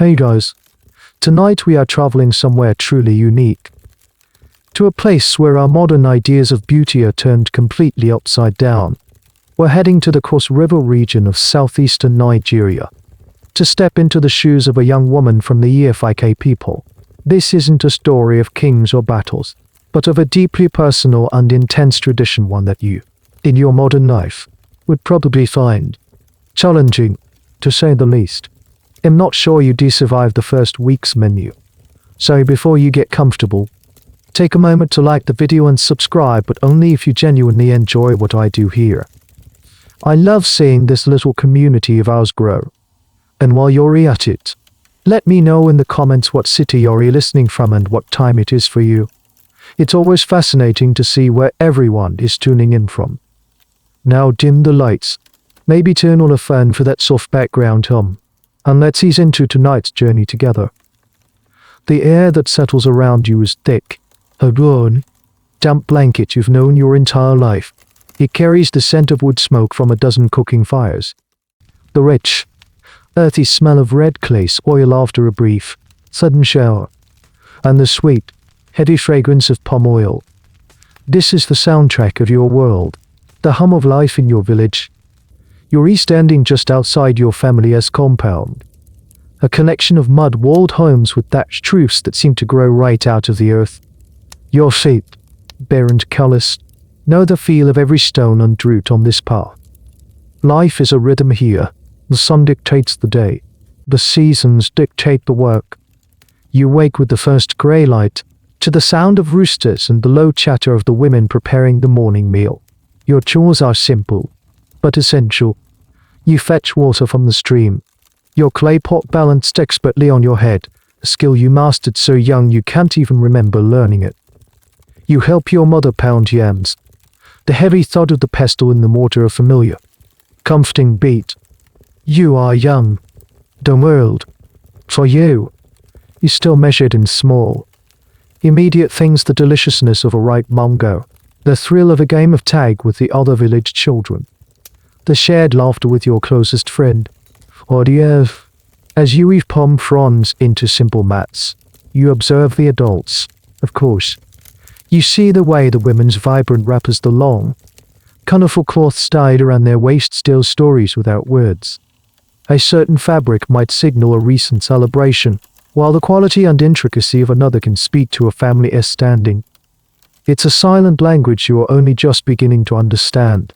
Hey guys, tonight we are traveling somewhere truly unique. To a place where our modern ideas of beauty are turned completely upside down. We're heading to the Cross River region of southeastern Nigeria to step into the shoes of a young woman from the Efik people. This isn't a story of kings or battles, but of a deeply personal and intense tradition, one that you, in your modern life, would probably find challenging, to say the least. I'm not sure you do survive the first week's menu. So before you get comfortable, take a moment to like the video and subscribe, but only if you genuinely enjoy what I do here. I love seeing this little community of ours grow. And while you're at it, let me know in the comments what city you're listening from and what time it is for you. It's always fascinating to see where everyone is tuning in from. Now dim the lights, maybe turn on a fan for that soft background hum, and let's ease into tonight's journey together. The air that settles around you is thick, a warm, damp blanket you've known your entire life. It carries the scent of wood smoke from a dozen cooking fires. The rich, earthy smell of red clay oil after a brief, sudden shower. And the sweet, heady fragrance of palm oil. This is the soundtrack of your world, the hum of life in your village. You're standing just outside your family's compound. A collection of mud-walled homes with thatched roofs that seem to grow right out of the earth. Your feet, bare and calloused, know the feel of every stone and root on this path. Life is a rhythm here. The sun dictates the day. The seasons dictate the work. You wake with the first grey light, to the sound of roosters and the low chatter of the women preparing the morning meal. Your chores are simple, but essential. You fetch water from the stream. Your clay pot balanced expertly on your head, a skill you mastered so young you can't even remember learning it. You help your mother pound yams. The heavy thud of the pestle in the mortar a familiar, comforting beat. You are young. The world, for you, is still measured in small, immediate things: the deliciousness of a ripe mango, the thrill of a game of tag with the other village children, the shared laughter with your closest friend, or as you weave palm fronds into simple mats, you observe the adults, of course. You see the way the women's vibrant wrappers, the long, colorful cloths tied around their waists, tell stories without words. A certain fabric might signal a recent celebration, while the quality and intricacy of another can speak to a family's standing. It's a silent language you are only just beginning to understand.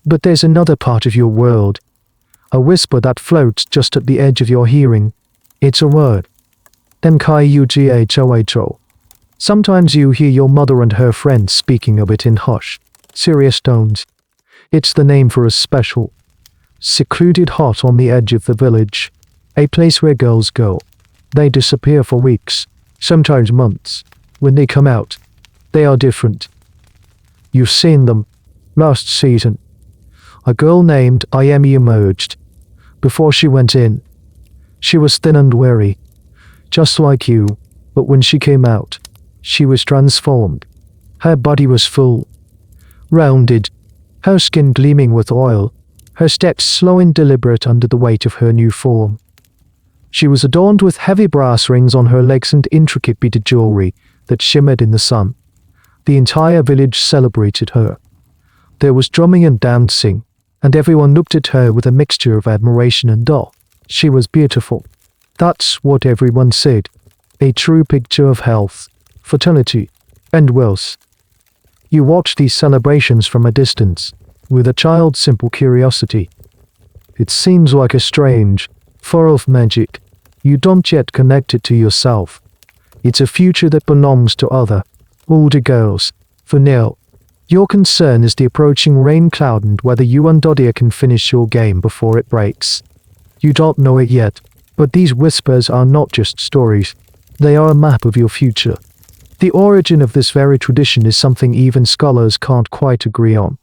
But there's another part of your world, a whisper that floats just at the edge of your hearing. It's a word. Nkugho. Sometimes you hear your mother and her friends speaking of it in hushed, serious tones. It's the name for a special, secluded hut on the edge of the village, a place where girls go. They disappear for weeks, sometimes months. When they come out, they are different. You've seen them. Last season, a girl named Imi emerged. Before she went in, she was thin and weary, just like you, but when she came out, she was transformed. Her body was full, rounded, her skin gleaming with oil, her steps slow and deliberate under the weight of her new form. She was adorned with heavy brass rings on her legs and intricate beaded jewelry that shimmered in the sun. The entire village celebrated her. There was drumming and dancing, and everyone looked at her with a mixture of admiration and awe. She was beautiful. That's what everyone said. A true picture of health, fertility, and wealth. You watch these celebrations from a distance, with a child's simple curiosity. It seems like a strange, far-off magic. You don't yet connect it to yourself. It's a future that belongs to other, older girls. For now, your concern is the approaching rain cloud and whether you and Dodia can finish your game before it breaks. You don't know it yet, but these whispers are not just stories. They are a map of your future. The origin of this very tradition is something even scholars can't quite agree on.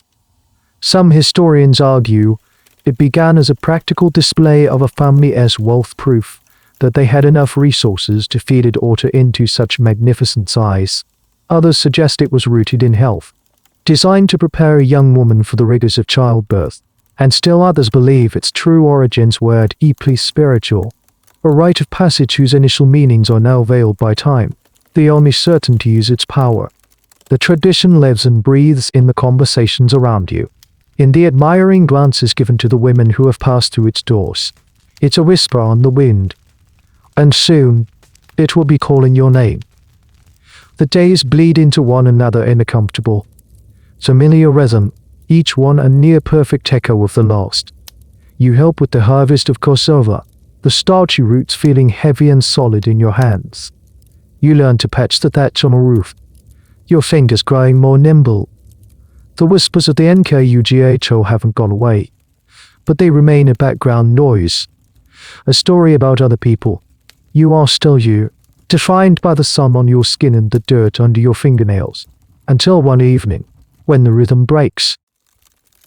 Some historians argue it began as a practical display of a family's wealth, proof that they had enough resources to feed it water into such magnificent size. Others suggest it was rooted in health, designed to prepare a young woman for the rigors of childbirth, and still others believe its true origins were deeply spiritual, a rite of passage whose initial meanings are now veiled by time. The only certainty is its power. The tradition lives and breathes in the conversations around you, in the admiring glances given to the women who have passed through its doors. It's a whisper on the wind, and soon it will be calling your name. The days bleed into one another in a comfortable, familiar rhythm, each one a near-perfect echo of the last. You help with the harvest of cassava, the starchy roots feeling heavy and solid in your hands. You learn to patch the thatch on a roof, your fingers growing more nimble. The whispers of the Nkugho haven't gone away, but they remain a background noise. A story about other people. You are still you, defined by the sun on your skin and the dirt under your fingernails, until one evening, when the rhythm breaks.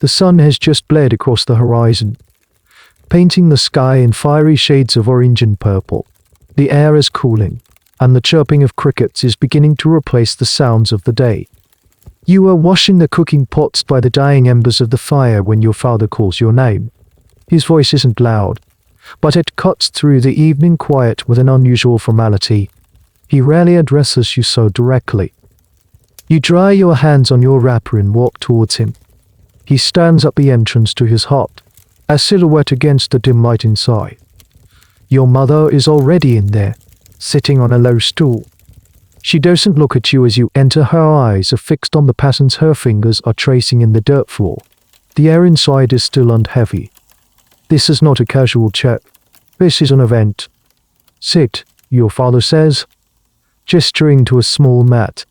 The sun has just bled across the horizon, painting the sky in fiery shades of orange and purple. The air is cooling, and the chirping of crickets is beginning to replace the sounds of the day. You are washing the cooking pots by the dying embers of the fire when your father calls your name. His voice isn't loud, but it cuts through the evening quiet with an unusual formality. He rarely addresses you so directly. You dry your hands on your wrapper and walk towards him. He stands at the entrance to his hut, a silhouette against the dim light inside. Your mother is already in there, sitting on a low stool. She doesn't look at you as you enter. Her eyes are fixed on the patterns her fingers are tracing in the dirt floor. The air inside is still and heavy. This is not a casual chat. This is an event. Sit, your father says, gesturing to a small mat.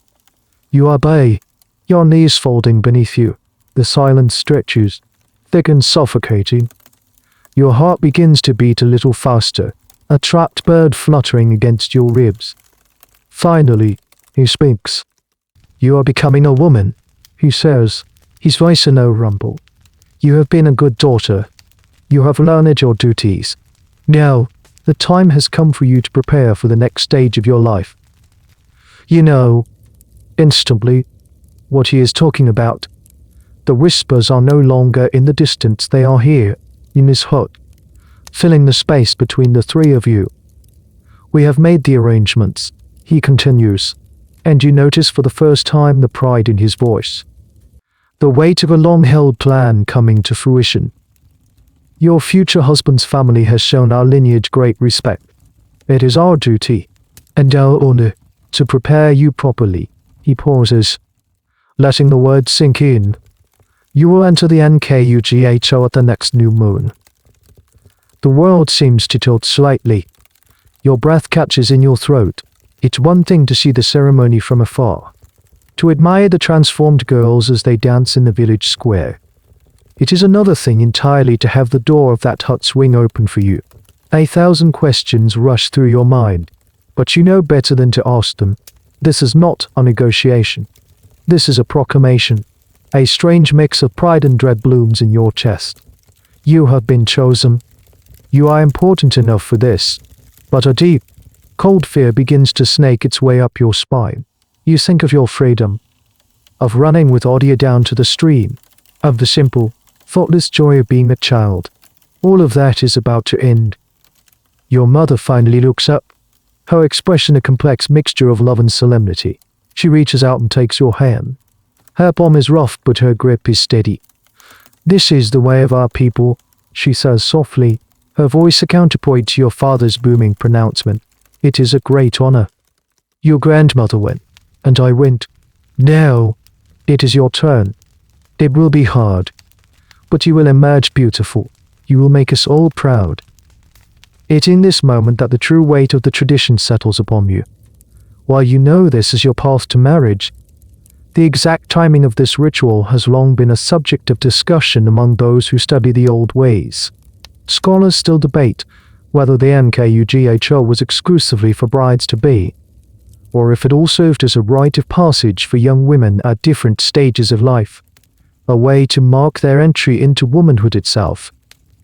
You obey, your knees folding beneath you. The silence stretches, thick and suffocating. Your heart begins to beat a little faster, a trapped bird fluttering against your ribs. Finally, he speaks. You are becoming a woman, he says, his voice a no rumble. You have been a good daughter. You have learned your duties. Now, the time has come for you to prepare for the next stage of your life. You know, instantly, what he is talking about. The whispers are no longer in the distance, they are here, in his hut, filling the space between the three of you. We have made the arrangements, he continues, and you notice for the first time the pride in his voice. The weight of a long-held plan coming to fruition. Your future husband's family has shown our lineage great respect. It is our duty, and our honor, to prepare you properly. He pauses, letting the words sink in. You will enter the Nkugho at the next new moon. The world seems to tilt slightly. Your breath catches in your throat. It's one thing to see the ceremony from afar, to admire the transformed girls as they dance in the village square. It is another thing entirely to have the door of that hut swing open for you. 1,000 questions rush through your mind, but you know better than to ask them. This is not a negotiation. This is a proclamation. A strange mix of pride and dread blooms in your chest. You have been chosen. You are important enough for this. But a deep, cold fear begins to snake its way up your spine. You think of your freedom, of running with Odia down to the stream, of the simple, thoughtless joy of being a child. All of that is about to end. Your mother finally looks up, her expression a complex mixture of love and solemnity. She reaches out and takes your hand. Her palm is rough, but her grip is steady. This is the way of our people, she says softly, her voice a counterpoint to your father's booming pronouncement. It is a great honor. Your grandmother went, and I went. Now, it is your turn. It will be hard, but you will emerge beautiful. You will make us all proud. It's in this moment that the true weight of the tradition settles upon you. While you know this is your path to marriage, the exact timing of this ritual has long been a subject of discussion among those who study the old ways. Scholars still debate whether the Nkugho was exclusively for brides-to-be, or if it all served as a rite of passage for young women at different stages of life, a way to mark their entry into womanhood itself,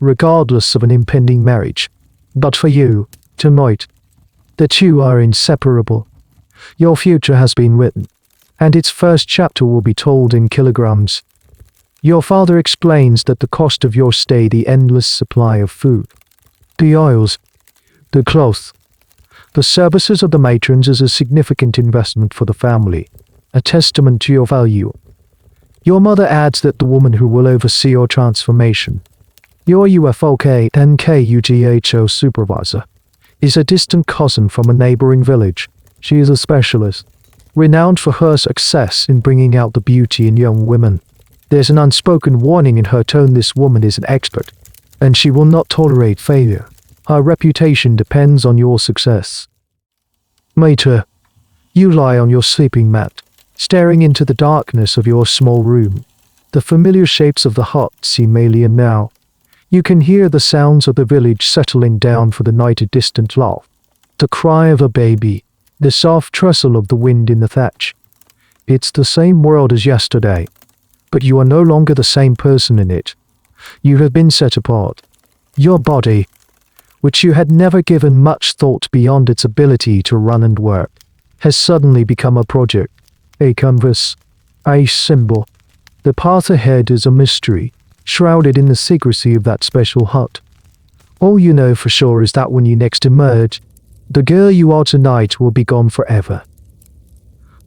regardless of an impending marriage. But for you, tonight, the two are inseparable. Your future has been written, and its first chapter will be told in kilograms. Your father explains that the cost of your stay, the endless supply of food, the oils, The clothes. The services of the matrons is a significant investment for the family, a testament to your value. Your mother adds that the woman who will oversee your transformation, your UFOK Nkugho supervisor, is a distant cousin from a neighboring village. She is a specialist, renowned for her success in bringing out the beauty in young women. There's an unspoken warning in her tone. This woman is an expert, and she will not tolerate failure. Her reputation depends on your success. Mater, you lie on your sleeping mat, staring into the darkness of your small room. The familiar shapes of the hut seem alien now. You can hear the sounds of the village settling down for the night, a distant laugh, the cry of a baby, the soft rustle of the wind in the thatch. It's the same world as yesterday, but you are no longer the same person in it. You have been set apart. Your body, which you had never given much thought beyond its ability to run and work, has suddenly become a project, a canvas, a symbol. The path ahead is a mystery, shrouded in the secrecy of that special hut. All you know for sure is that when you next emerge, the girl you are tonight will be gone forever.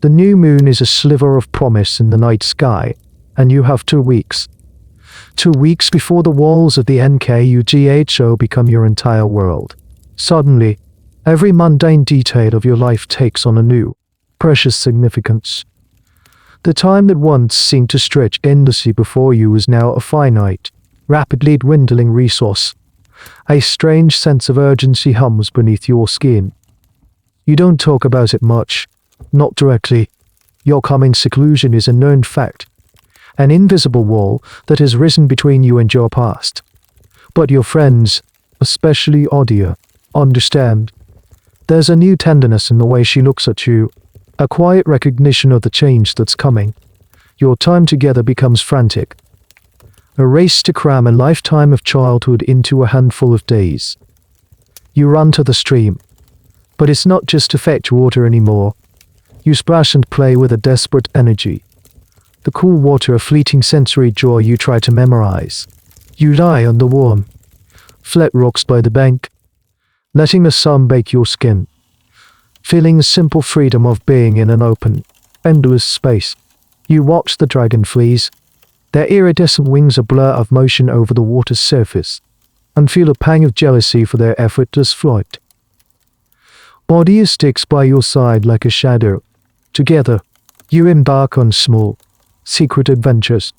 The new moon is a sliver of promise in the night sky, and you have 2 weeks. 2 weeks before the walls of the Nkugho become your entire world. Suddenly, every mundane detail of your life takes on a new, precious significance. The time that once seemed to stretch endlessly before you is now a finite, rapidly dwindling resource. A strange sense of urgency hums beneath your skin. You don't talk about it much, not directly. Your coming seclusion is a known fact, an invisible wall that has risen between you and your past. But your friends, especially Odia, understand. There's a new tenderness in the way she looks at you, a quiet recognition of the change that's coming. Your time together becomes frantic. A race to cram a lifetime of childhood into a handful of days. You run to the stream, but it's not just to fetch water anymore. You splash and play with a desperate energy. The cool water a fleeting sensory joy you try to memorize. You lie on the warm, flat rocks by the bank, letting the sun bake your skin, feeling the simple freedom of being in an open, endless space. You watch the dragonflies, their iridescent wings a blur of motion over the water's surface, and feel a pang of jealousy for their effortless flight. Odia sticks by your side like a shadow. Together, you embark on small, secret adventures.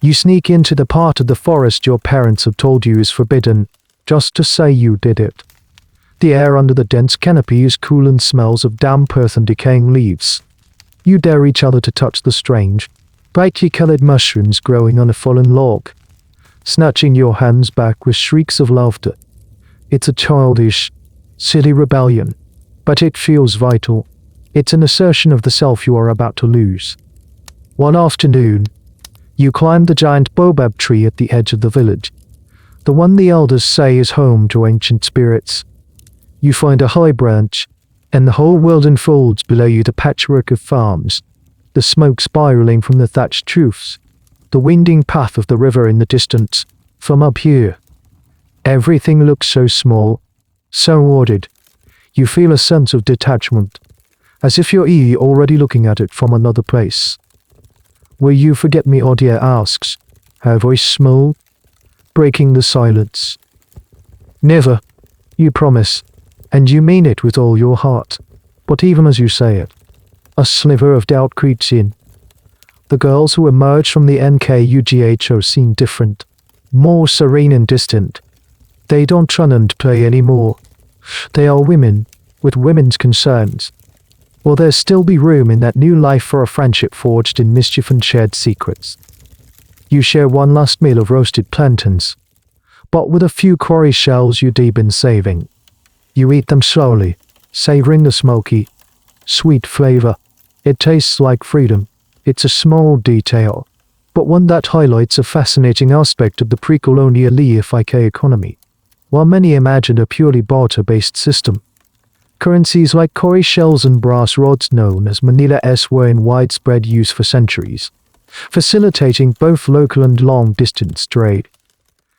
You sneak into the part of the forest your parents have told you is forbidden, just to say you did it. The air under the dense canopy is cool and smells of damp earth and decaying leaves. You dare each other to touch the strange, brightly colored mushrooms growing on a fallen log, snatching your hands back with shrieks of laughter. It's a childish, silly rebellion, but it feels vital. It's an assertion of the self you are about to lose. One afternoon, you climb the giant baobab tree at the edge of the village, the one the elders say is home to ancient spirits. You find a high branch, and the whole world unfolds below you, the patchwork of farms, the smoke spiraling from the thatched roofs, the winding path of the river in the distance. From up here, everything looks so small, so ordered. You feel a sense of detachment, as if you're already looking at it from another place. Will you forget me? Odia asks, her voice small, breaking the silence. Never, you promise, and you mean it with all your heart. But even as you say it, a sliver of doubt creeps in. The girls who emerge from the Nkugho seem different, more serene and distant. They don't run and play anymore. They are women, with women's concerns. Will there still be room in that new life for a friendship forged in mischief and shared secrets? You share one last meal of roasted plantains, but with a few quarry shells you'd been saving. You eat them slowly, savoring the smoky, sweet flavor. It tastes like freedom. It's a small detail, but one that highlights a fascinating aspect of the pre-colonial Efik economy. While many imagine a purely barter-based system, currencies like cowrie shells and brass rods known as Manilas were in widespread use for centuries, facilitating both local and long-distance trade.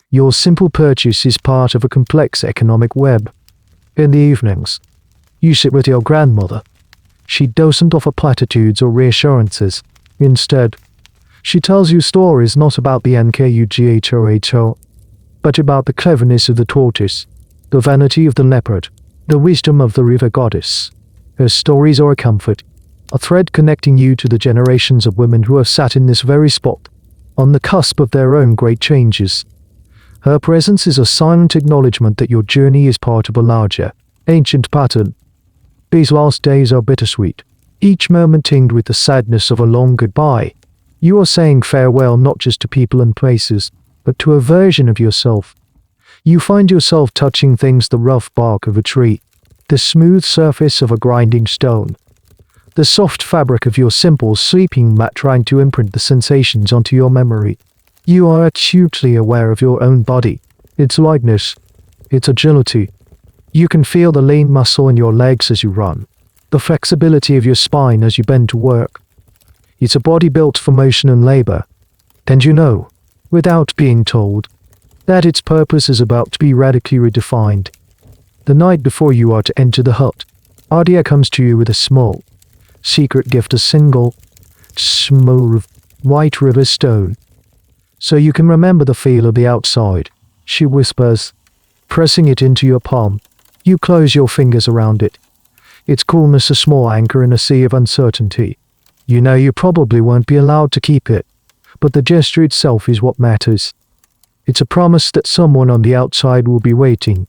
Your simple purchase is part of a complex economic web, In the evenings, you sit with your grandmother. She doesn't offer platitudes or reassurances. Instead, she tells you stories not about the Nkugho, but about the cleverness of the tortoise, the vanity of the leopard, the wisdom of the river goddess. Her stories are a comfort, a thread connecting you to the generations of women who have sat in this very spot, on the cusp of their own great changes. Her presence is a silent acknowledgement that your journey is part of a larger, ancient pattern. These last days are bittersweet, each moment tinged with the sadness of a long goodbye. You are saying farewell not just to people and places, but to a version of yourself. You find yourself touching things: the rough bark of a tree, the smooth surface of a grinding stone, the soft fabric of your simple sleeping mat, trying to imprint the sensations onto your memory. You are acutely aware of your own body, its lightness, its agility. You can feel the lean muscle in your legs as you run, the flexibility of your spine as you bend to work. It's a body built for motion and labor. And you know, without being told, that its purpose is about to be radically redefined. The night before you are to enter the hut, Adia comes to you with a small, secret gift: a single, smooth, white river stone. So you can remember the feel of the outside, she whispers, pressing it into your palm. You close your fingers around it. Its coolness a small anchor in a sea of uncertainty. You know you probably won't be allowed to keep it, but the gesture itself is what matters. It's a promise that someone on the outside will be waiting,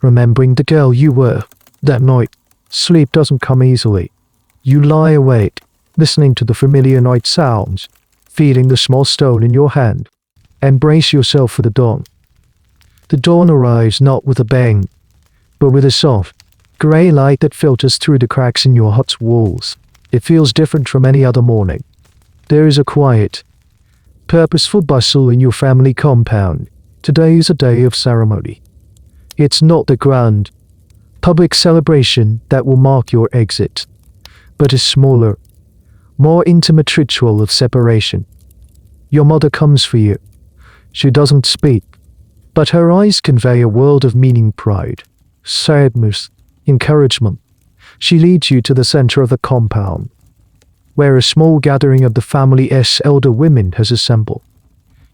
remembering the girl you were that night. Sleep doesn't come easily. You lie awake, listening to the familiar night sounds, feeling the small stone in your hand, and brace yourself for the dawn. The dawn arrives not with a bang, but with a soft, grey light that filters through the cracks in your hut's walls. It feels different from any other morning. There is a quiet, purposeful bustle in your family compound. Today is a day of ceremony. It's not the grand, public celebration that will mark your exit, but a smaller, more intimate ritual of separation. Your mother comes for you. She doesn't speak, but her eyes convey a world of meaning: pride, sadness, encouragement. She leads you to the center of the compound, where a small gathering of the family's elder women has assembled.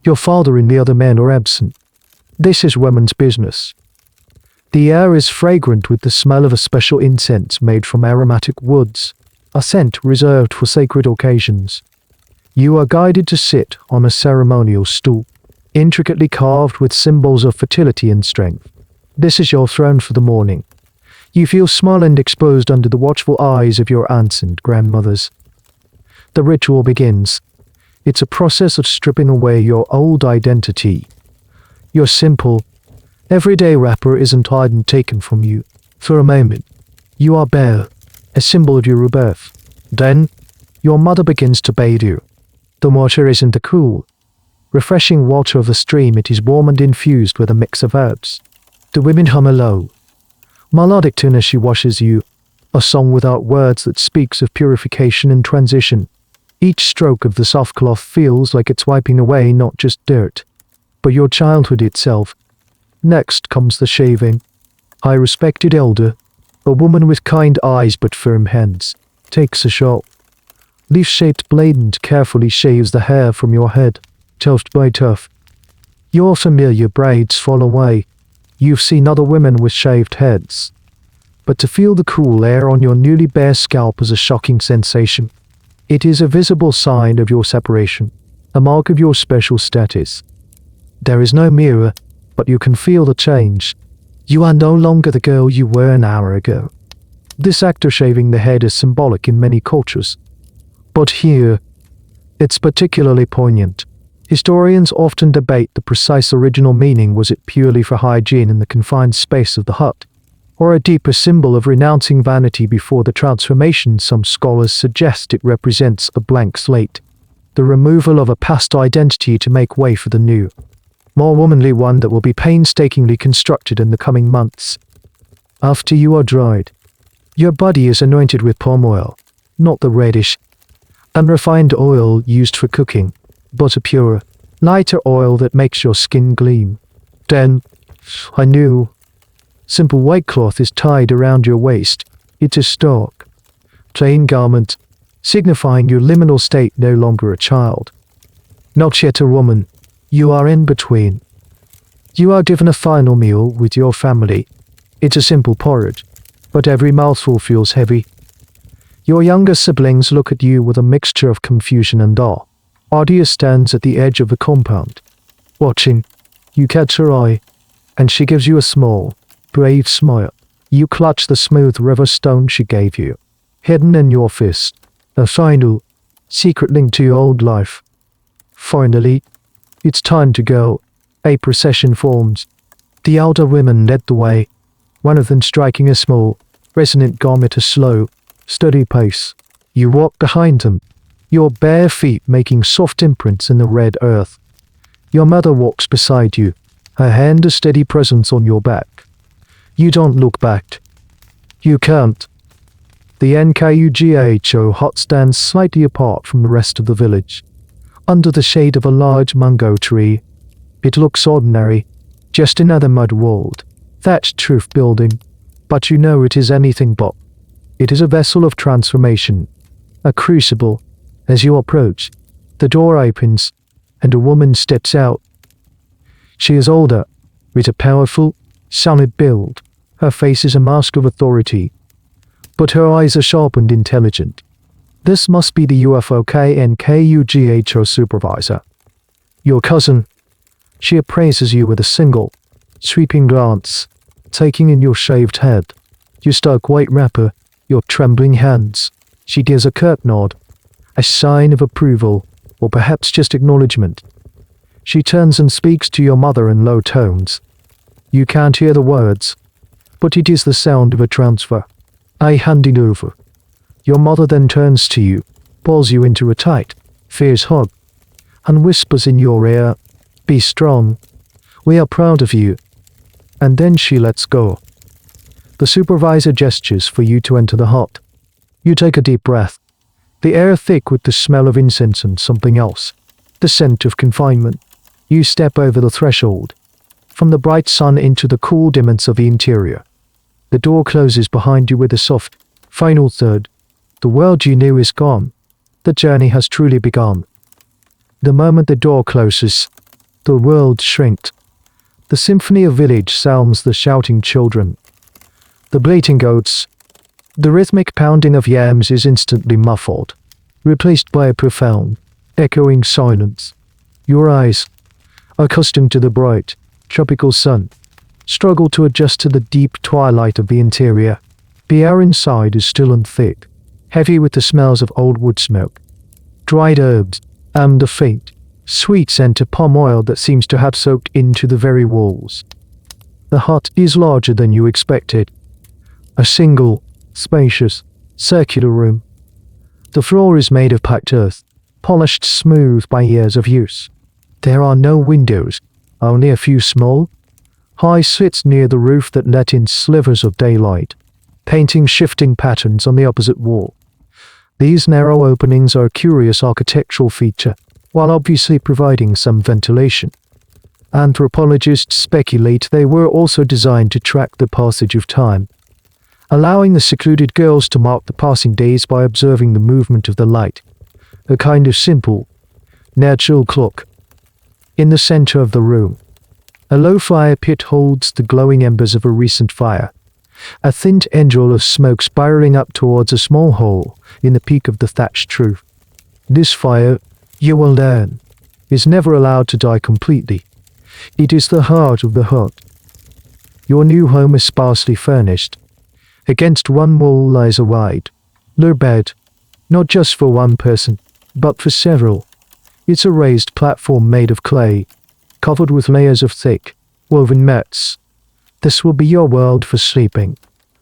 Your father and the other men are absent. This is women's business. The air is fragrant with the smell of a special incense made from aromatic woods, a scent reserved for sacred occasions. You are guided to sit on a ceremonial stool, intricately carved with symbols of fertility and strength. This is your throne for the morning. You feel small and exposed under the watchful eyes of your aunts and grandmothers. The ritual begins. It's a process of stripping away your old identity. Your simple, everyday wrapper isn't hidden and taken from you. For a moment, you are bare, a symbol of your rebirth. Then, your mother begins to bathe you. The water isn't the cool, refreshing water of the stream. It is warm and infused with a mix of herbs. The women hum a low, melodic tune as she washes you, a song without words that speaks of purification and transition. Each stroke of the soft cloth feels like it's wiping away not just dirt, but your childhood itself. Next comes the shaving. A respected elder, a woman with kind eyes but firm hands, takes a sharp, leaf-shaped blade and carefully shaves the hair from your head, tuft by tuft. Your familiar braids fall away. You've seen other women with shaved heads, but to feel the cool air on your newly bare scalp is a shocking sensation. It is a visible sign of your separation, a mark of your special status. There is no mirror, but you can feel the change. You are no longer the girl you were an hour ago. This act of shaving the head is symbolic in many cultures, but here, it's particularly poignant. Historians often debate the precise original meaning. Was it purely for hygiene in the confined space of the hut, or a deeper symbol of renouncing vanity before the transformation? Some scholars suggest it represents a blank slate, the removal of a past identity to make way for the new, more womanly one that will be painstakingly constructed in the coming months. After you are dried, your body is anointed with palm oil, not the reddish, unrefined oil used for cooking, but a purer, lighter oil that makes your skin gleam. Then, a new, Simple white cloth is tied around your waist. It's a stark, plain garment, signifying your liminal state, no longer a child. Not yet a woman. You are in between. You are given a final meal with your family. It's a simple porridge, but every mouthful feels heavy. Your younger siblings look at you with a mixture of confusion and awe. Ardia stands at the edge of the compound, watching. You catch her eye, and she gives you a small, brave smile. You clutch the smooth river stone she gave you, hidden in your fist, a final, secret link to your old life. Finally, it's time to go. A procession forms. The elder women led the way, one of them striking a small, resonant gong at a slow, steady pace. You walk behind them, your bare feet making soft imprints in the red earth. Your mother walks beside you, her hand a steady presence on your back. You don't look back. You can't. The Nkugho hut stands slightly apart from the rest of the village, under the shade of a large mango tree. It looks ordinary, just another mud-walled, thatched roof building, but you know it is anything but. It is a vessel of transformation, a crucible. As you approach, the door opens, and a woman steps out. She is older, with a powerful, solid build. Her face is a mask of authority, but her eyes are sharp and intelligent. This must be the UFOK and Nkugho supervisor. Your cousin. She appraises you with a single, sweeping glance, taking in your shaved head, your stark white wrapper, your trembling hands. She gives a curt nod, a sign of approval, or perhaps just acknowledgement. She turns and speaks to your mother in low tones. You can't hear the words, but it is the sound of a transfer. I hand it over. Your mother then turns to you, pulls you into a tight, fierce hug, and whispers in your ear, "Be strong. We are proud of you." And then she lets go. The supervisor gestures for you to enter the hut. You take a deep breath, the air thick with the smell of incense and something else, the scent of confinement. You step over the threshold, from the bright sun into the cool dimness of the interior. The door closes behind you with a soft, final thud. The world you knew is gone. The journey has truly begun. The moment the door closes, the world shrinks. The symphony of village sounds, the shouting children, the bleating goats. The rhythmic pounding of yams is instantly muffled, replaced by a profound, echoing silence. Your eyes, accustomed to the bright, tropical sun, struggle to adjust to the deep twilight of the interior. The air inside is still and thick, heavy with the smells of old wood smoke, dried herbs, and a faint, sweet scent of palm oil that seems to have soaked into the very walls. The hut is larger than you expected. A single, spacious, circular room. The floor is made of packed earth, polished smooth by years of use. There are no windows, only a few small, high slits near the roof that let in slivers of daylight, painting shifting patterns on the opposite wall. These narrow openings are a curious architectural feature, while obviously providing some ventilation. Anthropologists speculate they were also designed to track the passage of time, allowing the secluded girls to mark the passing days by observing the movement of the light, a kind of simple, natural clock. In the center of the room, a low fire pit holds the glowing embers of a recent fire, a thin tendril of smoke spiraling up towards a small hole in the peak of the thatched roof. This fire, you will learn, is never allowed to die completely. It is the heart of the hut. Your new home is sparsely furnished. Against one wall lies a wide, low bed, not just for one person, but for several. It's a raised platform made of clay, covered with layers of thick, woven mats. This will be your world for sleeping,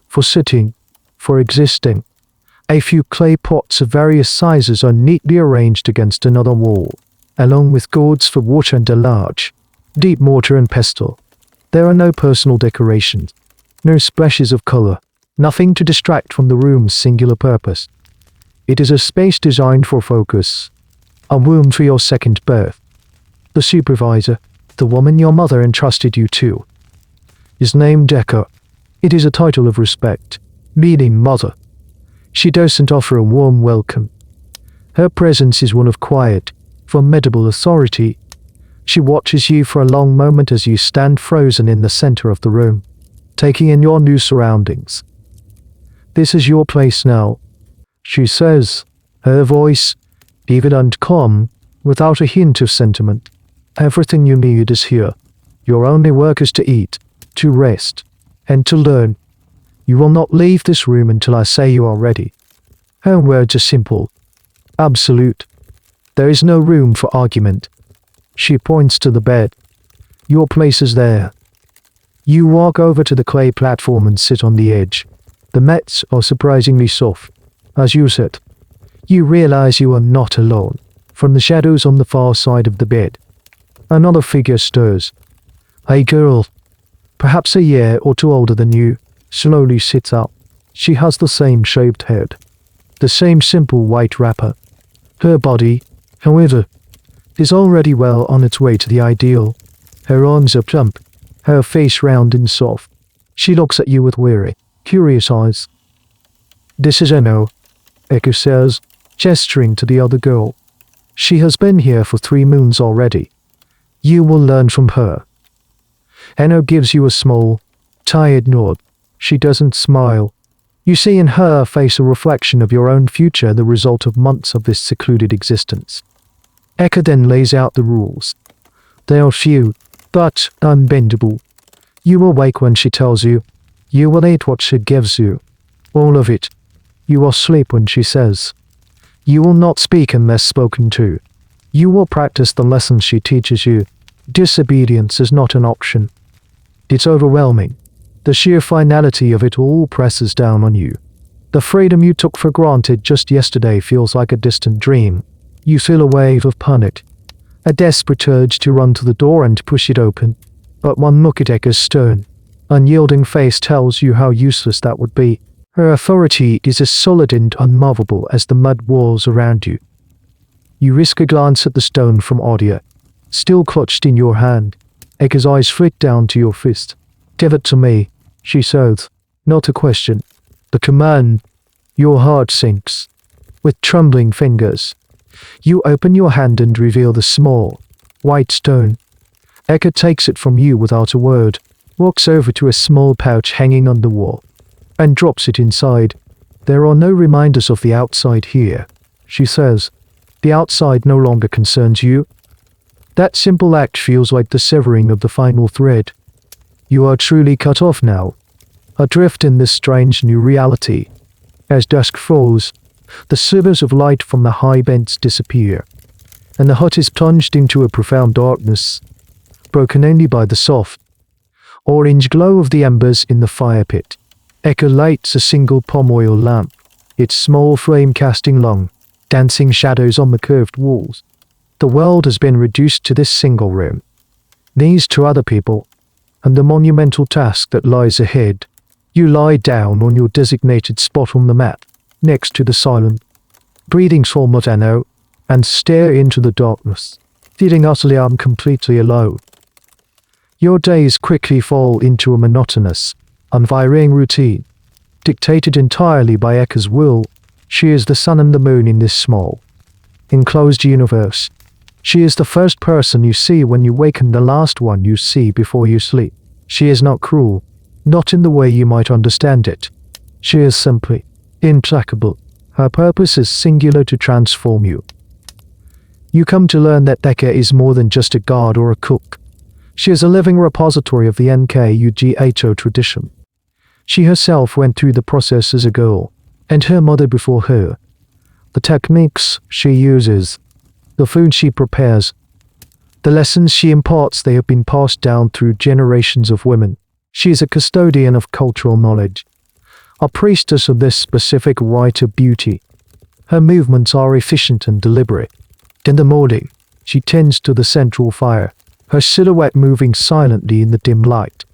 for sitting, for existing. A few clay pots of various sizes are neatly arranged against another wall, along with gourds for water and a large, deep mortar and pestle. There are no personal decorations, no splashes of color, nothing to distract from the room's singular purpose. It is a space designed for focus, a womb for your second birth. The supervisor, the woman your mother entrusted you to, is named Decker. It is a title of respect, meaning mother. She doesn't offer a warm welcome. Her presence is one of quiet, formidable authority. She watches you for a long moment as you stand frozen in the center of the room, taking in your new surroundings. "This is your place now," she says, her voice, even and calm, without a hint of sentiment. "Everything you need is here. Your only work is to eat, to rest, and to learn. You will not leave this room until I say you are ready." Her words are simple, absolute. There is no room for argument. She points to the bed. "Your place is there." You walk over to the clay platform and sit on the edge. The mats are surprisingly soft. As you sit, you realize you are not alone. From the shadows on the far side of the bed, another figure stirs. A girl, perhaps a year or two older than you, slowly sits up. She has the same shaved head, the same simple white wrapper. Her body, however, is already well on its way to the ideal. Her arms are plump, her face round and soft. She looks at you with weary, curious eyes. "This is Eno," Ekko says, gesturing to the other girl. "She has been here for 3 moons already. You will learn from her." Eno gives you a small, tired nod. She doesn't smile. You see in her face a reflection of your own future, the result of months of this secluded existence. Ekko then lays out the rules. They are few, but unbendable. You will wake when she tells you. You will eat what she gives you. All of it. You will sleep when she says. You will not speak unless spoken to. You will practice the lessons she teaches you. Disobedience is not an option. It's overwhelming. The sheer finality of it all presses down on you. The freedom you took for granted just yesterday feels like a distant dream. You feel a wave of panic, a desperate urge to run to the door and push it open. But one look at Ekko's stern, unyielding face tells you how useless that would be. Her authority is as solid and unmovable as the mud walls around you. You risk a glance at the stone from Audia, still clutched in your hand. Ekko's eyes flick down to your fist. "Give it to me," she says. Not a question. The command. Your heart sinks. With trembling fingers, you open your hand and reveal the small, white stone. Ekko takes it from you without a word, walks over to a small pouch hanging on the wall, and drops it inside. "There are no reminders of the outside here," she says. "The outside no longer concerns you." That simple act feels like the severing of the final thread. You are truly cut off now, adrift in this strange new reality. As dusk falls, the silvers of light from the high vents disappear, and the hut is plunged into a profound darkness, broken only by the soft, orange glow of the embers in the fire pit. Ekko lights a single palm oil lamp, its small flame casting long, dancing shadows on the curved walls. The world has been reduced to this single room, these 2 other people, and the monumental task that lies ahead. You lie down on your designated spot on the mat, next to the silent, breathing soul of Eno, and stare into the darkness, feeling utterly and completely alone. Your days quickly fall into a monotonous, unvarying routine, dictated entirely by Ekko's will. She is the sun and the moon in this small, enclosed universe. She is the first person you see when you wake and the last one you see before you sleep. She is not cruel, not in the way you might understand it. She is simply implacable. Her purpose is singular, to transform you. You come to learn that Ekko is more than just a guard or a cook. She is a living repository of the Nkugho tradition. She herself went through the process as a girl, and her mother before her. The techniques she uses, the food she prepares, the lessons she imparts, they have been passed down through generations of women. She is a custodian of cultural knowledge, a priestess of this specific rite of beauty. Her movements are efficient and deliberate. In the morning, she tends to the central fire, her silhouette moving silently in the dim light.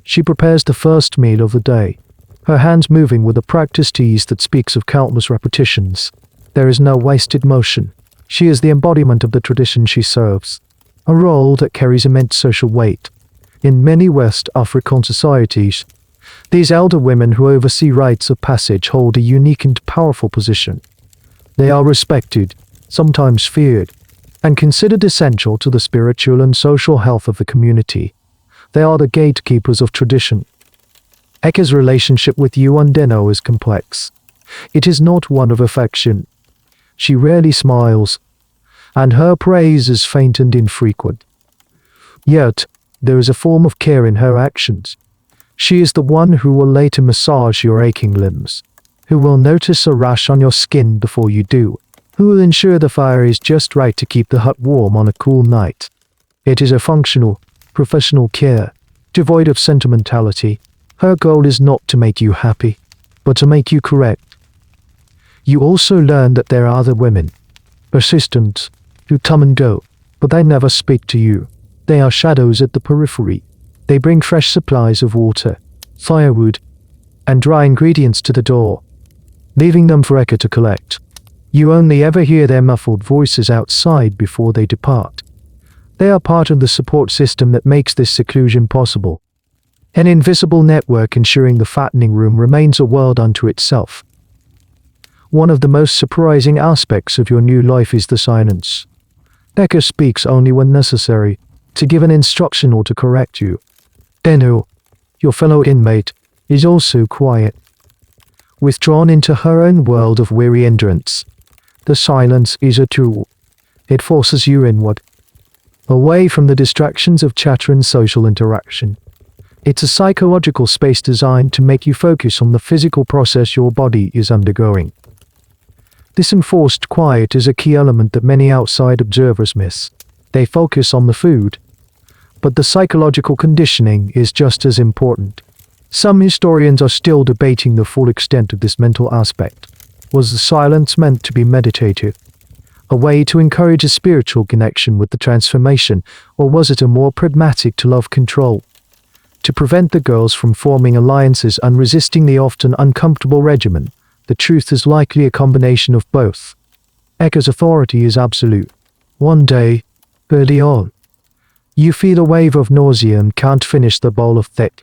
She prepares the first meal of the day, her hands moving with a practiced ease that speaks of countless repetitions. There is no wasted motion. She is the embodiment of the tradition she serves, a role that carries immense social weight. In many West African societies, These elder women who oversee rites of passage hold a unique and powerful position. They are respected, sometimes feared, and considered essential to the spiritual and social health of the community. They are the gatekeepers of tradition. Eka's relationship with Yuandeno is complex. It is not one of affection. She rarely smiles, and her praise is faint and infrequent. Yet, there is a form of care in her actions. She is the one who will later massage your aching limbs, who will notice a rash on your skin before you do, who will ensure the fire is just right to keep the hut warm on a cool night. It is a functional, professional care, devoid of sentimentality. Her goal is not to make you happy, but to make you correct. You also learn that there are other women, persistent, who come and go, but they never speak to you. They are shadows at the periphery. They bring fresh supplies of water, firewood, and dry ingredients to the door, leaving them for Eka to collect. You only ever hear their muffled voices outside before they depart. They are part of the support system that makes this seclusion possible. An invisible network ensuring the fattening room remains a world unto itself. One of the most surprising aspects of your new life is the silence. Eka speaks only when necessary, to give an instruction or to correct you. Deno, your fellow inmate, is also quiet. Withdrawn into her own world of weary endurance. The silence is a tool. It forces you inward, away from the distractions of chatter and social interaction. It's a psychological space designed to make you focus on the physical process your body is undergoing. This enforced quiet is a key element that many outside observers miss. They focus on the food, but the psychological conditioning is just as important. Some historians are still debating the full extent of this mental aspect. Was the silence meant to be meditative, a way to encourage a spiritual connection with the transformation, or was it a more pragmatic to love control, to prevent the girls from forming alliances and resisting the often uncomfortable regimen? The truth is likely a combination of both. Eka's authority is absolute. One day, early on, you feel a wave of nausea and can't finish the bowl of thick,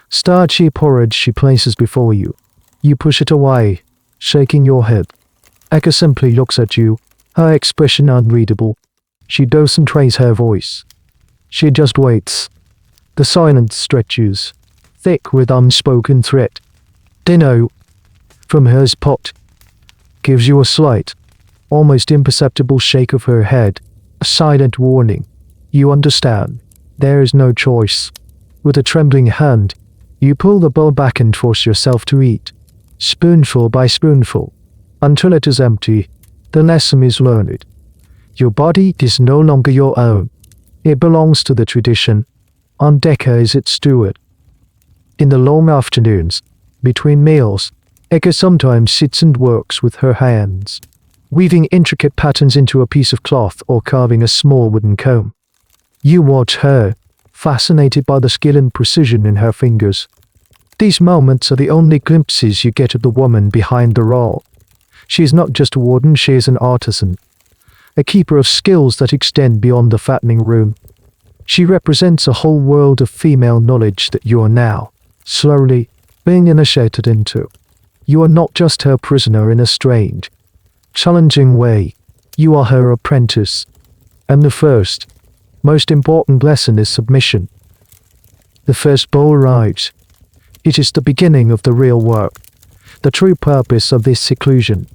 starchy porridge she places before you. You push it away, shaking your head. Eka simply looks at you, her expression unreadable. She doesn't raise her voice. She just waits. The silence stretches, thick with unspoken threat. Deno, from her spot, gives you a slight, almost imperceptible shake of her head, a silent warning. You understand. There is no choice. With a trembling hand, you pull the bowl back and force yourself to eat, spoonful by spoonful, until it is empty. The lesson is learned. Your body is no longer your own. It belongs to the tradition, and Eka is its steward. In the long afternoons, between meals, Eka sometimes sits and works with her hands, weaving intricate patterns into a piece of cloth or carving a small wooden comb. You watch her, fascinated by the skill and precision in her fingers. These moments are the only glimpses you get of the woman behind the role. She is not just a warden, she is an artisan, a keeper of skills that extend beyond the fattening room. She represents a whole world of female knowledge that you are now, slowly, being initiated into. You are not just her prisoner in a strange, challenging way. You are her apprentice. And the first, most important lesson is submission. The first bowl arrives. It is the beginning of the real work, the true purpose of this seclusion.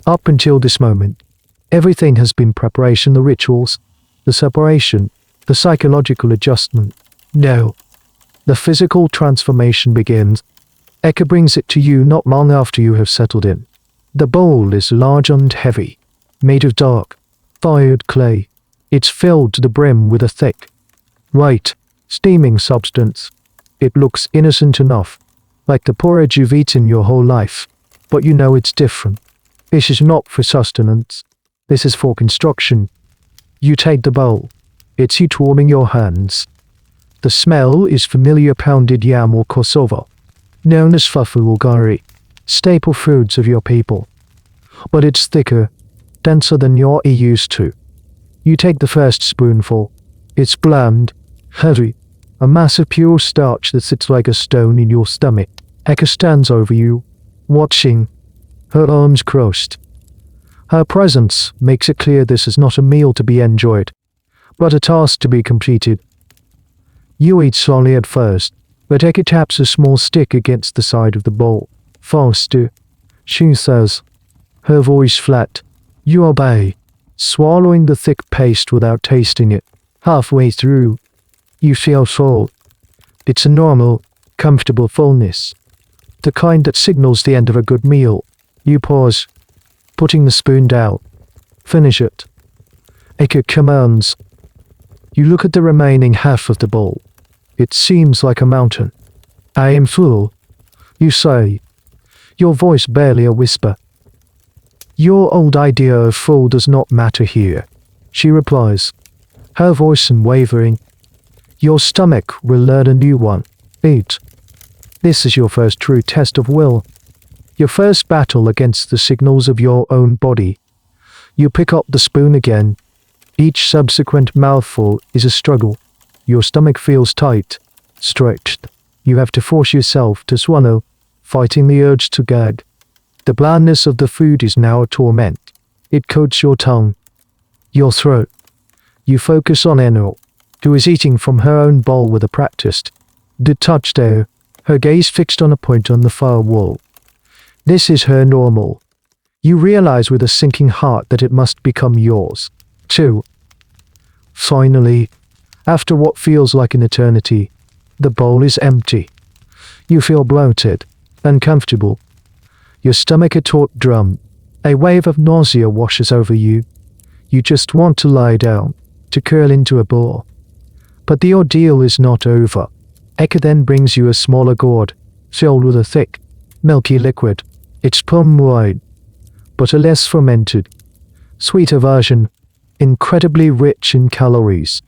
Up until this moment, everything has been preparation, the rituals, the separation, the psychological adjustment. No, the physical transformation begins. Eka brings it to you not long after you have settled in. The bowl is large and heavy, made of dark, fired clay. It's filled to the brim with a thick, white, steaming substance. It looks innocent enough, like the porridge you've eaten your whole life, but you know it's different. This is not for sustenance. This is for construction. You take the bowl. It's heat warming your hands. The smell is familiar pounded yam or cassava, known as fufu or gari, staple foods of your people. But it's thicker, denser than you're used to. You take the first spoonful. It's bland, heavy, a mass of pure starch that sits like a stone in your stomach. Eka stands over you, watching, her arms crossed. Her presence makes it clear this is not a meal to be enjoyed, but a task to be completed. You eat slowly at first, but Eka taps a small stick against the side of the bowl. Faster, she says, her voice flat. You obey, swallowing the thick paste without tasting it. Halfway through, you feel full. It's a normal, comfortable fullness. The kind that signals the end of a good meal. You pause, putting the spoon down. Finish it. Eka commands. You look at the remaining half of the bowl. It seems like a mountain. I am full, you say, your voice barely a whisper. Your old idea of full does not matter here, she replies, her voice unwavering. Your stomach will learn a new one. Eat. This is your first true test of will. Your first battle against the signals of your own body. You pick up the spoon again. Each subsequent mouthful is a struggle. Your stomach feels tight, stretched. You have to force yourself to swallow, fighting the urge to gag. The blandness of the food is now a torment. It coats your tongue, your throat. You focus on Eno, who is eating from her own bowl with a practiced, detached air, her gaze fixed on a point on the far wall. This is her normal. You realize with a sinking heart that it must become yours, too. Finally, after what feels like an eternity, the bowl is empty. You feel bloated, uncomfortable. Your stomach a taut drum. A wave of nausea washes over you. You just want to lie down, to curl into a ball. But the ordeal is not over. Eka then brings you a smaller gourd, filled with a thick, milky liquid. It's plum wine, but a less fermented, sweeter version, incredibly rich in calories.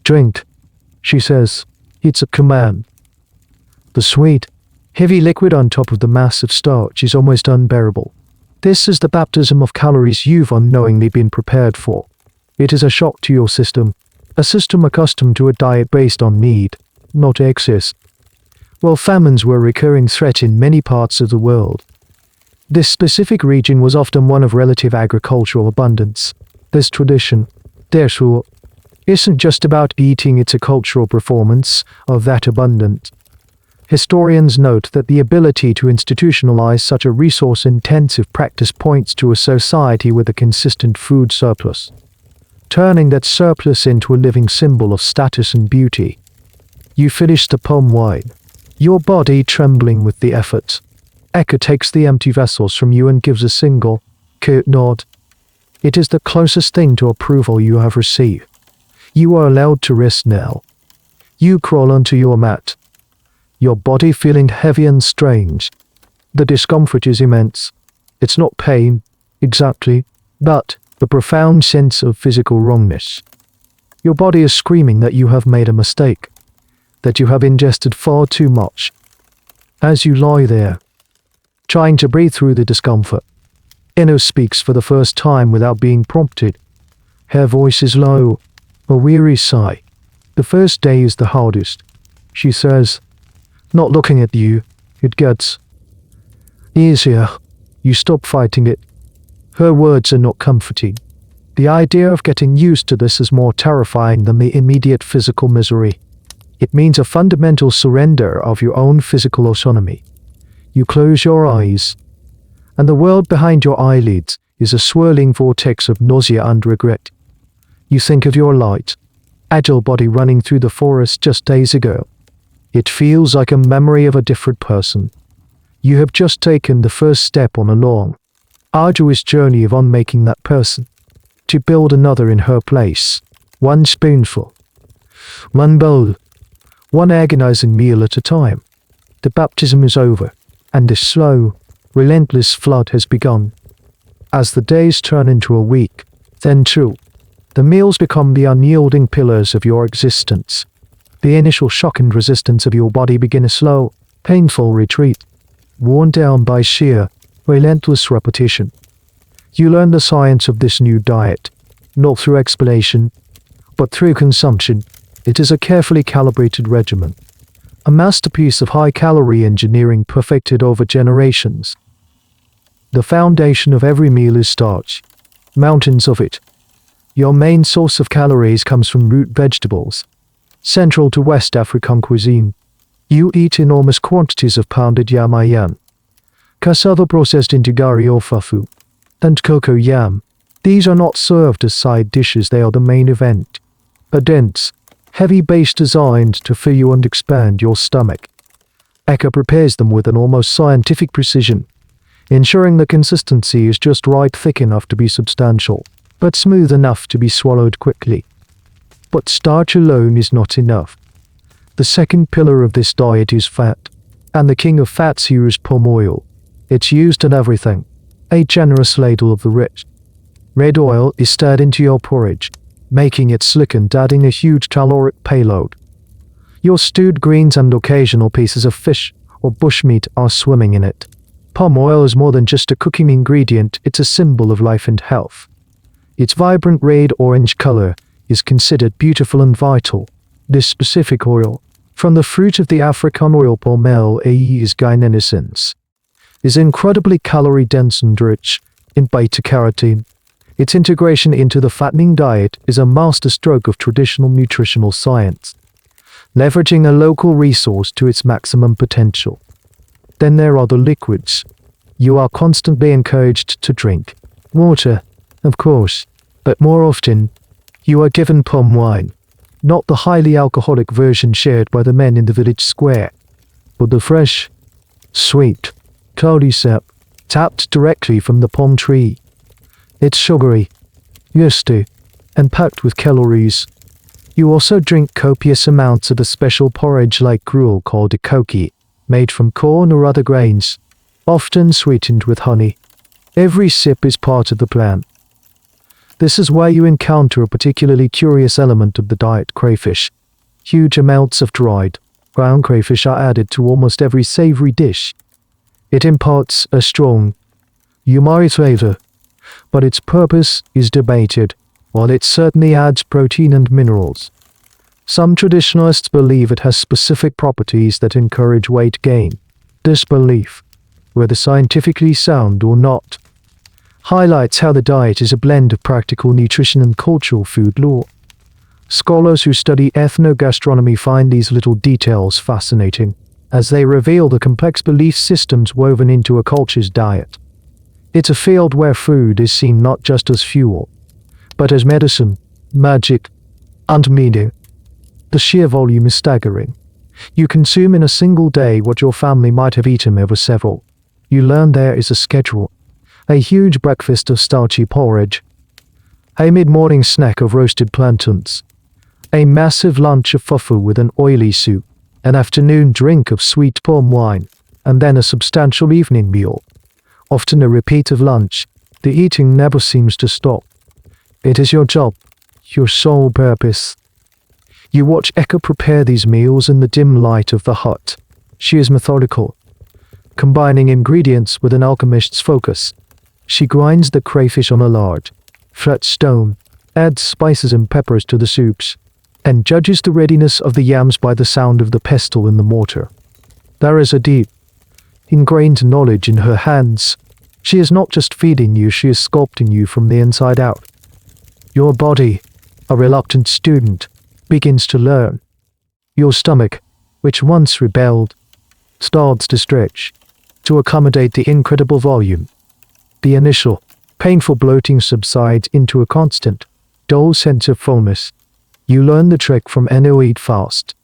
Drink, she says. It's a command. The sweet, heavy liquid on top of the mass of starch is almost unbearable. This is the baptism of calories you've unknowingly been prepared for. It is a shock to your system, a system accustomed to a diet based on need, not excess. While famines were a recurring threat in many parts of the world, this specific region was often one of relative agricultural abundance. This tradition, therefore, isn't just about eating, it's a cultural performance of that abundance. Historians note that the ability to institutionalize such a resource-intensive practice points to a society with a consistent food surplus, turning that surplus into a living symbol of status and beauty. You finish the palm wine, your body trembling with the effort. Eka takes the empty vessels from you and gives a single, curt nod. It is the closest thing to approval you have received. You are allowed to rest now. You crawl onto your mat, your body feeling heavy and strange. The discomfort is immense. It's not pain, exactly, but a profound sense of physical wrongness. Your body is screaming that you have made a mistake, that you have ingested far too much. As you lie there, trying to breathe through the discomfort, Eno speaks for the first time without being prompted. Her voice is low, a weary sigh. The first day is the hardest, she says, not looking at you. It gets easier. You stop fighting it. Her words are not comforting. The idea of getting used to this is more terrifying than the immediate physical misery. It means a fundamental surrender of your own physical autonomy. You close your eyes, and the world behind your eyelids is a swirling vortex of nausea and regret. You think of your light, agile body running through the forest just days ago. It feels like a memory of a different person. You have just taken the first step on a long, arduous journey of unmaking that person, to build another in her place. One spoonful, one bowl, one agonizing meal at a time. The baptism is over, and the slow, relentless flood has begun. As the days turn into a week, then two, the meals become the unyielding pillars of your existence. The initial shock and resistance of your body begin a slow, painful retreat, worn down by sheer, relentless repetition. You learn the science of this new diet, not through explanation, but through consumption. It is a carefully calibrated regimen, a masterpiece of high-calorie engineering perfected over generations. The foundation of every meal is starch, mountains of it. Your main source of calories comes from root vegetables. Central to West African cuisine, you eat enormous quantities of pounded yam, cassava processed into gari or fufu, and cocoa yam. These are not served as side dishes, they are the main event. A dense, heavy base designed to fill you and expand your stomach. Eka prepares them with an almost scientific precision, ensuring the consistency is just right, thick enough to be substantial, but smooth enough to be swallowed quickly. But starch alone is not enough. The second pillar of this diet is fat, and the king of fats here is palm oil. It's used in everything. A generous ladle of the rich red oil is stirred into your porridge, making it slick and adding a huge caloric payload. Your stewed greens and occasional pieces of fish or bushmeat are swimming in it. Palm oil is more than just a cooking ingredient, it's a symbol of life and health. Its vibrant red orange color is considered beautiful and vital. This specific oil, from the fruit of the African oil palm is gynenescence, is incredibly calorie-dense and rich in beta-carotene. Its integration into the fattening diet is a masterstroke of traditional nutritional science, leveraging a local resource to its maximum potential. Then there are the liquids. You are constantly encouraged to drink water, of course, but more often, you are given palm wine, not the highly alcoholic version shared by the men in the village square, but the fresh, sweet, sap, tapped directly from the palm tree. It's sugary, yeasty, and packed with calories. You also drink copious amounts of a special porridge like gruel called a koki, made from corn or other grains, often sweetened with honey. Every sip is part of the plan. This is where you encounter a particularly curious element of the diet: crayfish. Huge amounts of dried, ground crayfish are added to almost every savory dish. It imparts a strong, umami flavor, but its purpose is debated, while it certainly adds protein and minerals. Some traditionalists believe it has specific properties that encourage weight gain. This belief, whether scientifically sound or not, highlights how the diet is a blend of practical nutrition and cultural food lore. Scholars who study ethnogastronomy find these little details fascinating, as they reveal the complex belief systems woven into a culture's diet. It's a field where food is seen not just as fuel, but as medicine, magic, and meaning. The sheer volume is staggering. You consume in a single day what your family might have eaten over several. You learn there is a schedule. A huge breakfast of starchy porridge, a mid-morning snack of roasted plantains, a massive lunch of fufu with an oily soup, an afternoon drink of sweet palm wine, and then a substantial evening meal. Often a repeat of lunch. The eating never seems to stop. It is your job, your sole purpose. You watch Eka prepare these meals in the dim light of the hut. She is methodical, combining ingredients with an alchemist's focus. She grinds the crayfish on a large, flat stone, adds spices and peppers to the soups, and judges the readiness of the yams by the sound of the pestle in the mortar. There is a deep, ingrained knowledge in her hands. She is not just feeding you, she is sculpting you from the inside out. Your body, a reluctant student, begins to learn. Your stomach, which once rebelled, starts to stretch to accommodate the incredible volume. The initial, painful bloating subsides into a constant, dull sense of fullness. You learn the trick from eat fast.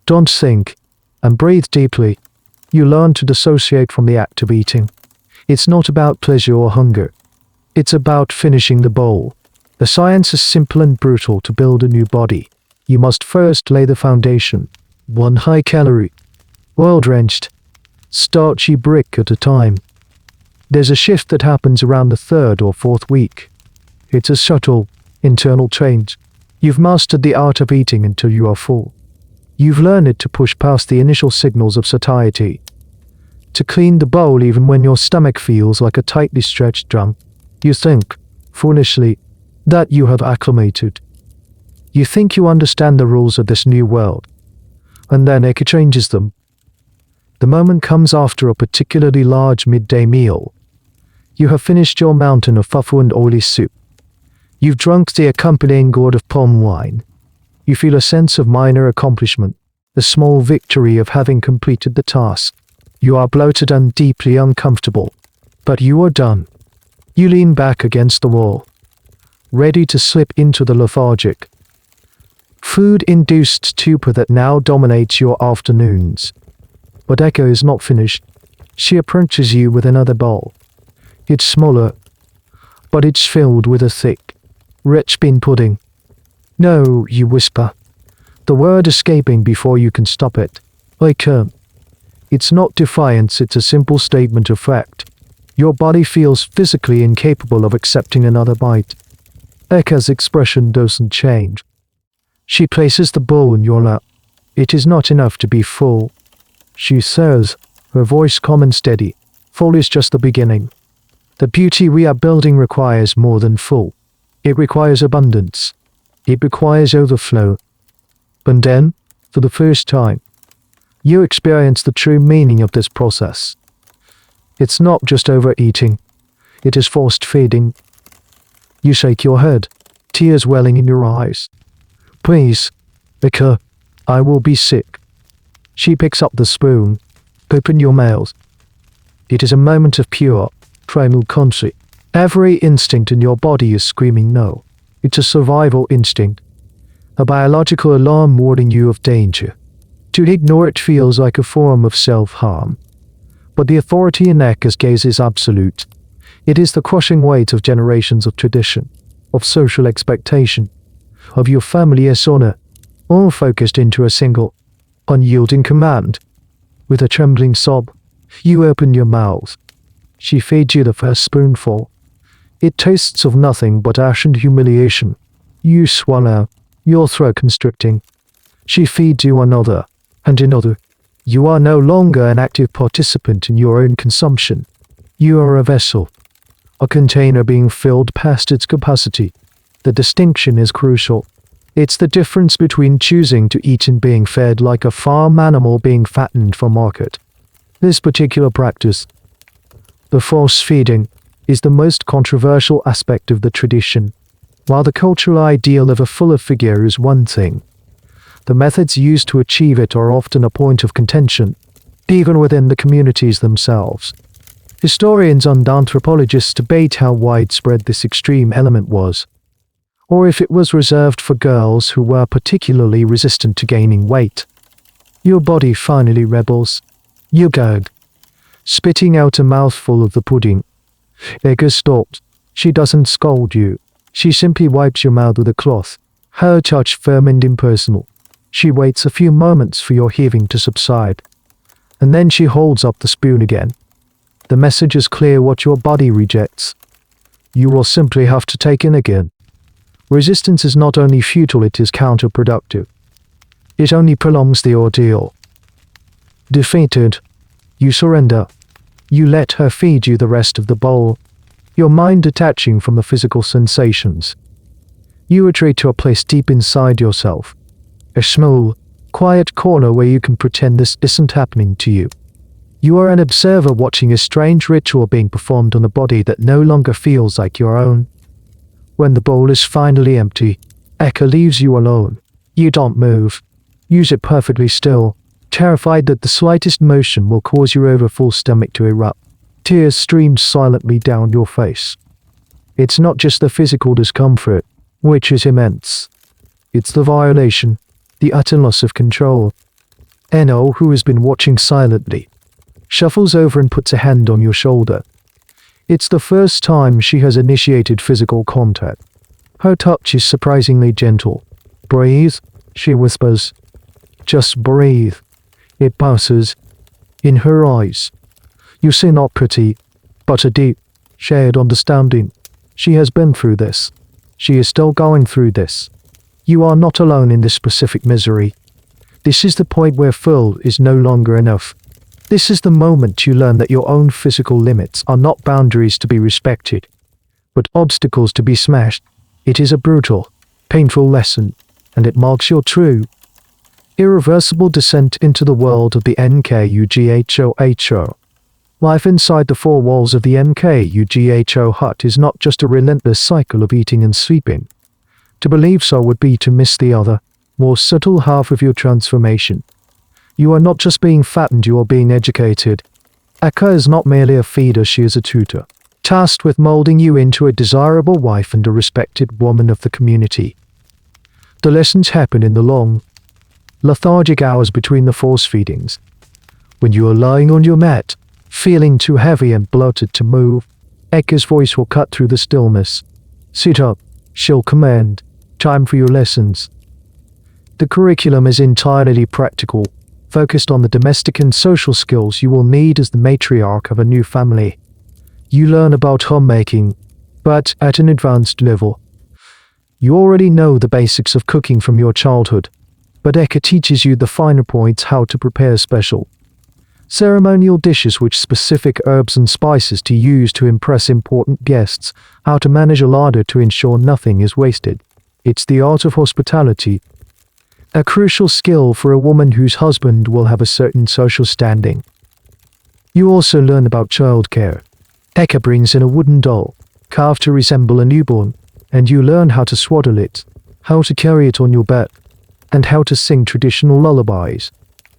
Don't think, and breathe deeply. You learn to dissociate from the act of eating. It's not about pleasure or hunger. It's about finishing the bowl. The science is simple and brutal. To build a new body, you must first lay the foundation, one high-calorie, oil-drenched, starchy brick at a time. There's a shift that happens around the third or fourth week. It's a subtle, internal change. You've mastered the art of eating until you are full. You've learned to push past the initial signals of satiety, to clean the bowl even when your stomach feels like a tightly stretched drum. You think, foolishly, that you have acclimated. You think you understand the rules of this new world, and then Eka changes them. The moment comes after a particularly large midday meal. You have finished your mountain of fufu and oily soup. You've drunk the accompanying gourd of palm wine. You feel a sense of minor accomplishment, the small victory of having completed the task. You are bloated and deeply uncomfortable, but you are done. You lean back against the wall, ready to slip into the lethargic, food-induced stupor that now dominates your afternoons. But Eka is not finished. She approaches you with another bowl. It's smaller, but it's filled with a thick, rich bean pudding. No, you whisper, the word escaping before you can stop it. Eka. It's not defiance, it's a simple statement of fact. Your body feels physically incapable of accepting another bite. Eka's expression doesn't change. She places the bowl in your lap. It is not enough to be full, she says, her voice calm and steady. Full is just the beginning. The beauty we are building requires more than full. It requires abundance. It requires overflow. And then, for the first time, you experience the true meaning of this process. It's not just overeating. It is forced feeding. You shake your head, tears welling in your eyes. Please, Eka, I will be sick. She picks up the spoon. Open your mouth. It is a moment of pure, primal conflict. Every instinct in your body is screaming no. It's a survival instinct, a biological alarm warning you of danger. To ignore it feels like a form of self-harm. But the authority in Eka's gaze is absolute. It is the crushing weight of generations of tradition, of social expectation, of your family's honor, all focused into a single, unyielding command. With a trembling sob, you open your mouth. She feeds you the first spoonful. It tastes of nothing but ash and humiliation. You swallow, your throat constricting. She feeds you another, and another. You are no longer an active participant in your own consumption. You are a vessel, a container being filled past its capacity. The distinction is crucial. It's the difference between choosing to eat and being fed like a farm animal being fattened for market. This particular practice, the force feeding, is the most controversial aspect of the tradition. While the cultural ideal of a fuller figure is one thing, the methods used to achieve it are often a point of contention, even within the communities themselves. Historians and anthropologists debate how widespread this extreme element was, or if it was reserved for girls who were particularly resistant to gaining weight. Your body finally rebels. You gag, spitting out a mouthful of the pudding. Eka stops. She doesn't scold you. She simply wipes your mouth with a cloth, her touch firm and impersonal. She waits a few moments for your heaving to subside, and then she holds up the spoon again. The message is clear what your body rejects. You will simply have to take in again. Resistance is not only futile, it is counterproductive. It only prolongs the ordeal. Defeated, you surrender. You let her feed you the rest of the bowl, your mind detaching from the physical sensations. You retreat to a place deep inside yourself, a small, quiet corner where you can pretend this isn't happening to you. You are an observer watching a strange ritual being performed on a body that no longer feels like your own. When the bowl is finally empty, Eka leaves you alone. You don't move. You sit perfectly still, terrified that the slightest motion will cause your overfull stomach to erupt. Tears stream silently down your face. It's not just the physical discomfort, which is immense. It's the violation, the utter loss of control. Eno, who has been watching silently, shuffles over and puts a hand on your shoulder. It's the first time she has initiated physical contact. Her touch is surprisingly gentle. Breathe, she whispers. Just breathe. It passes. In her eyes, you see not pity, but a deep, shared understanding. She has been through this. She is still going through this. You are not alone in this specific misery. This is the point where full is no longer enough. This is the moment you learn that your own physical limits are not boundaries to be respected, but obstacles to be smashed. It is a brutal, painful lesson. and it marks your true, irreversible descent into the world of the Nkugho. Life inside the four walls of the Nkugho hut is not just a relentless cycle of eating and sleeping. To believe so would be to miss the other, more subtle half of your transformation. You are not just being fattened, you are being educated. Eka is not merely a feeder, she is a tutor, tasked with molding you into a desirable wife and a respected woman of the community. The lessons happen in the long, lethargic hours between the force feedings. When you are lying on your mat, feeling too heavy and bloated to move, Eka's voice will cut through the stillness. Sit up, she'll command. Time for your lessons. The curriculum is entirely practical, focused on the domestic and social skills you will need as the matriarch of a new family. You learn about homemaking, but at an advanced level. You already know the basics of cooking from your childhood, but Eka teaches you the finer points: how to prepare special, ceremonial dishes with specific herbs and spices to use to impress important guests, how to manage a larder to ensure nothing is wasted. It's the art of hospitality, a crucial skill for a woman whose husband will have a certain social standing. You also learn about childcare. Eka brings in a wooden doll, carved to resemble a newborn, and you learn how to swaddle it, how to carry it on your back, and how to sing traditional lullabies.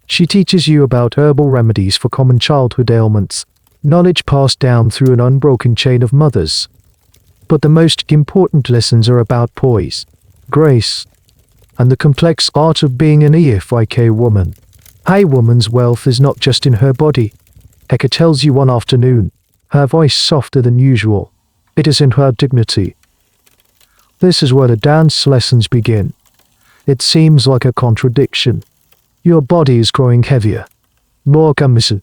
She teaches you about herbal remedies for common childhood ailments, knowledge passed down through an unbroken chain of mothers. But the most important lessons are about poise, grace, and the complex art of being an Efik woman. A woman's wealth is not just in her body. Eka tells you one afternoon, her voice softer than usual. It is in her dignity. This is where the dance lessons begin. It seems like a contradiction. Your body is growing heavier, more cumbersome.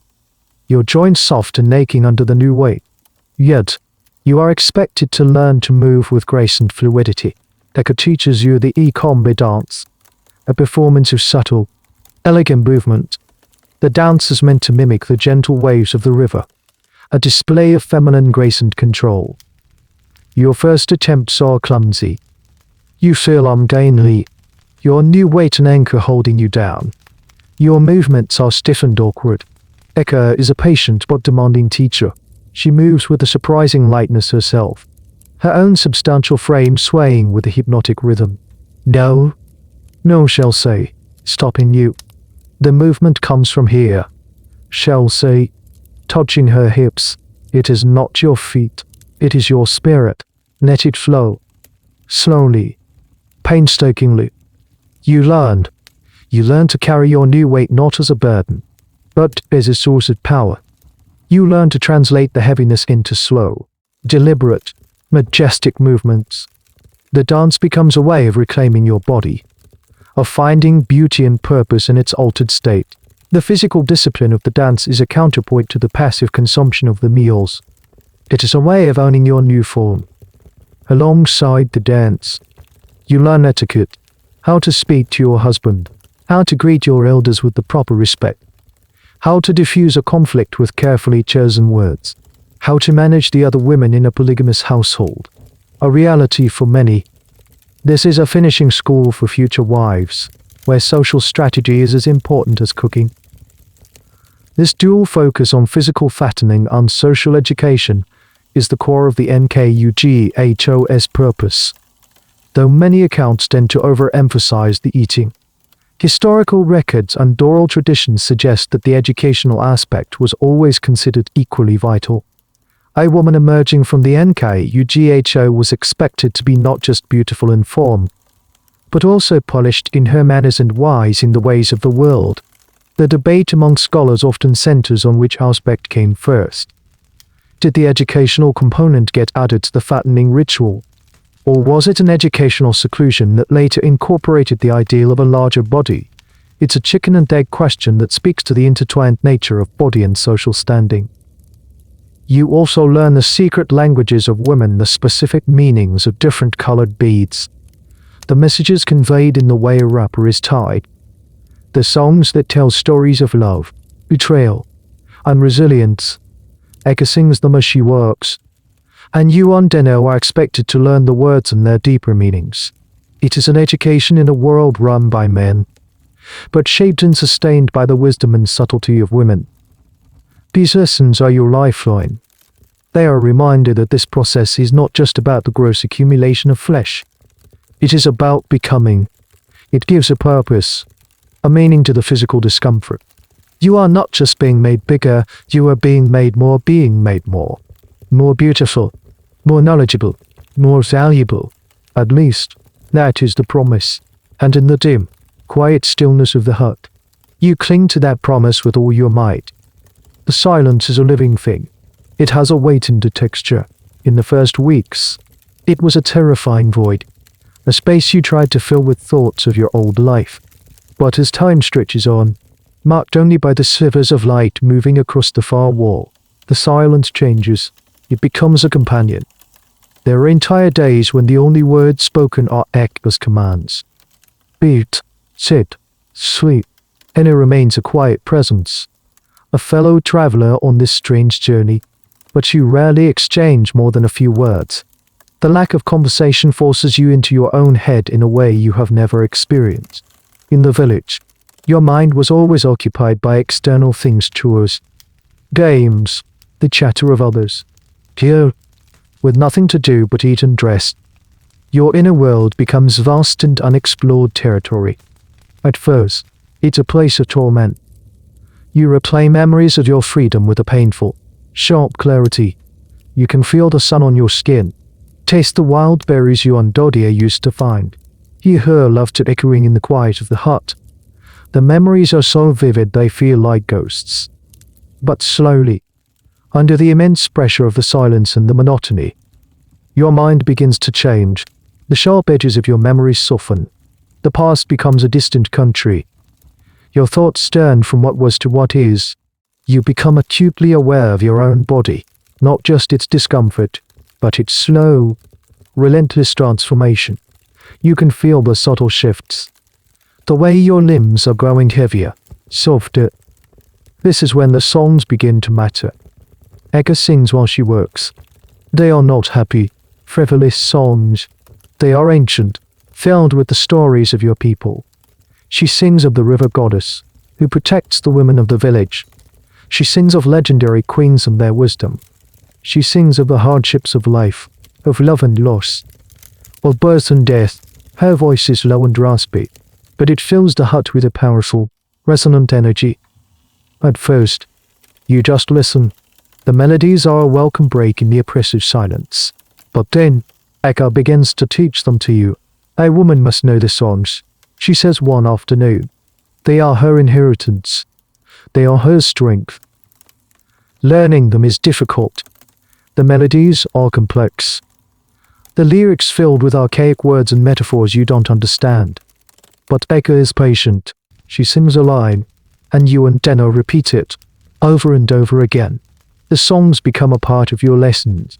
Your joints soft and aching under the new weight. Yet, you are expected to learn to move with grace and fluidity. Eka teaches you the e-combi dance, a performance of subtle, elegant movement. The dance is meant to mimic the gentle waves of the river, a display of feminine grace and control. Your first attempts are clumsy. You feel ungainly, your new weight and anchor holding you down. Your movements are stiff and awkward. Eka is a patient but demanding teacher. She moves with a surprising lightness herself, her own substantial frame swaying with a hypnotic rhythm. No, she'll say, stopping you. The movement comes from here, she'll say, touching her hips. It is not your feet, it is your spirit. Let it flow. Slowly, painstakingly. You learn to carry your new weight not as a burden, but as a source of power. You learn to translate the heaviness into slow, deliberate, majestic movements. The dance becomes a way of reclaiming your body, of finding beauty and purpose in its altered state. The physical discipline of the dance is a counterpoint to the passive consumption of the meals. It is a way of owning your new form. Alongside the dance, you learn etiquette, how to speak to your husband, how to greet your elders with the proper respect, how to diffuse a conflict with carefully chosen words, how to manage the other women in a polygamous household, a reality for many. This is a finishing school for future wives, where social strategy is as important as cooking. This dual focus on physical fattening and social education is the core of the Nkugho's purpose, though many accounts tend to overemphasize the eating. Historical records and oral traditions suggest that the educational aspect was always considered equally vital. A woman emerging from the Nkugho was expected to be not just beautiful in form, but also polished in her manners and wise in the ways of the world. The debate among scholars often centers on which aspect came first. Did the educational component get added to the fattening ritual? Or was it an educational seclusion that later incorporated the ideal of a larger body? It's a chicken and egg question that speaks to the intertwined nature of body and social standing. You also learn the secret languages of women, the specific meanings of different colored beads, the messages conveyed in the way a wrapper is tied, the songs that tell stories of love, betrayal, and resilience. Eka sings them as she works, and you and Deno are expected to learn the words and their deeper meanings. It is an education in a world run by men, but shaped and sustained by the wisdom and subtlety of women. These lessons are your lifeline. They are a reminder that this process is not just about the gross accumulation of flesh. It is about becoming. It gives a purpose, a meaning to the physical discomfort. You are not just being made bigger, you are being made more beautiful, more knowledgeable, more valuable. At least, that is the promise. And in the dim, quiet stillness of the hut, you cling to that promise with all your might. The silence is a living thing. It has a weight and a texture. In the first weeks, it was a terrifying void, a space you tried to fill with thoughts of your old life. But as time stretches on, marked only by the slivers of light moving across the far wall, the silence changes. It becomes a companion. There are entire days when the only words spoken are echoes commands. Eat, sit, sleep, and it remains a quiet presence. A fellow traveler on this strange journey, but you rarely exchange more than a few words. The lack of conversation forces you into your own head in a way you have never experienced. In the village, your mind was always occupied by external things, chores, games, the chatter of others. Here, with nothing to do but eat and dress, your inner world becomes vast and unexplored territory. At first, it's a place of torment. You replay memories of your freedom with a painful, sharp clarity. You can feel the sun on your skin, taste the wild berries you and Dodia used to find. You hear laughter echoing in the quiet of the hut. The memories are so vivid they feel like ghosts. But slowly, under the immense pressure of the silence and the monotony, your mind begins to change. The sharp edges of your memories soften. The past becomes a distant country. Your thoughts turn from what was to what is. You become acutely aware of your own body, not just its discomfort, but its slow, relentless transformation. You can feel the subtle shifts. The way your limbs are growing heavier, softer. This is when the songs begin to matter. Eka sings while she works. They are not happy, frivolous songs. They are ancient, filled with the stories of your people. She sings of the river goddess, who protects the women of the village. She sings of legendary queens and their wisdom. She sings of the hardships of life, of love and loss, of birth and death. Her voice is low and raspy, but it fills the hut with a powerful, resonant energy. At first, you just listen. The melodies are a welcome break in the oppressive silence. But then, Eka begins to teach them to you. A woman must know the songs, she says one afternoon. They are her inheritance. They are her strength. Learning them is difficult. The melodies are complex. The lyrics filled with archaic words and metaphors you don't understand. But Eka is patient. She sings a line, and you and Deno repeat it, over and over again. The songs become a part of your lessons,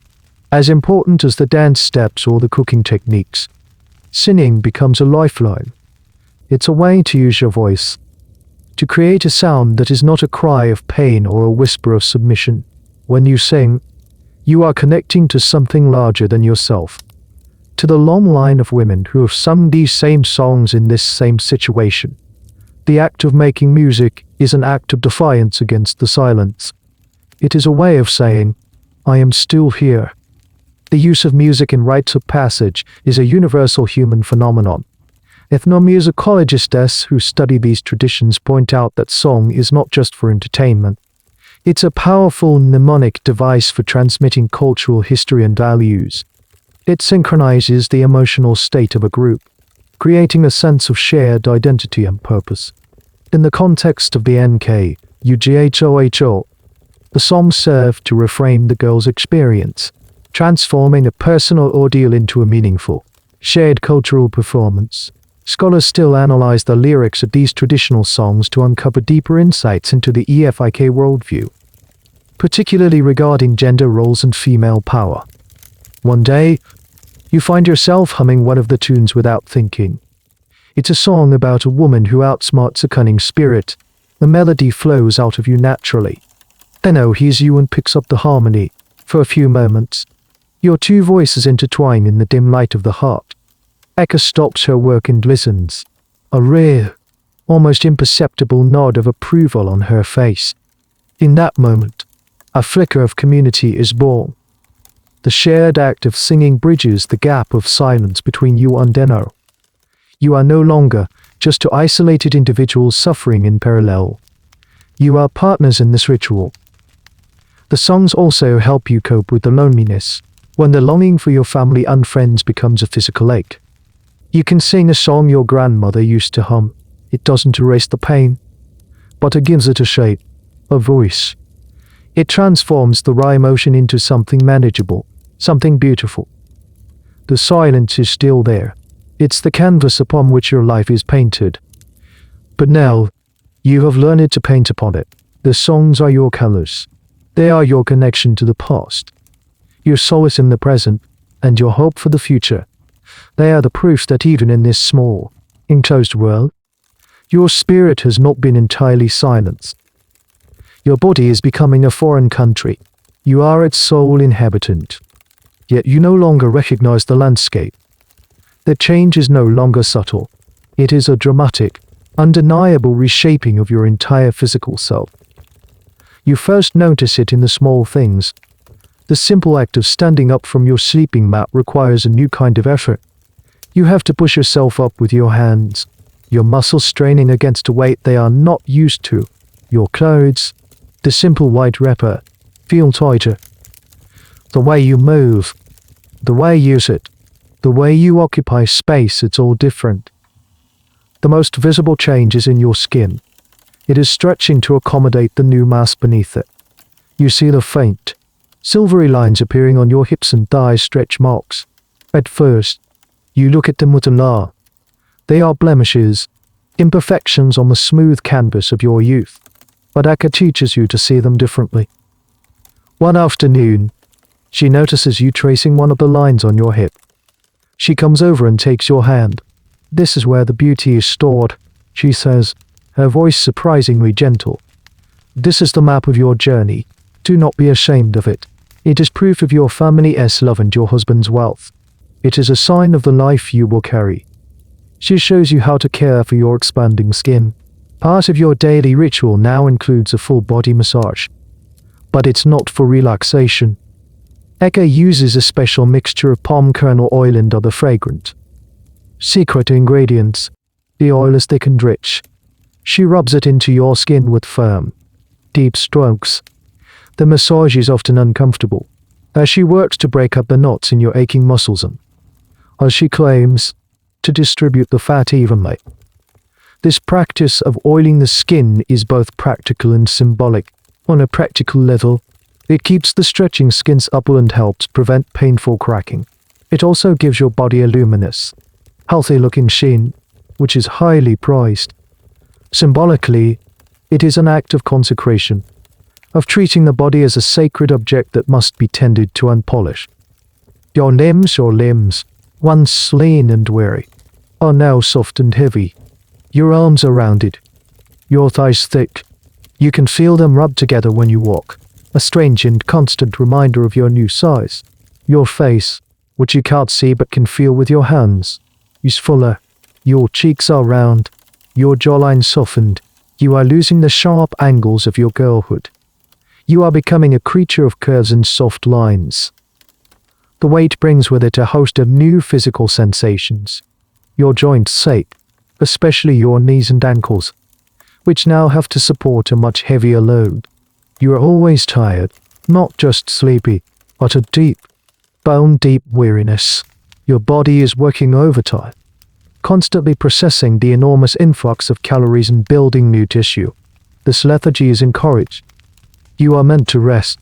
as important as the dance steps or the cooking techniques. Singing becomes a lifeline. It's a way to use your voice, to create a sound that is not a cry of pain or a whisper of submission. When you sing, you are connecting to something larger than yourself, to the long line of women who have sung these same songs in this same situation. The act of making music is an act of defiance against the silence. It is a way of saying, I am still here. The use of music in rites of passage is a universal human phenomenon. Ethnomusicologists who study these traditions point out that song is not just for entertainment. It's a powerful mnemonic device for transmitting cultural history and values. It synchronizes the emotional state of a group, creating a sense of shared identity and purpose. In the context of the Nkugho, the songs serve to reframe the girl's experience, transforming a personal ordeal into a meaningful, shared cultural performance. Scholars still analyze the lyrics of these traditional songs to uncover deeper insights into the Efik worldview, particularly regarding gender roles and female power. One day, you find yourself humming one of the tunes without thinking. It's a song about a woman who outsmarts a cunning spirit. The melody flows out of you naturally. Deno hears you and picks up the harmony. For a few moments, your two voices intertwine in the dim light of the heart. Eka stops her work and listens. A rare, almost imperceptible nod of approval on her face. In that moment, a flicker of community is born. The shared act of singing bridges the gap of silence between you and Eno. You are no longer just two isolated individuals suffering in parallel. You are partners in this ritual. The songs also help you cope with the loneliness, when the longing for your family and friends becomes a physical ache. You can sing a song your grandmother used to hum. It doesn't erase the pain, but it gives it a shape, a voice. It transforms the raw emotion into something manageable, something beautiful. The silence is still there. It's the canvas upon which your life is painted. But now, you have learned to paint upon it. The songs are your colors. They are your connection to the past, your solace in the present, and your hope for the future. They are the proof that even in this small, enclosed world, your spirit has not been entirely silenced. Your body is becoming a foreign country. You are its sole inhabitant. Yet you no longer recognize the landscape. The change is no longer subtle. It is a dramatic, undeniable reshaping of your entire physical self. You first notice it in the small things. The simple act of standing up from your sleeping mat requires a new kind of effort. You have to push yourself up with your hands, your muscles straining against a weight they are not used to. Your clothes, the simple white wrapper, feel tighter. The way you move, the way you sit, the way you occupy space, it's all different. The most visible change is in your skin. It is stretching to accommodate the new mass beneath it. You see the faint, silvery lines appearing on your hips and thighs, stretch marks. At first, you look at them with awe. They are blemishes, imperfections on the smooth canvas of your youth. But Eka teaches you to see them differently. One afternoon, she notices you tracing one of the lines on your hip. She comes over and takes your hand. "This is where the beauty is stored," she says, her voice surprisingly gentle. "This is the map of your journey. Do not be ashamed of it. It is proof of your family's love and your husband's wealth. It is a sign of the life you will carry." She shows you how to care for your expanding skin. Part of your daily ritual now includes a full body massage. But it's not for relaxation. Eka uses a special mixture of palm kernel oil and other fragrant secret ingredients. The oil is thick and rich. She rubs it into your skin with firm, deep strokes. The massage is often uncomfortable, as she works to break up the knots in your aching muscles and, as she claims, to distribute the fat evenly. This practice of oiling the skin is both practical and symbolic. On a practical level, it keeps the stretching skin supple and helps prevent painful cracking. It also gives your body a luminous, healthy-looking sheen, which is highly prized. Symbolically, it is an act of consecration, of treating the body as a sacred object that must be tended to and polished. Your limbs, once lean and weary, are now soft and heavy. Your arms are rounded, your thighs thick. You can feel them rub together when you walk, a strange and constant reminder of your new size. Your face, which you can't see but can feel with your hands, is fuller. Your cheeks are round, your jawline softened. You are losing the sharp angles of your girlhood. You are becoming a creature of curves and soft lines. The weight brings with it a host of new physical sensations. Your joints ache, especially your knees and ankles, which now have to support a much heavier load. You are always tired, not just sleepy, but a deep, bone-deep weariness. Your body is working overtime, constantly processing the enormous influx of calories and building new tissue. This lethargy is encouraged. You are meant to rest,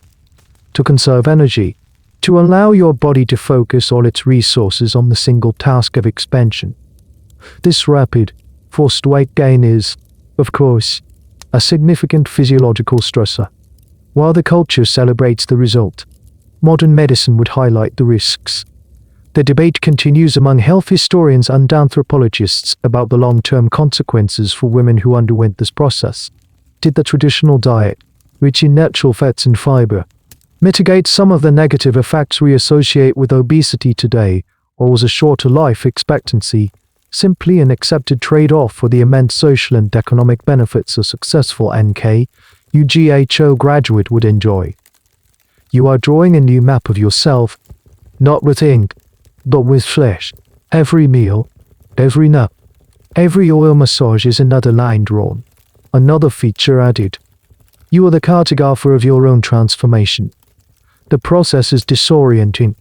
to conserve energy, to allow your body to focus all its resources on the single task of expansion. This rapid, forced weight gain is, of course, a significant physiological stressor. While the culture celebrates the result, modern medicine would highlight the risks. The debate continues among health historians and anthropologists about the long-term consequences for women who underwent this process. Did the traditional diet, rich in natural fats and fiber, mitigate some of the negative effects we associate with obesity today, or was a shorter life expectancy simply an accepted trade-off for the immense social and economic benefits a successful Nkugho graduate would enjoy? You are drawing a new map of yourself, not with ink, but with flesh. Every meal, every nap, every oil massage is another line drawn, another feature added. You are the cartographer of your own transformation. The process is disorienting.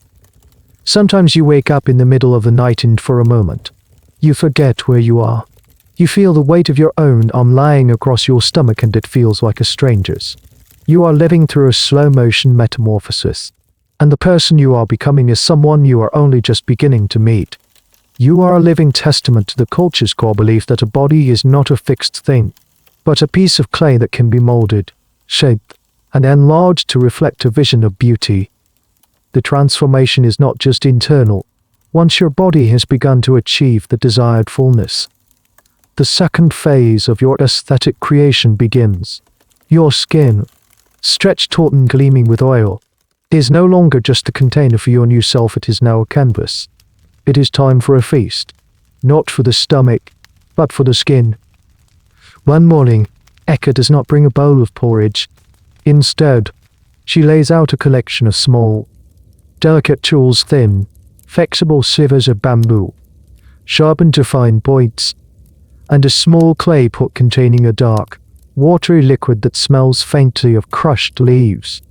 Sometimes you wake up in the middle of the night and for a moment, you forget where you are. You feel the weight of your own arm lying across your stomach and it feels like a stranger's. You are living through a slow-motion metamorphosis, and the person you are becoming is someone you are only just beginning to meet. You are a living testament to the culture's core belief that a body is not a fixed thing, but a piece of clay that can be molded, shaped, and enlarged to reflect a vision of beauty. The transformation is not just internal. Once your body has begun to achieve the desired fullness, the second phase of your aesthetic creation begins. Your skin, stretched taut and gleaming with oil, is no longer just a container for your new self, it is now a canvas. It is time for a feast, not for the stomach, but for the skin. One morning, Eka does not bring a bowl of porridge. Instead, she lays out a collection of small, delicate tools, thin, flexible slivers of bamboo, sharpened to fine points, and a small clay pot containing a dark, watery liquid that smells faintly of crushed leaves.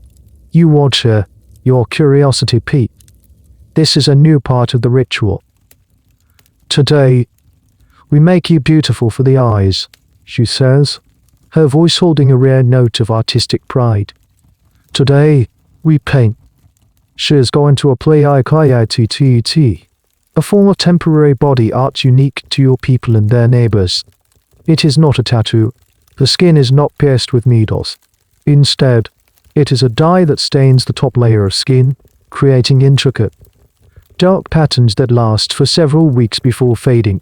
You watch her, your curiosity piqued. This is a new part of the ritual. Today, we make you beautiful for the eyes, she says, her voice holding a rare note of artistic pride. Today, we paint. She is going to apply IKITTET, a form of temporary body art unique to your people and their neighbors. It is not a tattoo. The skin is not pierced with needles. Instead, it is a dye that stains the top layer of skin, creating intricate, dark patterns that last for several weeks before fading.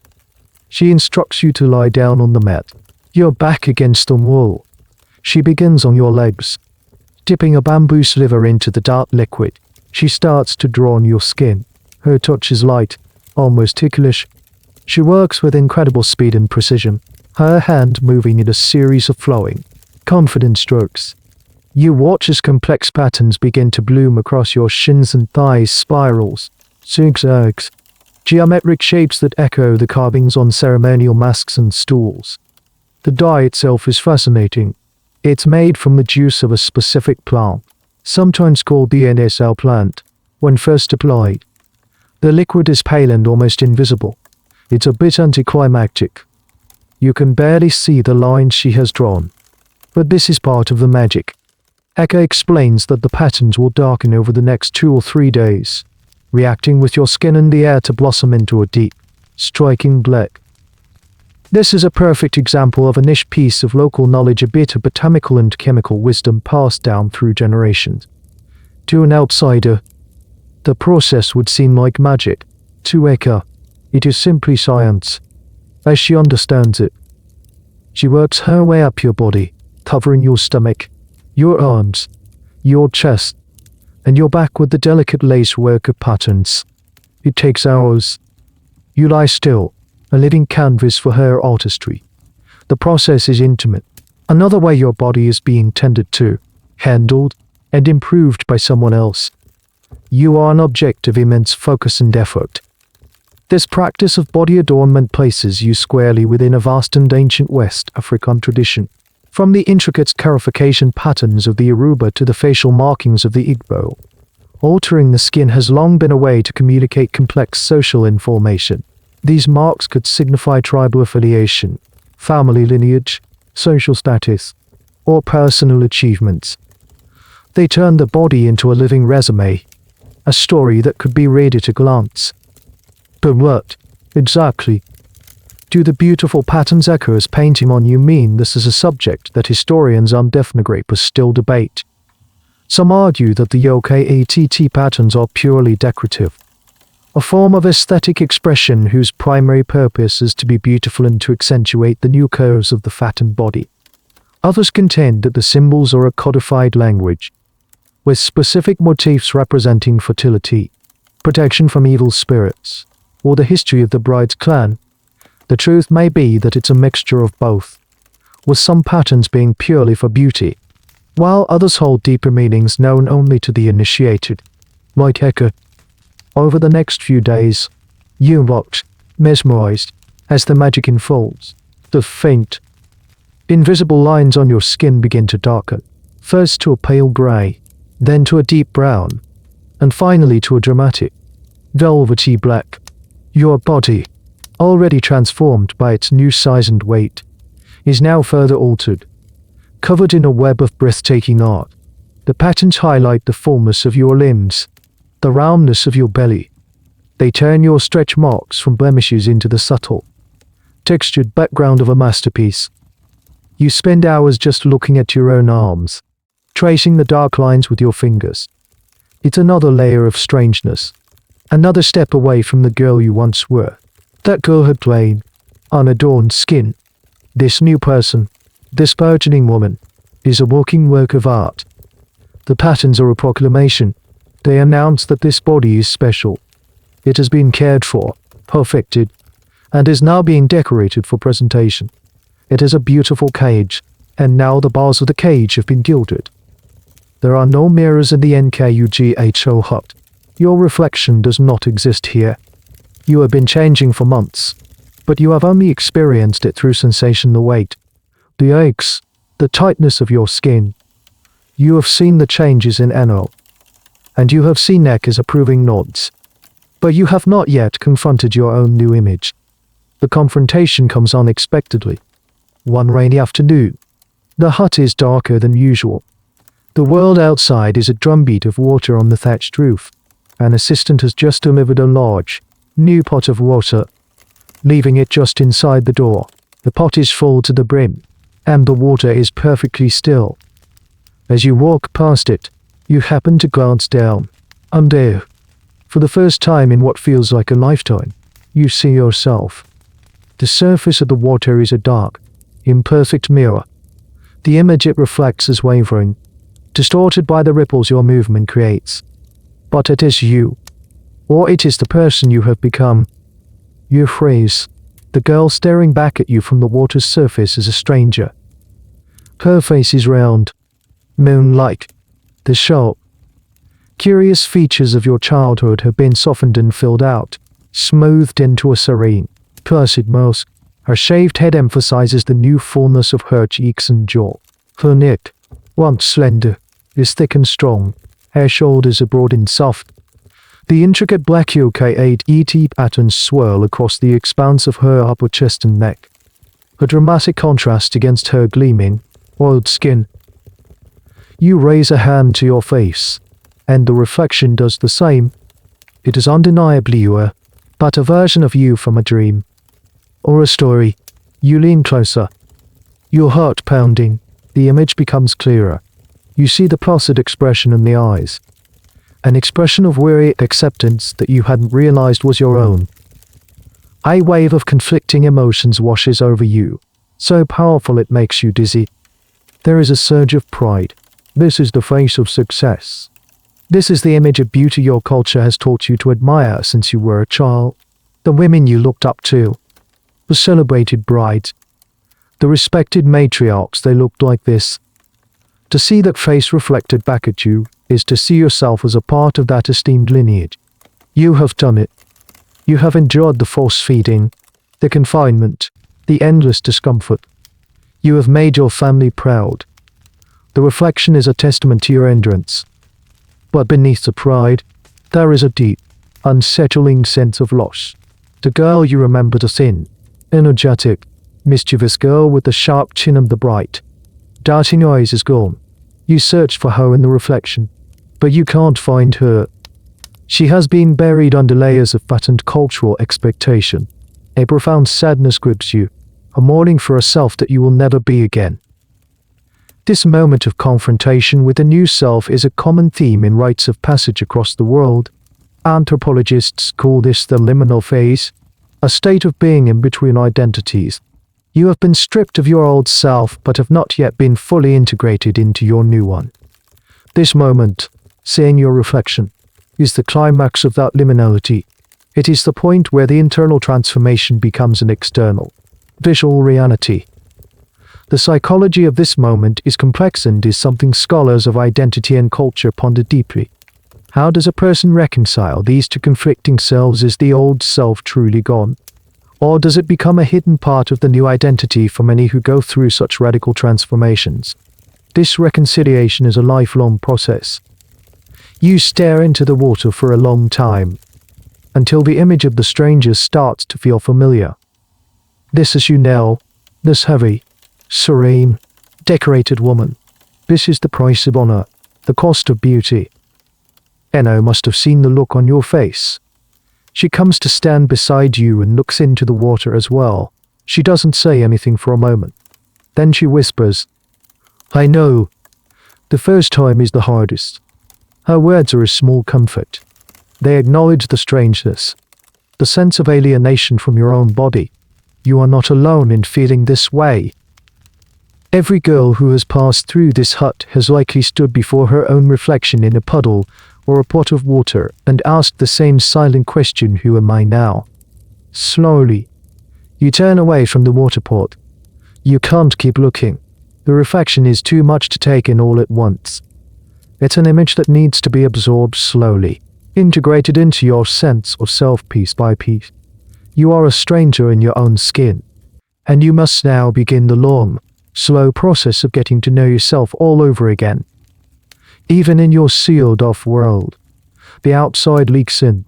She instructs you to lie down on the mat, your back against the wall. She begins on your legs. Dipping a bamboo sliver into the dark liquid, she starts to draw on your skin. Her touch is light, almost ticklish. She works with incredible speed and precision, her hand moving in a series of flowing, confident strokes. You watch as complex patterns begin to bloom across your shins and thighs, spirals, zigzags, geometric shapes that echo the carvings on ceremonial masks and stools. The dye itself is fascinating. It's made from the juice of a specific plant, sometimes called the NSL plant. When first applied, the liquid is pale and almost invisible. It's a bit anticlimactic. You can barely see the lines she has drawn. But this is part of the magic. Eka explains that the patterns will darken over the next 2 or 3 days, reacting with your skin and the air to blossom into a deep, striking black. This is a perfect example of a niche piece of local knowledge, a bit of botanical and chemical wisdom passed down through generations. To an outsider, the process would seem like magic. To Eka, it is simply science, as she understands it. She works her way up your body, covering your stomach, your arms, your chest, and your back with the delicate lace work of patterns. It takes hours. You lie still, a living canvas for her artistry. The process is intimate, another way your body is being tended to, handled, and improved by someone else. You are an object of immense focus and effort. This practice of body adornment places you squarely within a vast and ancient West African tradition. From the intricate scarification patterns of the Yoruba to the facial markings of the Igbo, altering the skin has long been a way to communicate complex social information. These marks could signify tribal affiliation, family lineage, social status, or personal achievements. They turn the body into a living resume, a story that could be read at a glance. But what, exactly, do the beautiful patterns Eka is painting on you mean? This is a subject that historians and ethnographers still debate. Some argue that the YOKATT patterns are purely decorative, a form of aesthetic expression whose primary purpose is to be beautiful and to accentuate the new curves of the fattened body. Others contend that the symbols are a codified language, with specific motifs representing fertility, protection from evil spirits, or the history of the bride's clan. The truth may be that it's a mixture of both, with some patterns being purely for beauty, while others hold deeper meanings known only to the initiated. Like Eka. Over the next few days, you watch, mesmerized, as the magic unfolds. The faint, invisible lines on your skin begin to darken, first to a pale gray, then to a deep brown, and finally to a dramatic, velvety black. Your body, already transformed by its new size and weight, is now further altered, covered in a web of breathtaking art. The patterns highlight the fullness of your limbs, the roundness of your belly. They turn your stretch marks from blemishes into the subtle, textured background of a masterpiece. You spend hours just looking at your own arms, tracing the dark lines with your fingers. It's another layer of strangeness, another step away from the girl you once were. That girl had plain, unadorned skin. This new person, this burgeoning woman, is a walking work of art. The patterns are a proclamation. They announce that this body is special. It has been cared for, perfected, and is now being decorated for presentation. It is a beautiful cage, and now the bars of the cage have been gilded. There are no mirrors in the Nkugho hut. Your reflection does not exist here. You have been changing for months, but you have only experienced it through sensation, the weight, the aches, the tightness of your skin. You have seen the changes in Eno, and you have seen Ek's approving nods. But you have not yet confronted your own new image. The confrontation comes unexpectedly. One rainy afternoon, the hut is darker than usual. The world outside is a drumbeat of water on the thatched roof. An assistant has just delivered a large, new pot of water, leaving it just inside the door. The pot is full to the brim, and the water is perfectly still. As you walk past it, you happen to glance down. Under, for the first time in what feels like a lifetime, you see yourself. The surface of the water is a dark, imperfect mirror. The image it reflects is wavering, distorted by the ripples your movement creates. But it is you, or it is the person you have become. You freeze. The girl staring back at you from the water's surface is a stranger. Her face is round, moon-like. The sharp, curious features of your childhood have been softened and filled out, smoothed into a serene, placid mask. Her shaved head emphasizes the new fullness of her cheeks and jaw. Her neck, once slender, is thick and strong. Her shoulders are broad and soft. The intricate black yoke patterns swirl across the expanse of her upper chest and neck, a dramatic contrast against her gleaming, oiled skin. You raise a hand to your face, and the reflection does the same. It is undeniably you, but a version of you from a dream, or a story. You lean closer, your heart pounding. The image becomes clearer. You see the placid expression in the eyes, an expression of weary acceptance that you hadn't realized was your own. A wave of conflicting emotions washes over you, so powerful it makes you dizzy. There is a surge of pride. This is the face of success. This is the image of beauty your culture has taught you to admire since you were a child. The women you looked up to, the celebrated brides, the respected matriarchs, they looked like this. To see that face reflected back at you is to see yourself as a part of that esteemed lineage. You have done it. You have endured the force feeding, the confinement, the endless discomfort. You have made your family proud. The reflection is a testament to your endurance. But beneath the pride, there is a deep, unsettling sense of loss. The girl you remember, the thin, energetic, mischievous girl with the sharp chin and the bright, darting eyes, is gone. You search for her in the reflection, but you can't find her. She has been buried under layers of fattened cultural expectation. A profound sadness grips you, a mourning for a self that you will never be again. This moment of confrontation with the new self is a common theme in rites of passage across the world. Anthropologists call this the liminal phase, a state of being in between identities. You have been stripped of your old self but have not yet been fully integrated into your new one. This moment, seeing your reflection, is the climax of that liminality. It is the point where the internal transformation becomes an external, visual reality. The psychology of this moment is complex and is something scholars of identity and culture ponder deeply. How does a person reconcile these two conflicting selves? Is the old self truly gone? Or does it become a hidden part of the new identity for many who go through such radical transformations? This reconciliation is a lifelong process. You stare into the water for a long time, until the image of the stranger starts to feel familiar. This is you now, this heavy, serene, decorated woman. This is the price of honor, the cost of beauty. Eno must have seen the look on your face. She comes to stand beside you and looks into the water as well. She doesn't say anything for a moment. Then she whispers, "I know. The first time is the hardest." Her words are a small comfort. They acknowledge the strangeness, the sense of alienation from your own body. You are not alone in feeling this way. Every girl who has passed through this hut has likely stood before her own reflection in a puddle or a pot of water and asked the same silent question, "Who am I now?" Slowly, you turn away from the water pot. You can't keep looking. The reflection is too much to take in all at once. It's an image that needs to be absorbed slowly, integrated into your sense of self piece by piece. You are a stranger in your own skin, and you must now begin the long, slow process of getting to know yourself all over again. Even in your sealed-off world, the outside leaks in.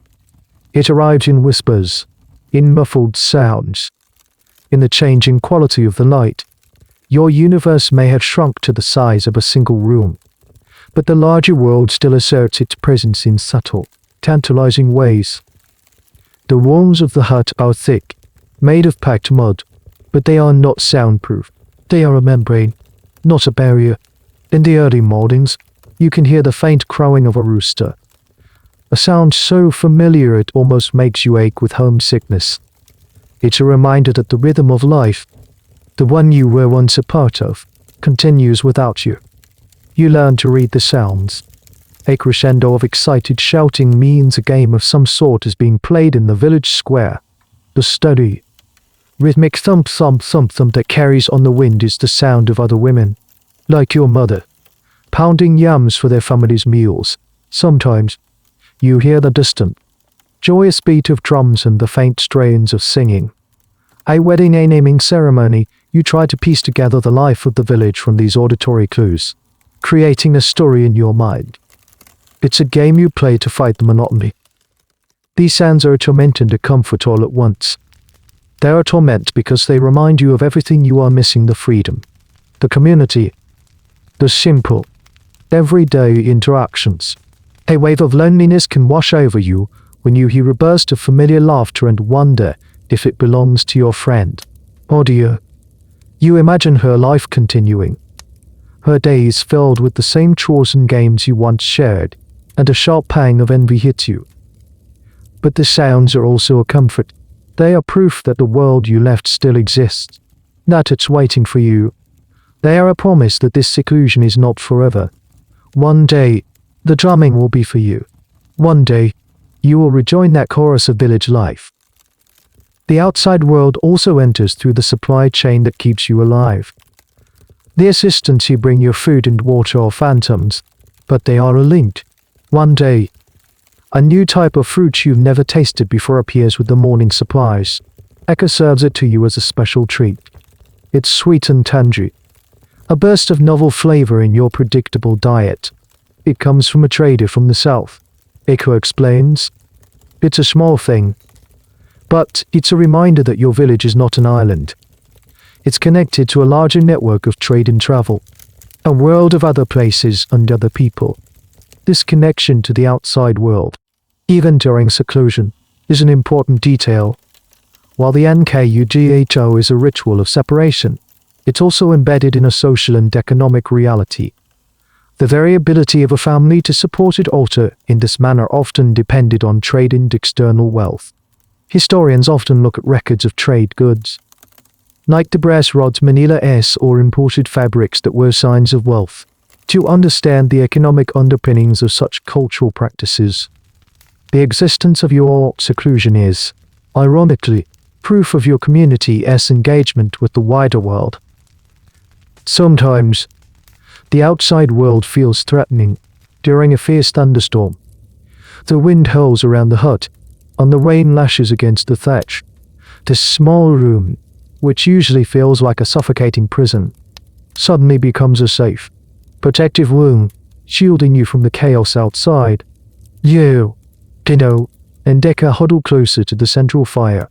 It arrives in whispers, in muffled sounds, in the changing quality of the light. Your universe may have shrunk to the size of a single room, but the larger world still asserts its presence in subtle, tantalizing ways. The walls of the hut are thick, made of packed mud, but they are not soundproof. They are a membrane, not a barrier. In the early mornings, you can hear the faint crowing of a rooster, a sound so familiar it almost makes you ache with homesickness. It's a reminder that the rhythm of life, the one you were once a part of, continues without you. You learn to read the sounds. A crescendo of excited shouting means a game of some sort is being played in the village square. The steady, rhythmic thump thump thump thump that carries on the wind is the sound of other women, like your mother, pounding yams for their family's meals. Sometimes, you hear the distant, joyous beat of drums and the faint strains of singing. A wedding, a naming ceremony, you try to piece together the life of the village from these auditory clues, creating a story in your mind. It's a game you play to fight the monotony. These sounds are a torment and a comfort all at once. They are a torment because they remind you of everything you are missing: the freedom, the community, the simple, everyday interactions. A wave of loneliness can wash over you when you hear a burst of familiar laughter and wonder if it belongs to your friend. Or do you imagine her life continuing, her days filled with the same chores and games you once shared, and a sharp pang of envy hits you. But the sounds are also a comfort. They are proof that the world you left still exists, that it's waiting for you. They are a promise that this seclusion is not forever. One day, the drumming will be for you. One day, you will rejoin that chorus of village life. The outside world also enters through the supply chain that keeps you alive. The assistants who bring your food and water are phantoms, but they are linked. One day, a new type of fruit you've never tasted before appears with the morning supplies. Eka serves it to you as a special treat. It's sweet and tangy, a burst of novel flavor in your predictable diet. It comes from a trader from the south. Eka explains. It's a small thing, but it's a reminder that your village is not an island. It's connected to a larger network of trade and travel, a world of other places and other people. This connection to the outside world, even during seclusion, is an important detail. While the Nkugho is a ritual of separation, it's also embedded in a social and economic reality. The very ability of a family to support its altar in this manner often depended on trade and external wealth. Historians often look at records of trade goods, like the brass rods, Manila S, or imported fabrics that were signs of wealth, to understand the economic underpinnings of such cultural practices. The existence of your seclusion is, ironically, proof of your community's engagement with the wider world. Sometimes, the outside world feels threatening. During a fierce thunderstorm, the wind howls around the hut, and the rain lashes against the thatch. This small room, which usually feels like a suffocating prison, suddenly becomes a safe, protective room, shielding you from the chaos outside. You, Dino, and Decker huddle closer to the central fire,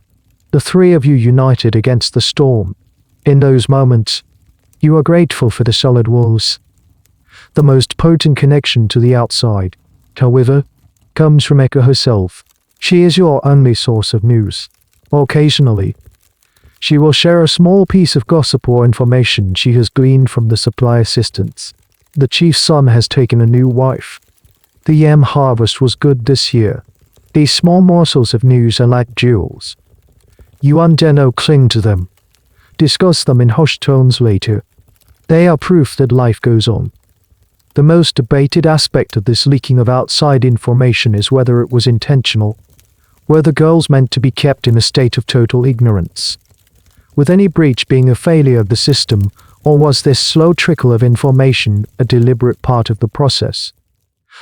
the three of you united against the storm. In those moments, you are grateful for the solid walls. The most potent connection to the outside, however, comes from Ekka herself. She is your only source of news. Occasionally, she will share a small piece of gossip or information she has gleaned from the supply assistants. The chief's son has taken a new wife. The yam harvest was good this year. These small morsels of news are like jewels. You and Deno cling to them. Discuss them in hushed tones later. They are proof that life goes on. The most debated aspect of this leaking of outside information is whether it was intentional, were the girls meant to be kept in a state of total ignorance, with any breach being a failure of the system, or was this slow trickle of information a deliberate part of the process?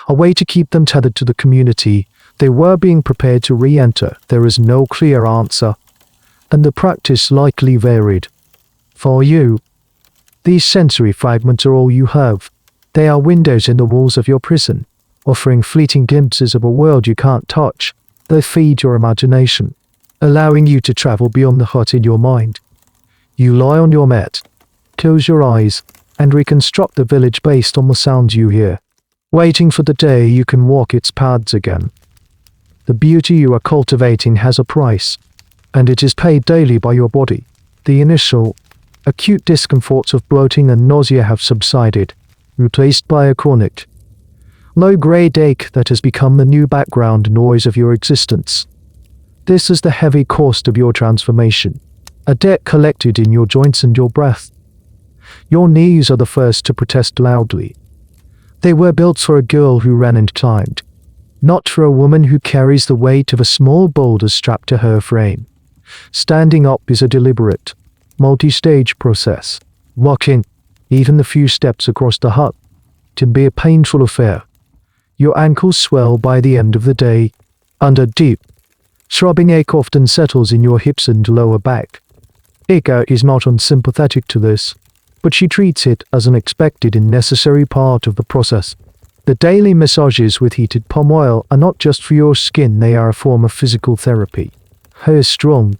A way to keep them tethered to the community they were being prepared to re-enter. There is no clear answer, and the practice likely varied. For you, these sensory fragments are all you have. They are windows in the walls of your prison, offering fleeting glimpses of a world you can't touch. They feed your imagination, allowing you to travel beyond the hut in your mind. You lie on your mat, close your eyes, and reconstruct the village based on the sounds you hear, waiting for the day you can walk its paths again. The beauty you are cultivating has a price, and it is paid daily by your body. The initial, acute discomforts of bloating and nausea have subsided, replaced by a chronic, low-grade ache that has become the new background noise of your existence. This is the heavy cost of your transformation, a debt collected in your joints and your breath. Your knees are the first to protest loudly. They were built for a girl who ran and climbed, not for a woman who carries the weight of a small boulder strapped to her frame. Standing up is a deliberate, multi-stage process. Walking, even the few steps across the hut, can be a painful affair. Your ankles swell by the end of the day, and a deep, throbbing ache often settles in your hips and lower back. Ika is not unsympathetic to this, but she treats it as an expected and necessary part of the process. The daily massages with heated palm oil are not just for your skin, they are a form of physical therapy. Her strong,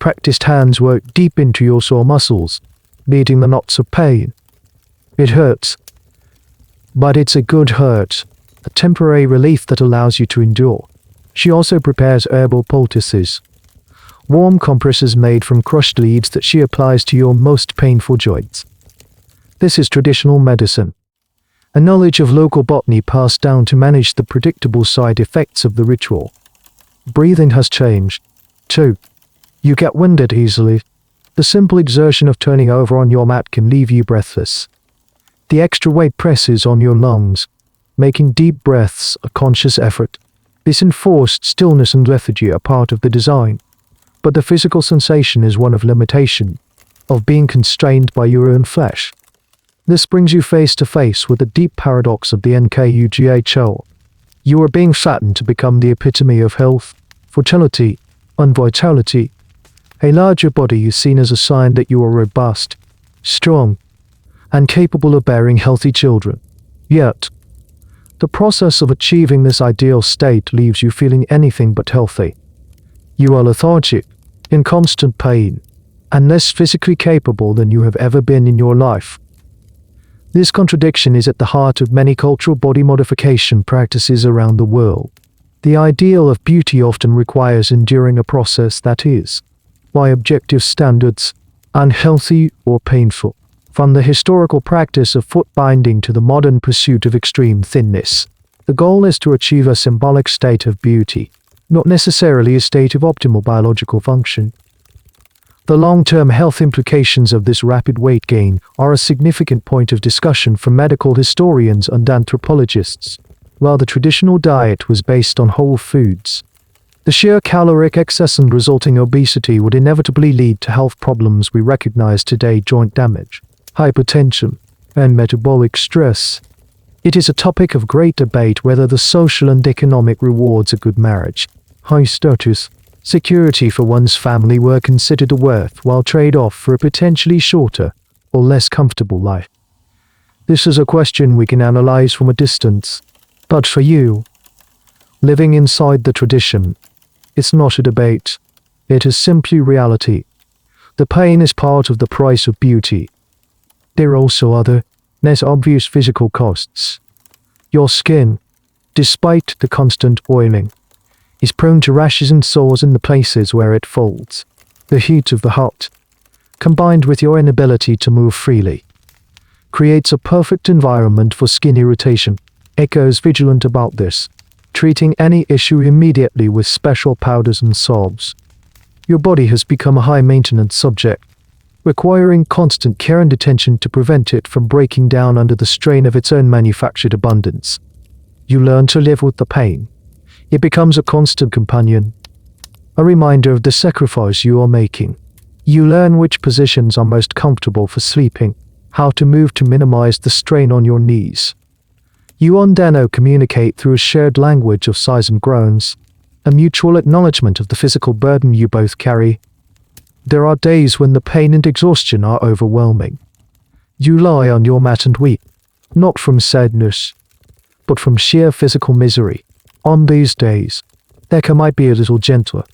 practiced hands work deep into your sore muscles, beating the knots of pain. It hurts, but it's a good hurt, a temporary relief that allows you to endure. She also prepares herbal poultices, warm compresses made from crushed leaves that she applies to your most painful joints. This is traditional medicine, a knowledge of local botany passed down to manage the predictable side effects of the ritual. Breathing has changed, too. You get winded easily. The simple exertion of turning over on your mat can leave you breathless. The extra weight presses on your lungs, making deep breaths a conscious effort. This enforced stillness and lethargy are part of the design, but the physical sensation is one of limitation, of being constrained by your own flesh. This brings you face to face with the deep paradox of the Nkugho. You are being fattened to become the epitome of health, fertility, and vitality. A larger body is seen as a sign that you are robust, strong, and capable of bearing healthy children. Yet, the process of achieving this ideal state leaves you feeling anything but healthy. You are lethargic, in constant pain, and less physically capable than you have ever been in your life. This contradiction is at the heart of many cultural body modification practices around the world. The ideal of beauty often requires enduring a process that is, by objective standards, unhealthy or painful. From the historical practice of foot binding to the modern pursuit of extreme thinness, the goal is to achieve a symbolic state of beauty, not necessarily a state of optimal biological function. The long-term health implications of this rapid weight gain are a significant point of discussion for medical historians and anthropologists. while the traditional diet was based on whole foods. The sheer caloric excess and resulting obesity would inevitably lead to health problems we recognize today: joint damage, hypertension, and metabolic stress. It is a topic of great debate whether the social and economic rewards of good marriage, high status, security for one's family were considered a worthwhile trade-off for a potentially shorter or less comfortable life. This is a question we can analyze from a distance, but for you, living inside the tradition, it's not a debate. It is simply reality. The pain is part of the price of beauty. There are also other, less obvious physical costs. Your skin, despite the constant oiling, is prone to rashes and sores in the places where it folds. The heat of the hut, combined with your inability to move freely, creates a perfect environment for skin irritation. Echo is vigilant about this, treating any issue immediately with special powders and salves. Your body has become a high-maintenance subject, requiring constant care and attention to prevent it from breaking down under the strain of its own manufactured abundance. You learn to live with the pain. It becomes a constant companion, a reminder of the sacrifice you are making. You learn which positions are most comfortable for sleeping, how to move to minimize the strain on your knees. You and Dano communicate through a shared language of sighs and groans, a mutual acknowledgement of the physical burden you both carry. There are days when the pain and exhaustion are overwhelming. You lie on your mat and weep, not from sadness, but from sheer physical misery. On these days, Eka might be a little gentler.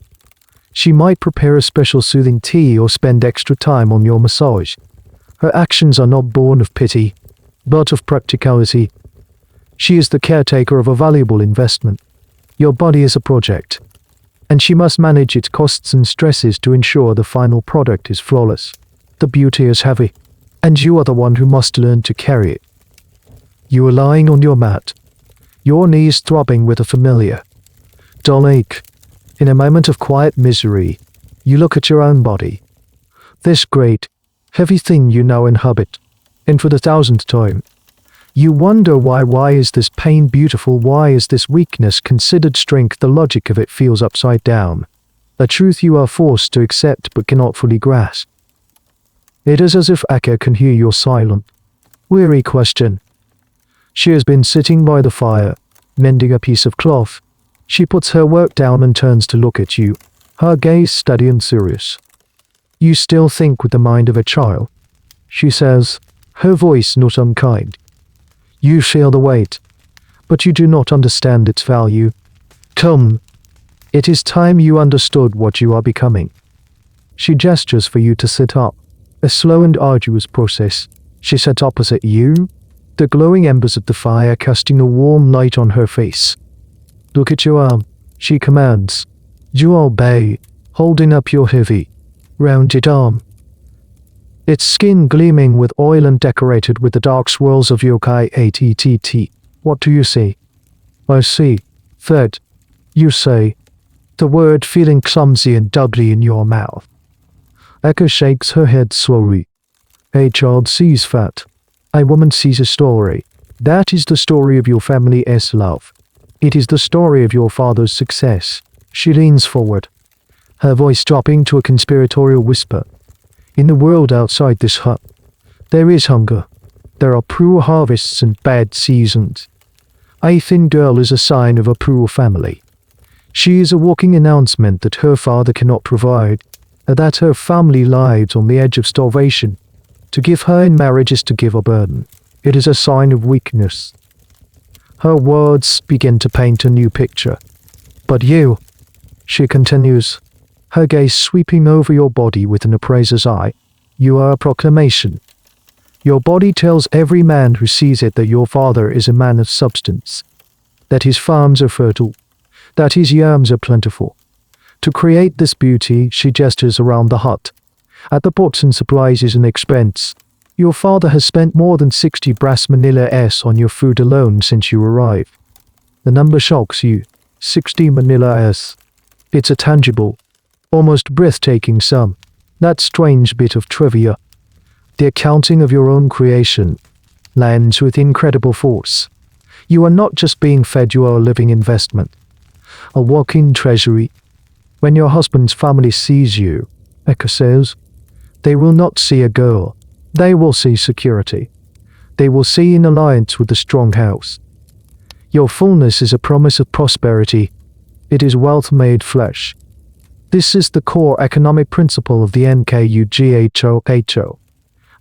She might prepare a special soothing tea or spend extra time on your massage. Her actions are not born of pity, but of practicality. She is the caretaker of a valuable investment. Your body is a project, and she must manage its costs and stresses to ensure the final product is flawless. The beauty is heavy, and you are the one who must learn to carry it. You are lying on your mat, your knees throbbing with a familiar dull ache. In a moment of quiet misery, you look at your own body, this great, heavy thing you now inhabit, and for the 1000th time, you wonder why is this pain beautiful? Why is this weakness considered strength? The logic of it feels upside down, a truth you are forced to accept but cannot fully grasp. It is as if Eka can hear your silent, weary question. She has been sitting by the fire, mending a piece of cloth. She puts her work down and turns to look at you, her gaze steady and serious. You still think with the mind of a child, she says, her voice not unkind. You feel the weight, but you do not understand its value. Come, it is time you understood what you are becoming. She gestures for you to sit up, a slow and arduous process. She sat opposite you, the glowing embers of the fire casting a warm light on her face. Look at your arm, she commands. You obey, holding up your heavy, rounded arm. Its skin gleaming with oil and decorated with the dark swirls of yokai ATTT. What do you see? I see. Third, you say, the word feeling clumsy and doubly in your mouth. Eka shakes her head slowly. A child sees fat. A woman sees a story. That is the story of your family's love. It is the story of your father's success. She leans forward, her voice dropping to a conspiratorial whisper. In the world outside this hut, there is hunger. There are poor harvests and bad seasons. A thin girl is a sign of a poor family. She is a walking announcement that her father cannot provide, and that her family lies on the edge of starvation. To give her in marriage is to give a burden. It is a sign of weakness. Her words begin to paint a new picture. But you, she continues, her gaze sweeping over your body with an appraiser's eye, you are a proclamation. Your body tells every man who sees it that your father is a man of substance, that his farms are fertile, that his yams are plentiful. To create this beauty, she gestures around the hut. At the pots and supplies is an expense. Your father has spent more than 60 brass manila on your food alone since you arrived. The number shocks you. 60 manila. It's a tangible, almost breathtaking sum. That strange bit of trivia, the accounting of your own creation, lands with incredible force. You are not just being fed, you are a living investment, a walking treasury. When your husband's family sees you, Eka says, they will not see a girl. They will see security. They will see an alliance with a strong house. Your fullness is a promise of prosperity. It is wealth made flesh. This is the core economic principle of the Nkugho,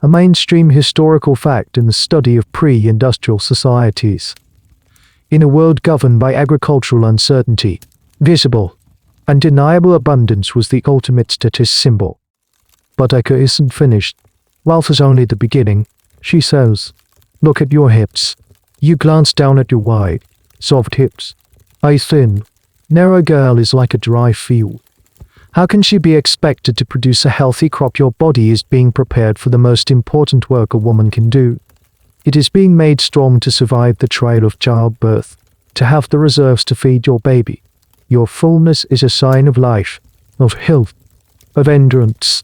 a mainstream historical fact in the study of pre-industrial societies. In a world governed by agricultural uncertainty, visible, undeniable abundance was the ultimate status symbol. But Eka isn't finished. Wealth is only the beginning, she says. Look at your hips. You glance down at your wide, soft hips. A thin, narrow girl is like a dry field. How can she be expected to produce a healthy crop? Your body is being prepared for the most important work a woman can do. It is being made strong to survive the trial of childbirth, to have the reserves to feed your baby. Your fullness is a sign of life, of health, of endurance.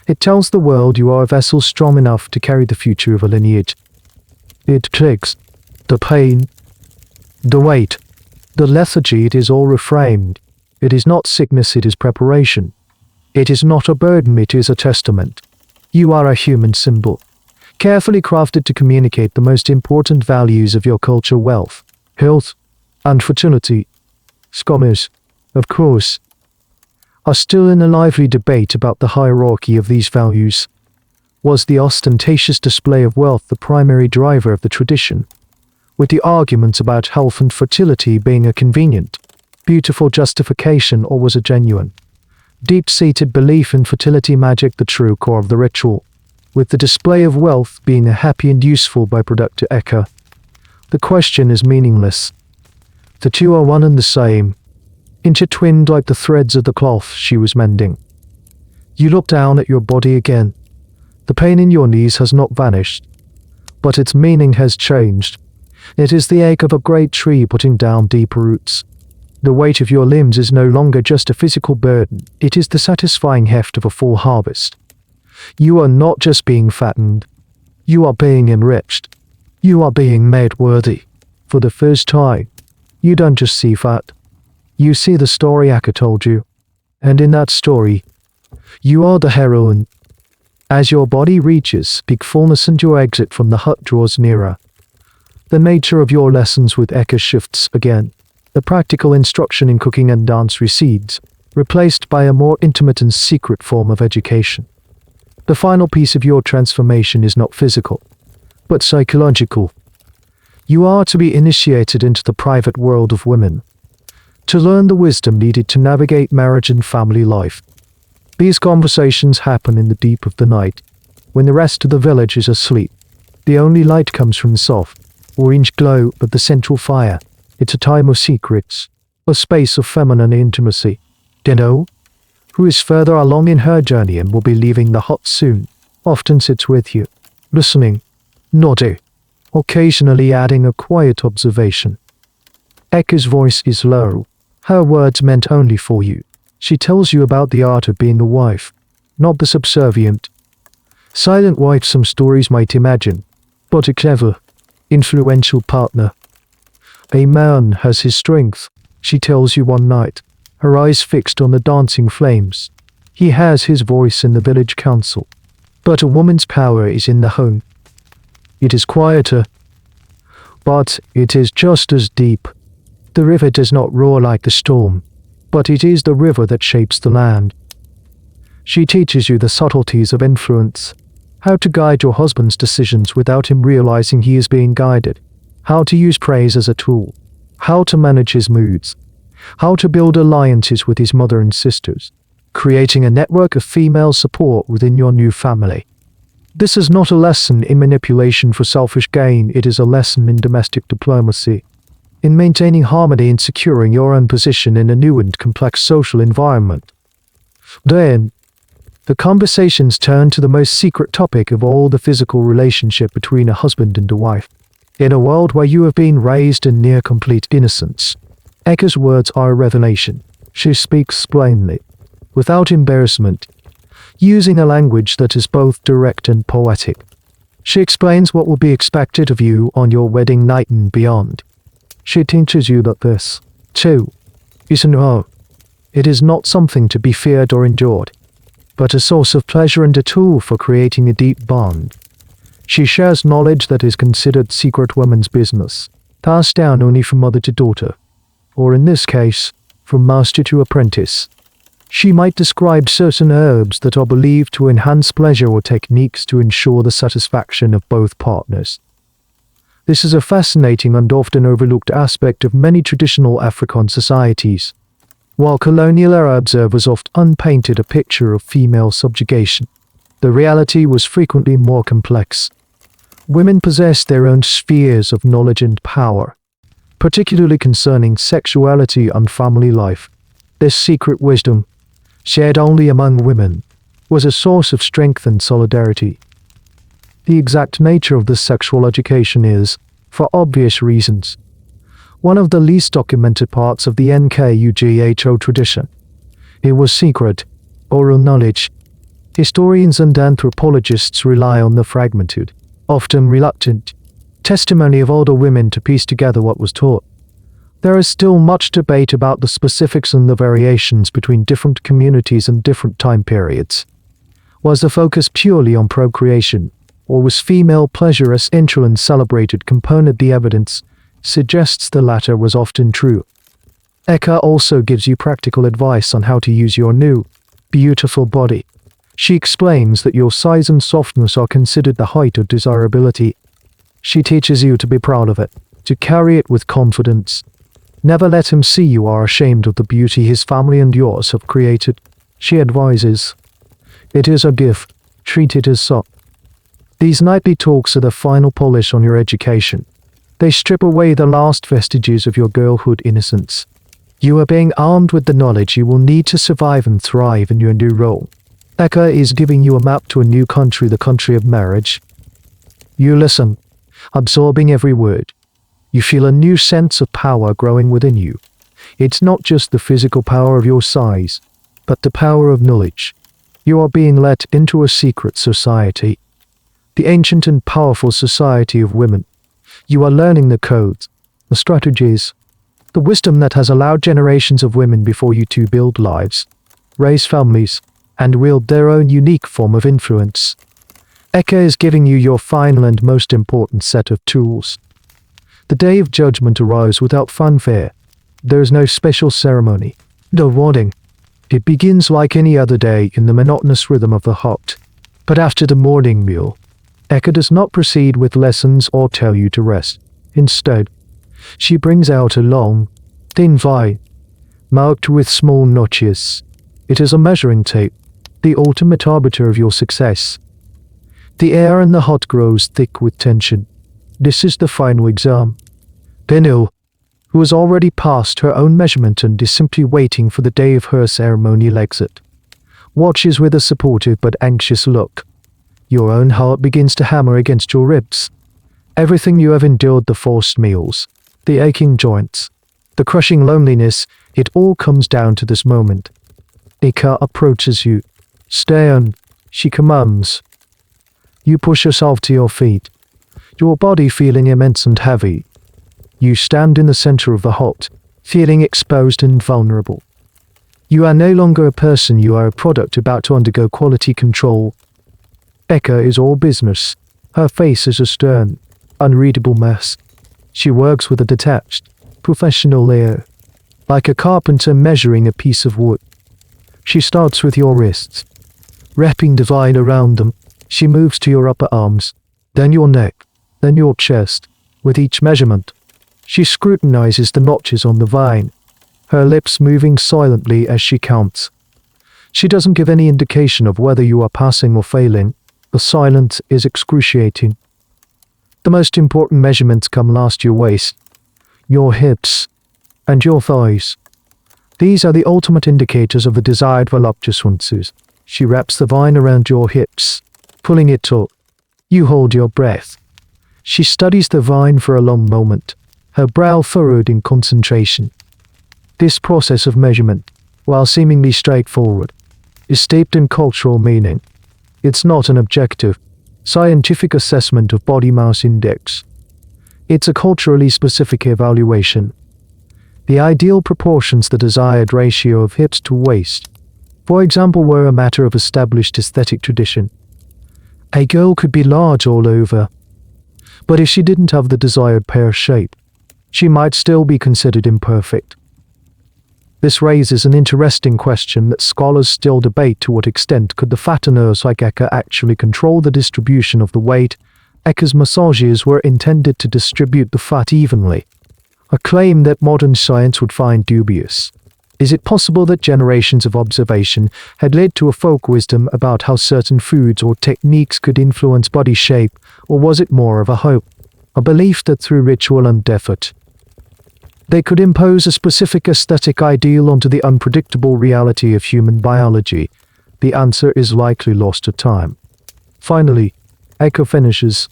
It tells the world you are a vessel strong enough to carry the future of a lineage. It clicks. The pain, the weight, the lethargy, it is all reframed. It is not sickness, it is preparation. It is not a burden, it is a testament. You are a human symbol, carefully crafted to communicate the most important values of your culture: wealth, health, and fertility. Scholars, of course, are still in a lively debate about the hierarchy of these values. Was the ostentatious display of wealth the primary driver of the tradition, with the arguments about health and fertility being a convenient, beautiful justification, or was a genuine, deep-seated belief in fertility magic the true core of the ritual, with the display of wealth being a happy and useful byproduct to Eka? The question is meaningless. The two are one and the same, intertwined like the threads of the cloth she was mending. You look down at your body again. The pain in your knees has not vanished, but its meaning has changed. It is the ache of a great tree putting down deep roots. The weight of your limbs is no longer just a physical burden, it is the satisfying heft of a full harvest. You are not just being fattened, you are being enriched. You are being made worthy. For the first time, you don't just see fat, you see the story Eka told you. And in that story, you are the heroine. As your body reaches peak fullness and your exit from the hut draws nearer, the nature of your lessons with Eka shifts again. The practical instruction in cooking and dance recedes, replaced by a more intimate and secret form of education. The final piece of your transformation is not physical, but psychological. You are to be initiated into the private world of women, to learn the wisdom needed to navigate marriage and family life. These conversations happen in the deep of the night, when the rest of the village is asleep. The only light comes from the soft, orange glow of the central fire. It's a time of secrets, a space of feminine intimacy. Dino, who is further along in her journey and will be leaving the hut soon, often sits with you, listening, nodding, occasionally adding a quiet observation. Eka's voice is low, her words meant only for you. She tells you about the art of being a wife, not the subservient, silent wife some stories might imagine, but a clever, influential partner. A man has his strength, she tells you one night, her eyes fixed on the dancing flames. He has his voice in the village council, but a woman's power is in the home. It is quieter, but it is just as deep. The river does not roar like the storm, but it is the river that shapes the land. She teaches you the subtleties of influence, how to guide your husband's decisions without him realizing he is being guided, how to use praise as a tool, how to manage his moods, how to build alliances with his mother and sisters, creating a network of female support within your new family. This is not a lesson in manipulation for selfish gain, it is a lesson in domestic diplomacy, in maintaining harmony and securing your own position in a new and complex social environment. Then, the conversations turn to the most secret topic of all, the physical relationship between a husband and a wife. In a world where you have been raised in near complete innocence, Eka's words are a revelation. She speaks plainly, without embarrassment, using a language that is both direct and poetic. She explains what will be expected of you on your wedding night and beyond. She teaches you that this, too, is an art. It is not something to be feared or endured, but a source of pleasure and a tool for creating a deep bond. She shares knowledge that is considered secret women's business, passed down only from mother to daughter, or in this case, from master to apprentice. She might describe certain herbs that are believed to enhance pleasure or techniques to ensure the satisfaction of both partners. This is a fascinating and often overlooked aspect of many traditional African societies. While colonial era observers often painted a picture of female subjugation, the reality was frequently more complex. Women possessed their own spheres of knowledge and power, particularly concerning sexuality and family life. This secret wisdom, shared only among women, was a source of strength and solidarity. The exact nature of this sexual education is, for obvious reasons, one of the least documented parts of the Nkugho tradition. It was secret, oral knowledge. Historians and anthropologists rely on the fragmented, often reluctant, testimony of older women to piece together what was taught. There is still much debate about the specifics and the variations between different communities and different time periods. Was the focus purely on procreation, or was female pleasure a central and celebrated component? The evidence suggests the latter was often true. Eka also gives you practical advice on how to use your new, beautiful body. She explains that your size and softness are considered the height of desirability. She teaches you to be proud of it, to carry it with confidence. Never let him see you are ashamed of the beauty his family and yours have created. She advises, it is a gift, treat it as such. These nightly talks are the final polish on your education. They strip away the last vestiges of your girlhood innocence. You are being armed with the knowledge you will need to survive and thrive in your new role. Eka is giving you a map to a new country, the country of marriage. You listen, absorbing every word. You feel a new sense of power growing within you. It's not just the physical power of your size, but the power of knowledge. You are being let into a secret society, the ancient and powerful society of women. You are learning the codes, the strategies, the wisdom that has allowed generations of women before you to build lives, raise families, and wield their own unique form of influence. Eka is giving you your final and most important set of tools. The day of judgment arrives without fanfare. There is no special ceremony, no warning. It begins like any other day in the monotonous rhythm of the heart. But after the morning meal, Eka does not proceed with lessons or tell you to rest. Instead, she brings out a long, thin vine, marked with small notches. It is a measuring tape, the ultimate arbiter of your success. The air in the hut grows thick with tension. This is the final exam. Benil, who has already passed her own measurement and is simply waiting for the day of her ceremonial exit, watches with a supportive but anxious look. Your own heart begins to hammer against your ribs. Everything you have endured, the forced meals, the aching joints, the crushing loneliness, it all comes down to this moment. Eka approaches you. Stand, she commands. You push yourself to your feet, your body feeling immense and heavy. You stand in the center of the hut, feeling exposed and vulnerable. You are no longer a person, you are a product about to undergo quality control. Eka is all business. Her face is a stern, unreadable mess. She works with a detached, professional air, like a carpenter measuring a piece of wood. She starts with your wrists, wrapping the vine around them. She moves to your upper arms, then your neck, then your chest. With each measurement, she scrutinizes the notches on the vine, her lips moving silently as she counts. She doesn't give any indication of whether you are passing or failing. The silence is excruciating. The most important measurements come last: your waist, your hips, and your thighs. These are the ultimate indicators of the desired voluptuousness. She wraps the vine around your hips, pulling it taut. You hold your breath. She studies the vine for a long moment, her brow furrowed in concentration. This process of measurement, while seemingly straightforward, is steeped in cultural meaning. It's not an objective, scientific assessment of body mass index. It's a culturally specific evaluation. The ideal proportions, the desired ratio of hips to waist, for example, were a matter of established aesthetic tradition. A girl could be large all over, but if she didn't have the desired pear shape, she might still be considered imperfect. This raises an interesting question that scholars still debate: to what extent could the fatteners like Eka actually control the distribution of the weight? Eka's massages were intended to distribute the fat evenly, a claim that modern science would find dubious. Is it possible that generations of observation had led to a folk wisdom about how certain foods or techniques could influence body shape, or was it more of a hope, a belief that through ritual and effort, they could impose a specific aesthetic ideal onto the unpredictable reality of human biology? The answer is likely lost to time. Finally, Eka finishes.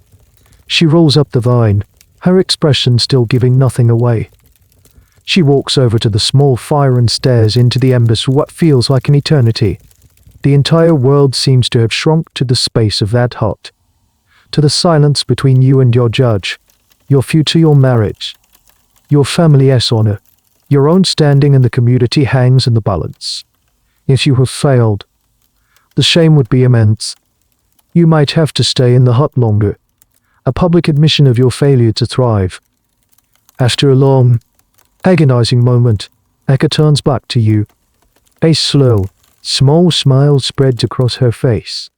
She rolls up the vine, her expression still giving nothing away. She walks over to the small fire and stares into the embers for what feels like an eternity. The entire world seems to have shrunk to the space of that hut, to the silence between you and your judge, your future, your marriage, your family's honor. Your own standing in the community hangs in the balance. If you have failed, the shame would be immense. You might have to stay in the hut longer, a public admission of your failure to thrive. After a long, agonizing moment, Eka turns back to you. A slow, small smile spreads across her face.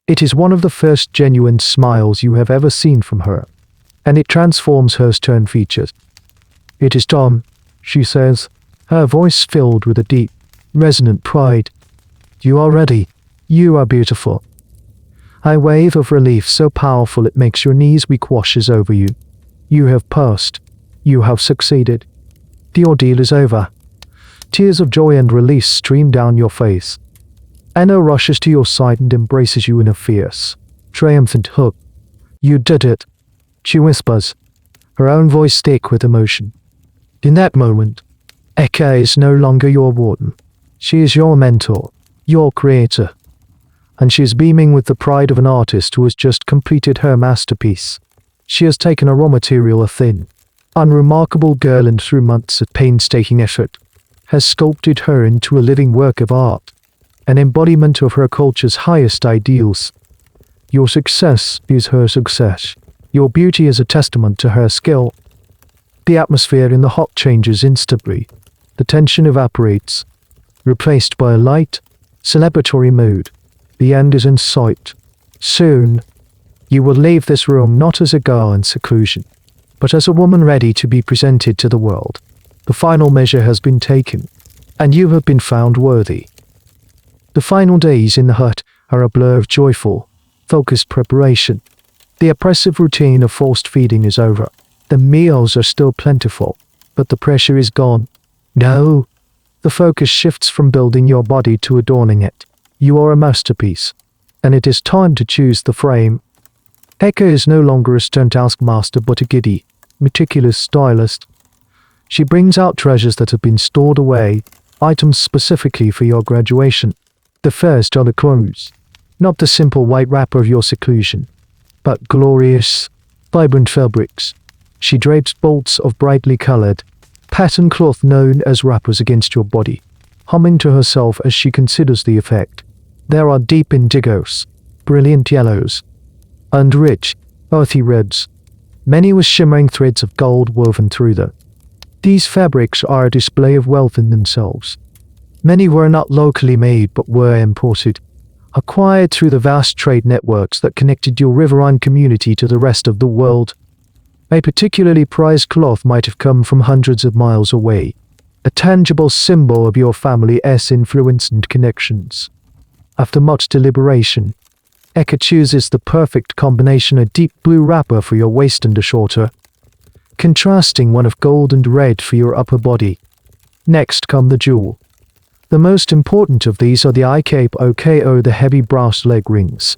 It is one of the first genuine smiles you have ever seen from her, and it transforms her stern features. "It is Tom," she says, her voice filled with a deep, resonant pride. "You are ready. You are beautiful." A wave of relief so powerful it makes your knees weak washes over you. You have passed. You have succeeded. The ordeal is over. Tears of joy and release stream down your face. Anna rushes to your side and embraces you in a fierce, triumphant hug. "You did it," she whispers, her own voice thick with emotion. In that moment, Eka is no longer your warden. She is your mentor, your creator. And she is beaming with the pride of an artist who has just completed her masterpiece. She has taken a raw material, a thin, unremarkable girl, and through months of painstaking effort, has sculpted her into a living work of art, an embodiment of her culture's highest ideals. Your success is her success. Your beauty is a testament to her skill. The atmosphere in the hut changes instantly. The tension evaporates, replaced by a light, celebratory mood. The end is in sight. Soon, you will leave this room not as a girl in seclusion, but as a woman ready to be presented to the world. The final measure has been taken, and you have been found worthy. The final days in the hut are a blur of joyful, focused preparation. The oppressive routine of forced feeding is over. The meals are still plentiful, but the pressure is gone. No, the focus shifts from building your body to adorning it. You are a masterpiece, and it is time to choose the frame. Eka is no longer a stern taskmaster but a giddy, meticulous stylist. She brings out treasures that have been stored away, items specifically for your graduation. The first are the clothes, not the simple white wrapper of your seclusion, but glorious, vibrant fabrics. She drapes bolts of brightly colored, patterned cloth known as wrappers against your body, humming to herself as she considers the effect. There are deep indigos, brilliant yellows, and rich, earthy reds, many with shimmering threads of gold woven through them. These fabrics are a display of wealth in themselves. Many were not locally made but were imported, acquired through the vast trade networks that connected your riverine community to the rest of the world. A particularly prized cloth might have come from hundreds of miles away, a tangible symbol of your family's influence and connections. After much deliberation, Eka chooses the perfect combination: a deep blue wrapper for your waist and a shorter, contrasting one of gold and red for your upper body. Next come the jewel. The most important of these are the Nkugho, the heavy brass leg rings.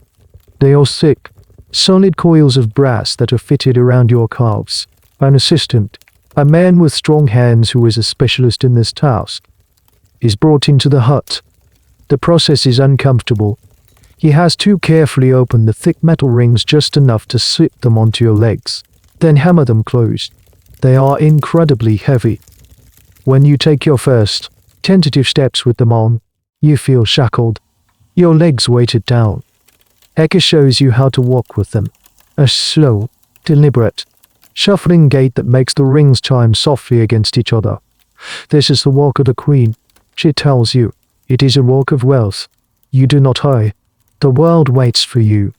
They are thick, solid coils of brass that are fitted around your calves. An assistant, a man with strong hands who is a specialist in this task, is brought into the hut. The process is uncomfortable. He has to carefully open the thick metal rings just enough to slip them onto your legs. Then hammer them closed. They are incredibly heavy. When you take your first, tentative steps with them on, you feel shackled. Your legs weighted down. Eka shows you how to walk with them. A slow, deliberate, shuffling gait that makes the rings chime softly against each other. This is the walk of the queen, she tells you. It is a walk of wealth. You do not hurry. The world waits for you.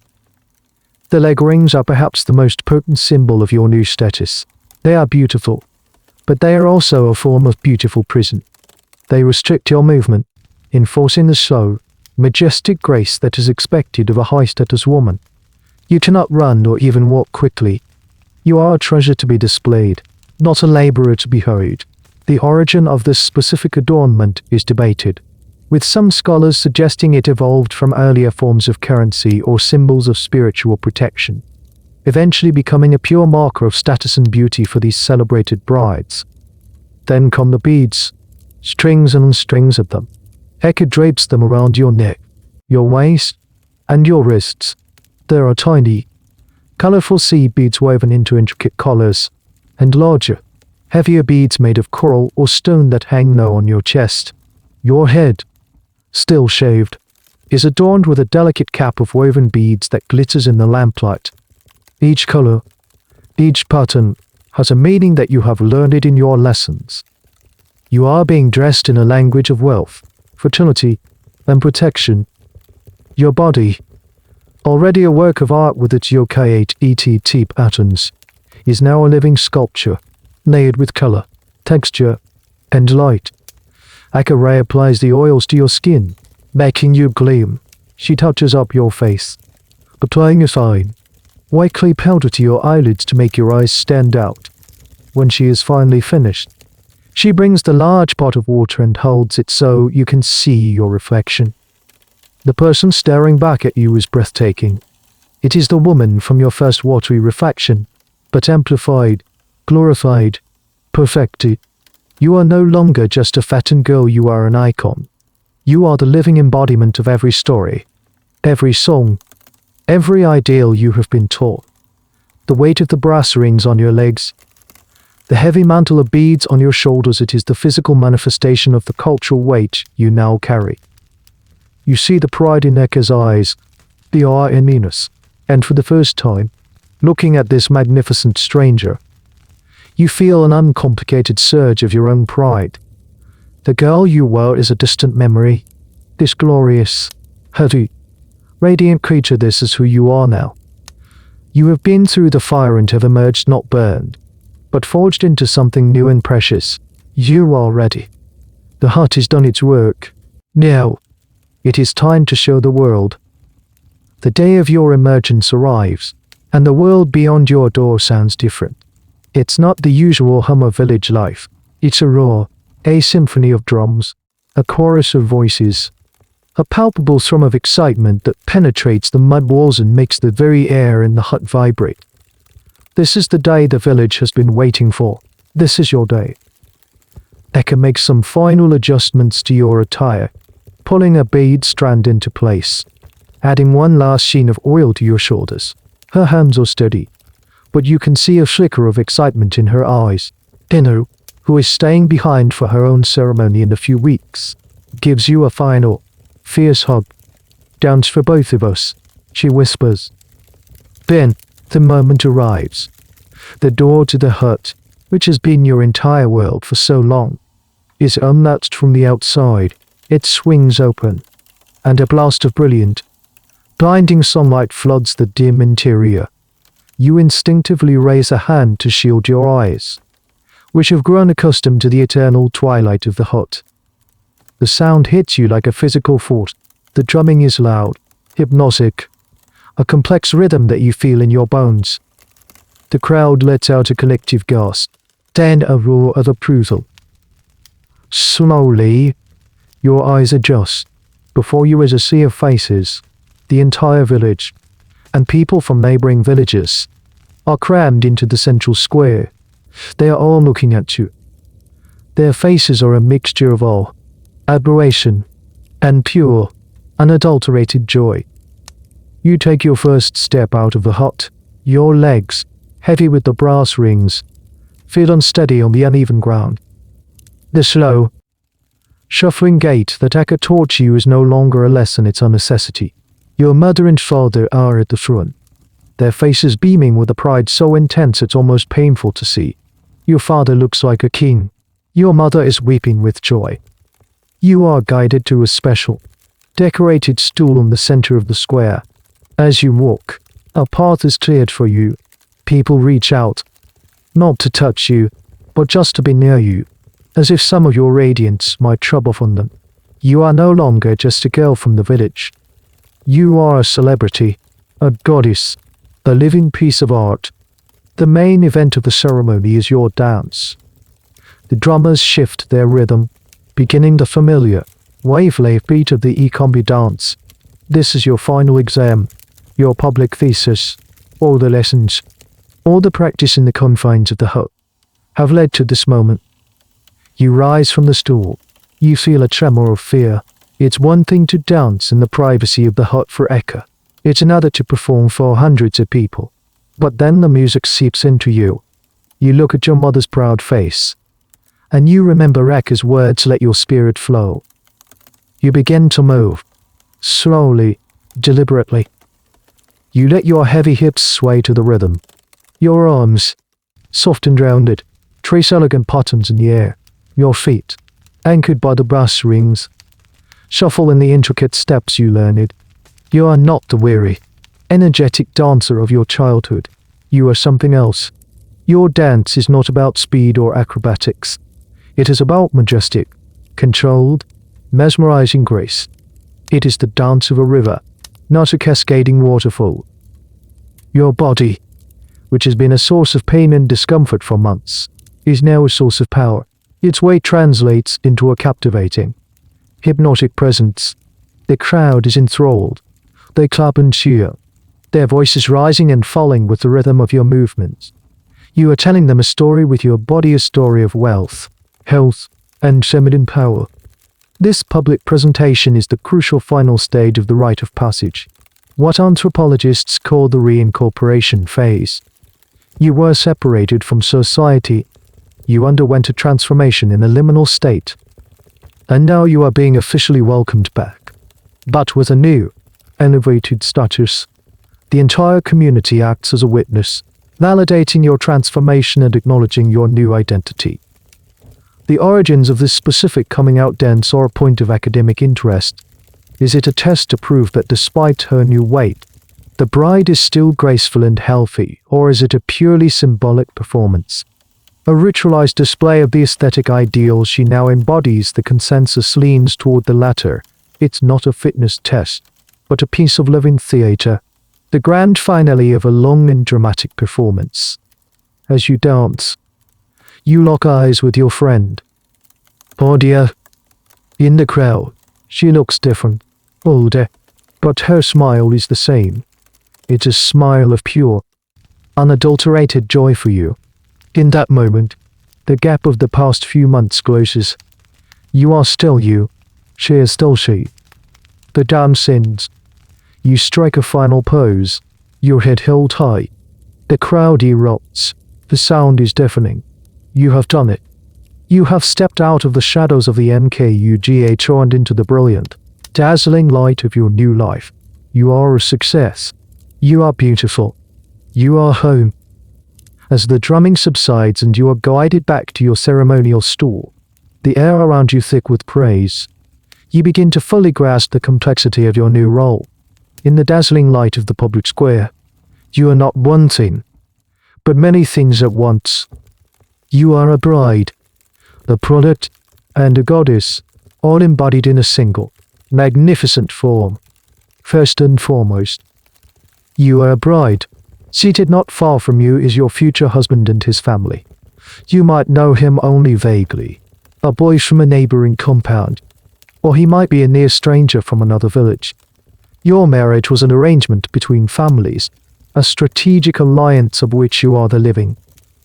The leg rings are perhaps the most potent symbol of your new status. They are beautiful, but they are also a form of beautiful prison. They restrict your movement, enforcing the slow, majestic grace that is expected of a high-status woman. You cannot run or even walk quickly. You are a treasure to be displayed, not a laborer to be hurried. The origin of this specific adornment is debated, with some scholars suggesting it evolved from earlier forms of currency or symbols of spiritual protection, eventually becoming a pure marker of status and beauty for these celebrated brides. Then come the beads, strings and strings of them. Eka drapes them around your neck, your waist, and your wrists. There are tiny, colorful seed beads woven into intricate collars, and larger, heavier beads made of coral or stone that hang low on your chest. Your head, still shaved, is adorned with a delicate cap of woven beads that glitters in the lamplight. Each color, each pattern, has a meaning that you have learned it in your lessons. You are being dressed in a language of wealth, fertility, and protection. Your body, already a work of art with its yokai ETT patterns, is now a living sculpture, layered with color, texture, and light. Eka Ray applies the oils to your skin, making you gleam. She touches up your face, applying a fine, white clay powder to your eyelids to make your eyes stand out. When she is finally finished, she brings the large pot of water and holds it so you can see your reflection. The person staring back at you is breathtaking. It is the woman from your first watery reflection, but amplified, glorified, perfected. You are no longer just a fattened girl, you are an icon. You are the living embodiment of every story, every song, every ideal you have been taught. The weight of the brass rings on your legs, the heavy mantle of beads on your shoulders, it is the physical manifestation of the cultural weight you now carry. You see the pride in Eka's eyes, the awe in Minos, and for the first time, looking at this magnificent stranger, you feel an uncomplicated surge of your own pride. The girl you were is a distant memory. This glorious, heavy, radiant creature, this is who you are now. You have been through the fire and have emerged not burned, but forged into something new and precious. You are ready. The hut has done its work. Now, it is time to show the world. The day of your emergence arrives, and the world beyond your door sounds different. It's not the usual hum of village life. It's a roar, a symphony of drums, a chorus of voices, a palpable thrum of excitement that penetrates the mud walls and makes the very air in the hut vibrate. This is the day the village has been waiting for. This is your day. Eka makes some final adjustments to your attire, pulling a bead strand into place, adding one last sheen of oil to your shoulders. Her hands are steady, but you can see a flicker of excitement in her eyes. Inu, who is staying behind for her own ceremony in a few weeks, gives you a final, fierce hug. Dance for both of us, she whispers. Then, the moment arrives. The door to the hut, which has been your entire world for so long, is unlatched from the outside. It swings open, and a blast of brilliant, blinding sunlight floods the dim interior. You instinctively raise a hand to shield your eyes, which have grown accustomed to the eternal twilight of the hut. The sound hits you like a physical force. The drumming is loud, hypnotic, a complex rhythm that you feel in your bones. The crowd lets out a collective gasp, then a roar of approval. Slowly, your eyes adjust. Before you is a sea of faces. The entire village, and people from neighboring villages, are crammed into the central square. They are all looking at you. Their faces are a mixture of awe, admiration, and pure, unadulterated joy. You take your first step out of the hut, your legs, heavy with the brass rings, feel unsteady on the uneven ground. The slow, shuffling gait that echoed towards you is no longer a lesson, it's a necessity. Your mother and father are at the front, their faces beaming with a pride so intense it's almost painful to see. Your father looks like a king. Your mother is weeping with joy. You are guided to a special, decorated stool in the center of the square. As you walk, a path is cleared for you. People reach out, not to touch you, but just to be near you, as if some of your radiance might trouble from them. You are no longer just a girl from the village. You are a celebrity, a goddess, a living piece of art. The main event of the ceremony is your dance. The drummers shift their rhythm, beginning the familiar, wave-like beat of the Ikombi dance. This is your final exam, your public thesis. All the lessons, all the practice in the confines of the hut, have led to this moment. You rise from the stool. You feel a tremor of fear. It's one thing to dance in the privacy of the hut for Eka. It's another to perform for hundreds of people. But then the music seeps into you. You look at your mother's proud face, and you remember Eka's words, let your spirit flow. You begin to move, slowly, deliberately. You let your heavy hips sway to the rhythm. Your arms, soft and rounded, trace elegant patterns in the air. Your feet, anchored by the brass rings, shuffle in the intricate steps you learned. You are not the weary, energetic dancer of your childhood. You are something else. Your dance is not about speed or acrobatics. It is about majestic, controlled, mesmerizing grace. It is the dance of a river, not a cascading waterfall. Your body, which has been a source of pain and discomfort for months, is now a source of power. Its weight translates into a captivating, hypnotic presence. The crowd is enthralled. They clap and cheer, their voices rising and falling with the rhythm of your movements. You are telling them a story with your body, a story of wealth, health, and feminine power. This public presentation is the crucial final stage of the rite of passage, what anthropologists call the reincorporation phase. You were separated from society. You underwent a transformation in a liminal state. And now you are being officially welcomed back, but with a new, elevated status. The entire community acts as a witness, validating your transformation and acknowledging your new identity. The origins of this specific coming out dance are a point of academic interest. Is it a test to prove that despite her new weight, the bride is still graceful and healthy, or is it a purely symbolic performance? A ritualized display of the aesthetic ideals she now embodies. The consensus leans toward the latter. It's not a fitness test, but a piece of living theater, the grand finale of a long and dramatic performance. As you dance, you lock eyes with your friend, Claudia. In the crowd, she looks different, older, but her smile is the same. It's a smile of pure, unadulterated joy for you. In that moment, the gap of the past few months closes. You are still you. She is still she. The dance ends. You strike a final pose, your head held high. The crowd erupts. The sound is deafening. You have done it. You have stepped out of the shadows of the Nkugho and into the brilliant, dazzling light of your new life. You are a success. You are beautiful. You are home. As the drumming subsides and you are guided back to your ceremonial stool, the air around you thick with praise, you begin to fully grasp the complexity of your new role. In the dazzling light of the public square, you are not one thing, but many things at once. You are a bride, a product, and a goddess, all embodied in a single, magnificent form. First and foremost, you are a bride. Seated not far from you is your future husband and his family. You might know him only vaguely, a boy from a neighboring compound, or he might be a near stranger from another village. Your marriage was an arrangement between families, a strategic alliance of which you are the living,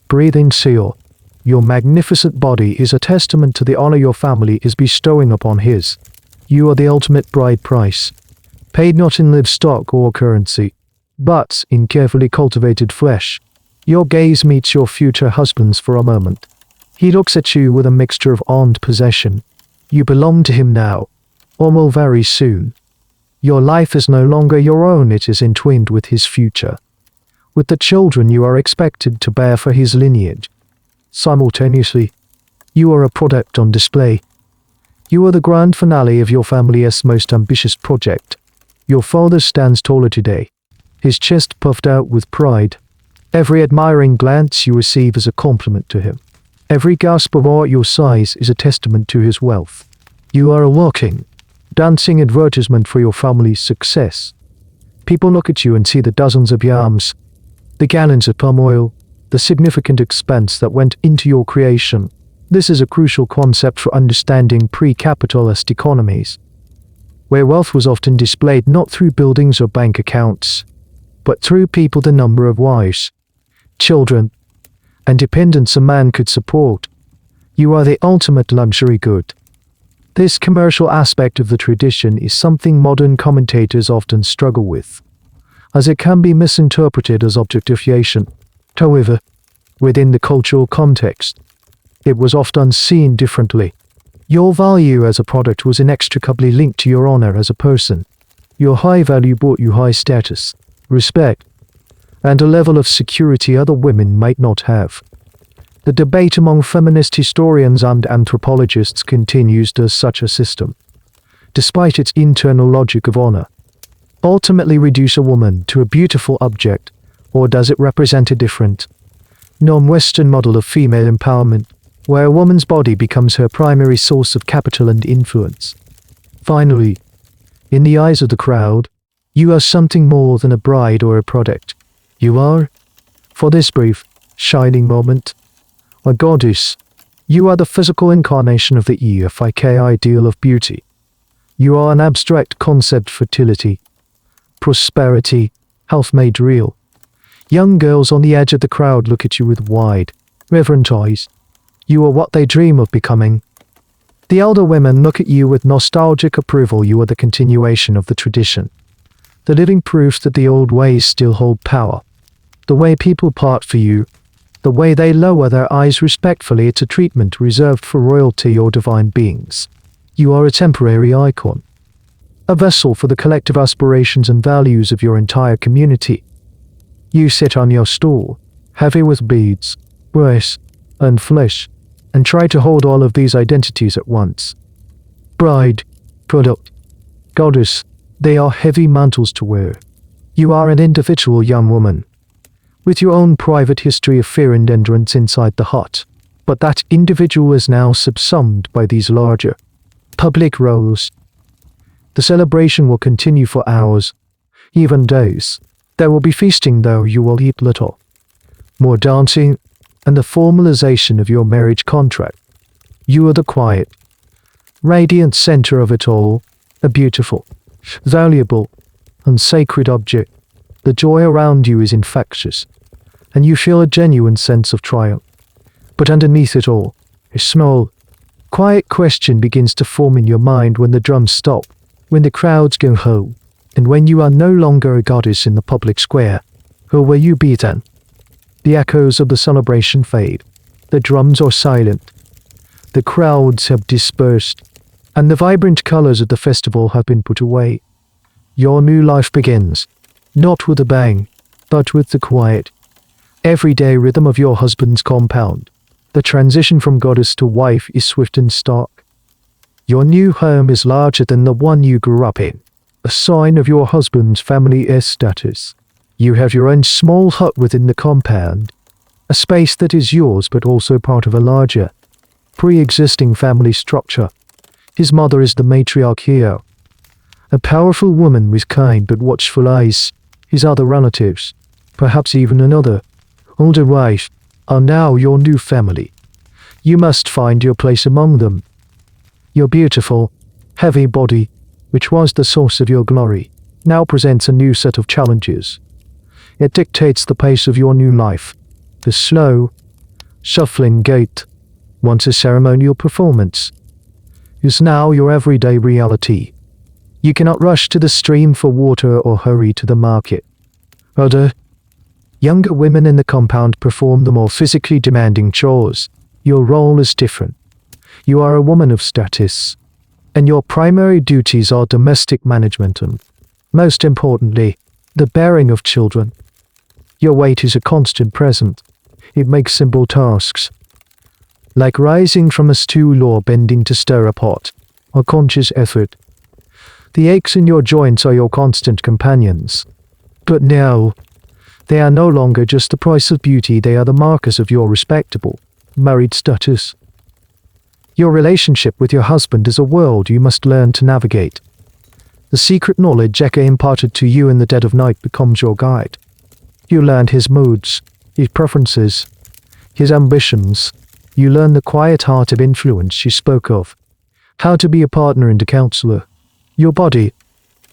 breathing seal. Your magnificent body is a testament to the honor your family is bestowing upon his. You are the ultimate bride price, paid not in livestock or currency, but in carefully cultivated flesh. Your gaze meets your future husband's for a moment. He looks at you with a mixture of awe and possession. You belong to him now, or will very soon. Your life is no longer your own, it is entwined with his future, with the children you are expected to bear for his lineage. Simultaneously, you are a product on display. You are the grand finale of your family's most ambitious project. Your father stands taller today, his chest puffed out with pride. Every admiring glance you receive is a compliment to him. Every gasp of awe at your size is a testament to his wealth. You are a walking, dancing advertisement for your family's success. People look at you and see the dozens of yams, the gallons of palm oil, the significant expense that went into your creation. This is a crucial concept for understanding pre-capitalist economies, where wealth was often displayed not through buildings or bank accounts, but through people, the number of wives, children, and dependents a man could support. You are the ultimate luxury good. This commercial aspect of the tradition is something modern commentators often struggle with, as it can be misinterpreted as objectification. However, within the cultural context, it was often seen differently. Your value as a product was inextricably linked to your honor as a person. Your high value brought you high status, respect, and a level of security other women might not have. The debate among feminist historians and anthropologists continues. Does such a system, despite its internal logic of honor, ultimately reduce a woman to a beautiful object, or does it represent a different, non-Western model of female empowerment, where a woman's body becomes her primary source of capital and influence? Finally, in the eyes of the crowd, you are something more than a bride or a product. You are, for this brief, shining moment, a goddess. You are the physical incarnation of the Efik ideal of beauty. You are an abstract concept: fertility, prosperity, health made real. Young girls on the edge of the crowd look at you with wide, reverent eyes. You are what they dream of becoming. The elder women look at you with nostalgic approval. You are the continuation of the tradition, the living proof that the old ways still hold power. The way people part for you, the way they lower their eyes respectfully, it's a treatment reserved for royalty or divine beings. You are a temporary icon, a vessel for the collective aspirations and values of your entire community. You sit on your stool, heavy with beads, rice, and flesh, and try to hold all of these identities at once. Bride, product, goddess, they are heavy mantles to wear. You are an individual young woman, with your own private history of fear and endurance inside the hut. But that individual is now subsumed by these larger, public roles. The celebration will continue for hours, even days. There will be feasting, though you will eat little. More dancing, and the formalization of your marriage contract. You are the quiet, radiant center of it all, a beautiful, valuable, and sacred object. The joy around you is infectious, and you feel a genuine sense of triumph. But underneath it all, a small, quiet question begins to form in your mind when the drums stop, when the crowds go home, and when you are no longer a goddess in the public square. Who will you be then? The echoes of the celebration fade. The drums are silent. The crowds have dispersed, and the vibrant colors of the festival have been put away. Your new life begins, not with a bang, but with the quiet, everyday rhythm of your husband's compound. The transition from goddess to wife is swift and stark. Your new home is larger than the one you grew up in, a sign of your husband's family status. You have your own small hut within the compound, a space that is yours but also part of a larger, pre-existing family structure. His mother is the matriarch here, a powerful woman with kind but watchful eyes. His other relatives, perhaps even another, older wife, are now your new family. You must find your place among them. Your beautiful, heavy body, which was the source of your glory, now presents a new set of challenges. It dictates the pace of your new life. The slow, shuffling gait, once a ceremonial performance, is now your everyday reality. You cannot rush to the stream for water or hurry to the market. Rather, Younger women in the compound perform the more physically demanding chores. Your role is different. You are a woman of status, and your primary duties are domestic management and, most importantly, the bearing of children. Your weight is a constant present. It makes simple tasks, like rising from a stool or bending to stir a pot, a conscious effort. The aches in your joints are your constant companions. But now, they are no longer just the price of beauty, they are the markers of your respectable, married status. Your relationship with your husband is a world you must learn to navigate. The secret knowledge Eka imparted to you in the dead of night becomes your guide. You learned his moods, his preferences, his ambitions. You learn the quiet art of influence she spoke of, how to be a partner and a counselor. Your body,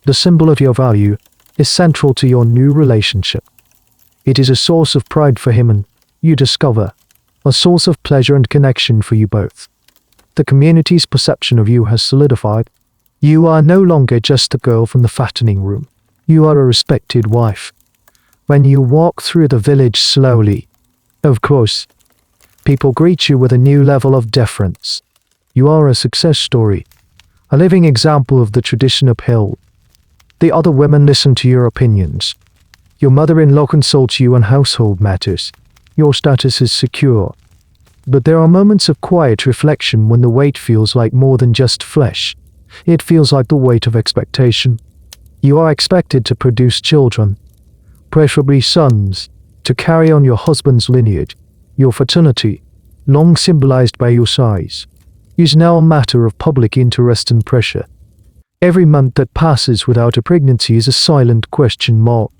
the symbol of your value, is central to your new relationship. It is a source of pride for him and, you discover, a source of pleasure and connection for you both. The community's perception of you has solidified. You are no longer just a girl from the fattening room. You are a respected wife. When you walk through the village slowly, of course, people greet you with a new level of deference. You are a success story, a living example of the tradition upheld. The other women listen to your opinions. Your mother-in-law consults you on household matters. Your status is secure. But there are moments of quiet reflection when the weight feels like more than just flesh. It feels like the weight of expectation. You are expected to produce children, preferably sons, to carry on your husband's lineage. Your fertility, long symbolized by your size, is now a matter of public interest and pressure. Every month that passes without a pregnancy is a silent question mark.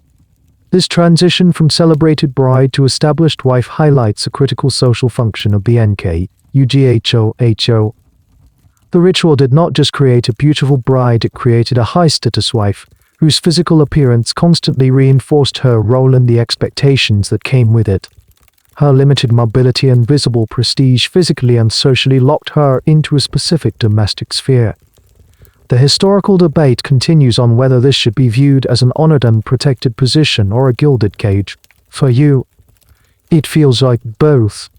This transition from celebrated bride to established wife highlights a critical social function of the Nkugho. The ritual did not just create a beautiful bride, it created a high-status wife, whose physical appearance constantly reinforced her role and the expectations that came with it. Her limited mobility and visible prestige physically and socially locked her into a specific domestic sphere. The historical debate continues on whether this should be viewed as an honored and protected position or a gilded cage. For you, it feels like both.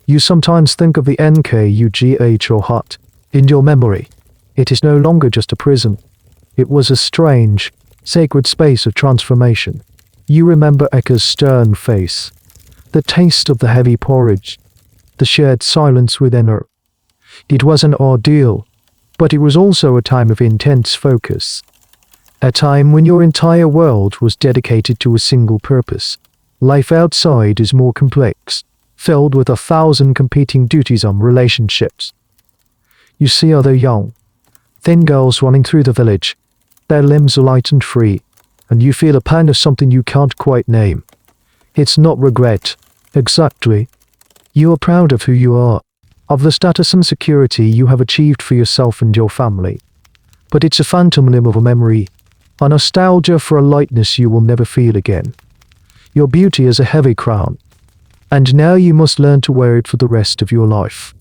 You sometimes think of the Nkugho hut. In your memory, it is no longer just a prison. It was a strange, sacred space of transformation. You remember Eka's stern face, the taste of the heavy porridge, the shared silence within her. It was an ordeal, but it was also a time of intense focus. A time when your entire world was dedicated to a single purpose. Life outside is more complex, filled with 1,000 competing duties on relationships. You see other young, thin girls running through the village. Their limbs are light and free, and you feel a pang of something you can't quite name. It's not regret, exactly. You are proud of who you are, of the status and security you have achieved for yourself and your family. But it's a phantom limb of a memory, a nostalgia for a lightness you will never feel again. Your beauty is a heavy crown, and now you must learn to wear it for the rest of your life.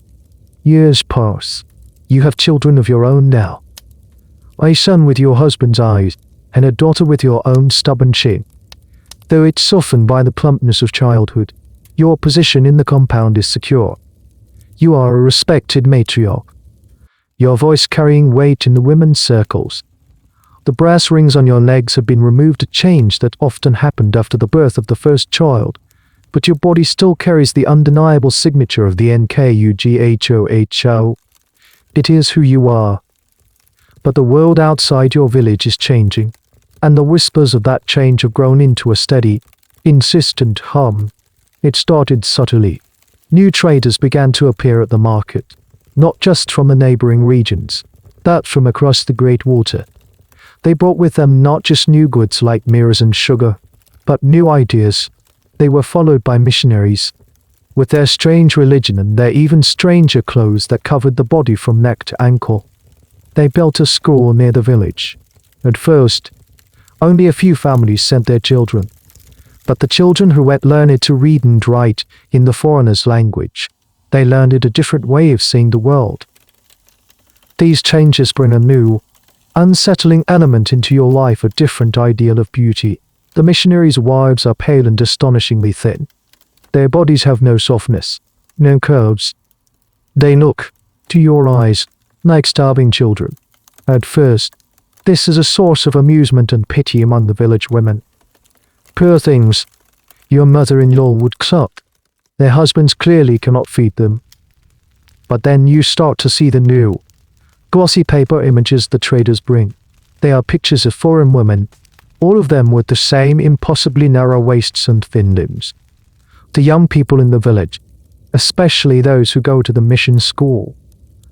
Years pass. You have children of your own now. A son with your husband's eyes, and a daughter with your own stubborn chin. Though it's softened by the plumpness of childhood, your position in the compound is secure. You are a respected matriarch, your voice carrying weight in the women's circles. The brass rings on your legs have been removed, a change that often happened after the birth of the first child, but your body still carries the undeniable signature of the Nkugho. It is who you are. But the world outside your village is changing, and the whispers of that change have grown into a steady, insistent hum. It started subtly. New traders began to appear at the market, not just from the neighboring regions, but from across the Great Water. They brought with them not just new goods like mirrors and sugar, but new ideas. They were followed by missionaries, with their strange religion and their even stranger clothes that covered the body from neck to ankle. They built a school near the village. At first, only a few families sent their children, but the children who had learned to read and write in the foreigner's language, they learned a different way of seeing the world. These changes bring a new, unsettling element into your life, a different ideal of beauty. The missionaries' wives are pale and astonishingly thin. Their bodies have no softness, no curves. They look, to your eyes, like starving children. At first, this is a source of amusement and pity among the village women. Poor things, your mother-in-law would suck. Their husbands clearly cannot feed them. But then you start to see the new, glossy paper images the traders bring. They are pictures of foreign women, all of them with the same impossibly narrow waists and thin limbs. The young people in the village, especially those who go to the mission school,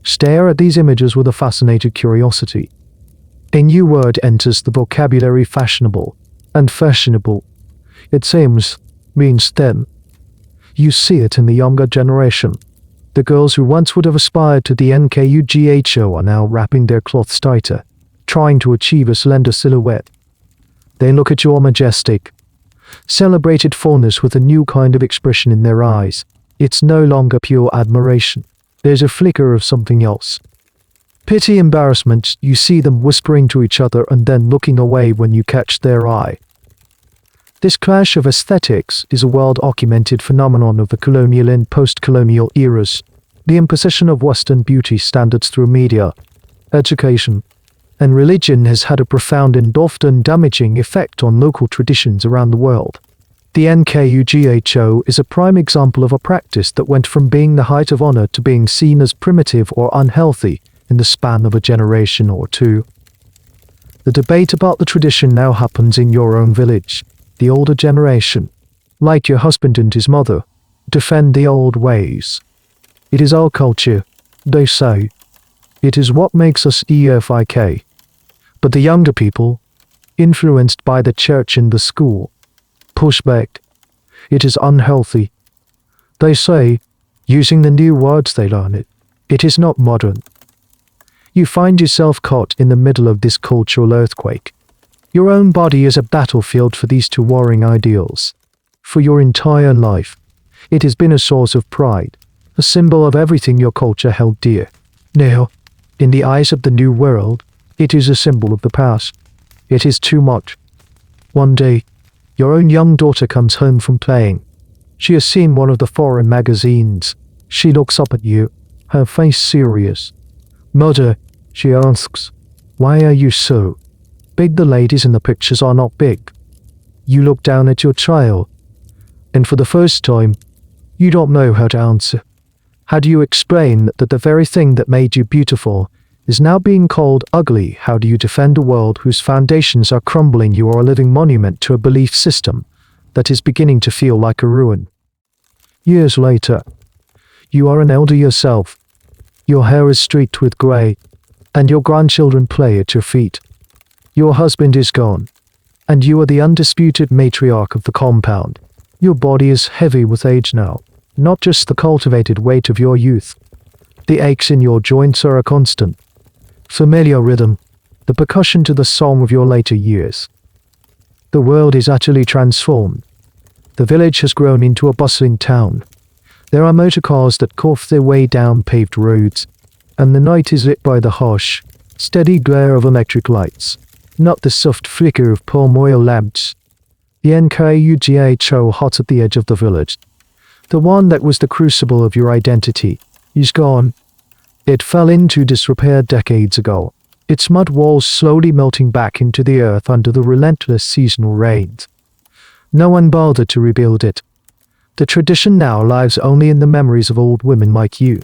stare at these images with a fascinated curiosity. A new word enters the vocabulary: fashionable, and fashionable, it seems, means thin. You see it in the younger generation. The girls who once would have aspired to the Nkugho are now wrapping their cloths tighter, trying to achieve a slender silhouette. They look at your majestic, celebrated fullness with a new kind of expression in their eyes. It's no longer pure admiration. There's a flicker of something else. Pity, embarrassment. You see them whispering to each other and then looking away when you catch their eye. This clash of aesthetics is a well-documented phenomenon of the colonial and post-colonial eras. The imposition of Western beauty standards through media, education, and religion has had a profound and often damaging effect on local traditions around the world. The Nkugho is a prime example of a practice that went from being the height of honor to being seen as primitive or unhealthy in the span of a generation or two. The debate about the tradition now happens in your own village. The older generation, like your husband and his mother, defend the old ways. It is our culture, they say. It is what makes us Efik. But the younger people, influenced by the church and the school, push back. It is unhealthy. They say, using the new words they learn it is not modern. You find yourself caught in the middle of this cultural earthquake. Your own body is a battlefield for these two warring ideals. For your entire life, it has been a source of pride, a symbol of everything your culture held dear. Now, in the eyes of the new world, it is a symbol of the past. It is too much. One day, your own young daughter comes home from playing. She has seen one of the foreign magazines. She looks up at you, her face serious. "Mother," she asks, "why are you so big? The ladies in the pictures are not big." You look down at your child, and for the first time, you don't know how to answer. How do you explain that the very thing that made you beautiful is now being called ugly? How do you defend a world whose foundations are crumbling? You are a living monument to a belief system that is beginning to feel like a ruin. Years later, you are an elder yourself. Your hair is streaked with grey, and your grandchildren play at your feet. Your husband is gone, and you are the undisputed matriarch of the compound. Your body is heavy with age now, not just the cultivated weight of your youth. The aches in your joints are a constant, familiar rhythm, the percussion to the song of your later years. The world is utterly transformed. The village has grown into a bustling town. There are motor cars that cough their way down paved roads, and the night is lit by the harsh, steady glare of electric lights, not the soft flicker of palm oil lamps. The Nkugho hut at the edge of the village, the one that was the crucible of your identity, is gone. It fell into disrepair decades ago, its mud walls slowly melting back into the earth under the relentless seasonal rains. No one bothered to rebuild it. The tradition now lives only in the memories of old women like you,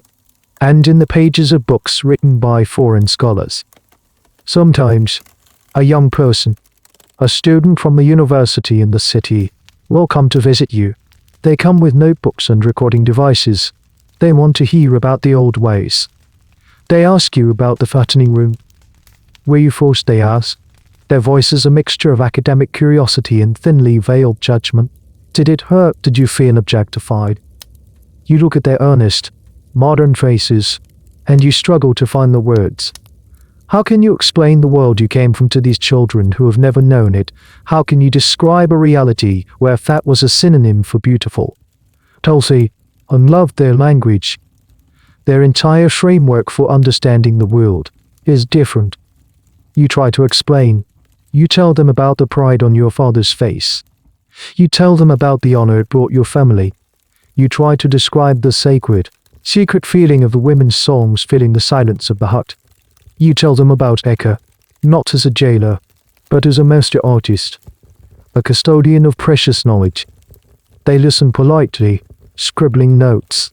and in the pages of books written by foreign scholars. Sometimes, a young person, a student from a university in the city, will come to visit you. They come with notebooks and recording devices. They want to hear about the old ways. They ask you about the fattening room. Were you forced, they ask. Their voice is a mixture of academic curiosity and thinly veiled judgment. Did it hurt? Did you feel objectified? You look at their earnest, modern faces, and you struggle to find the words. How can you explain the world you came from to these children who have never known it? How can you describe a reality where fat was a synonym for beautiful? Tulsi unloved their language. Their entire framework for understanding the world is different. You try to explain. You tell them about the pride on your father's face. You tell them about the honor it brought your family. You try to describe the sacred, secret feeling of the women's songs filling the silence of the hut. You tell them about Eka, not as a jailer, but as a master artist, a custodian of precious knowledge. They listen politely, scribbling notes,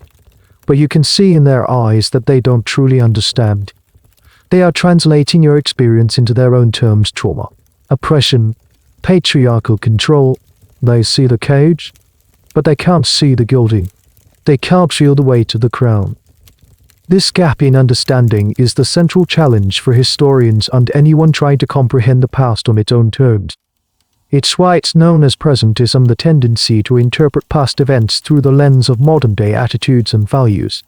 but you can see in their eyes that they don't truly understand. They are translating your experience into their own terms: trauma, oppression, patriarchal control. They see the cage, but they can't see the gilding. They can't feel the weight of the crown. This gap in understanding is the central challenge for historians and anyone trying to comprehend the past on its own terms. It's why it's known as presentism, the tendency to interpret past events through the lens of modern-day attitudes and values.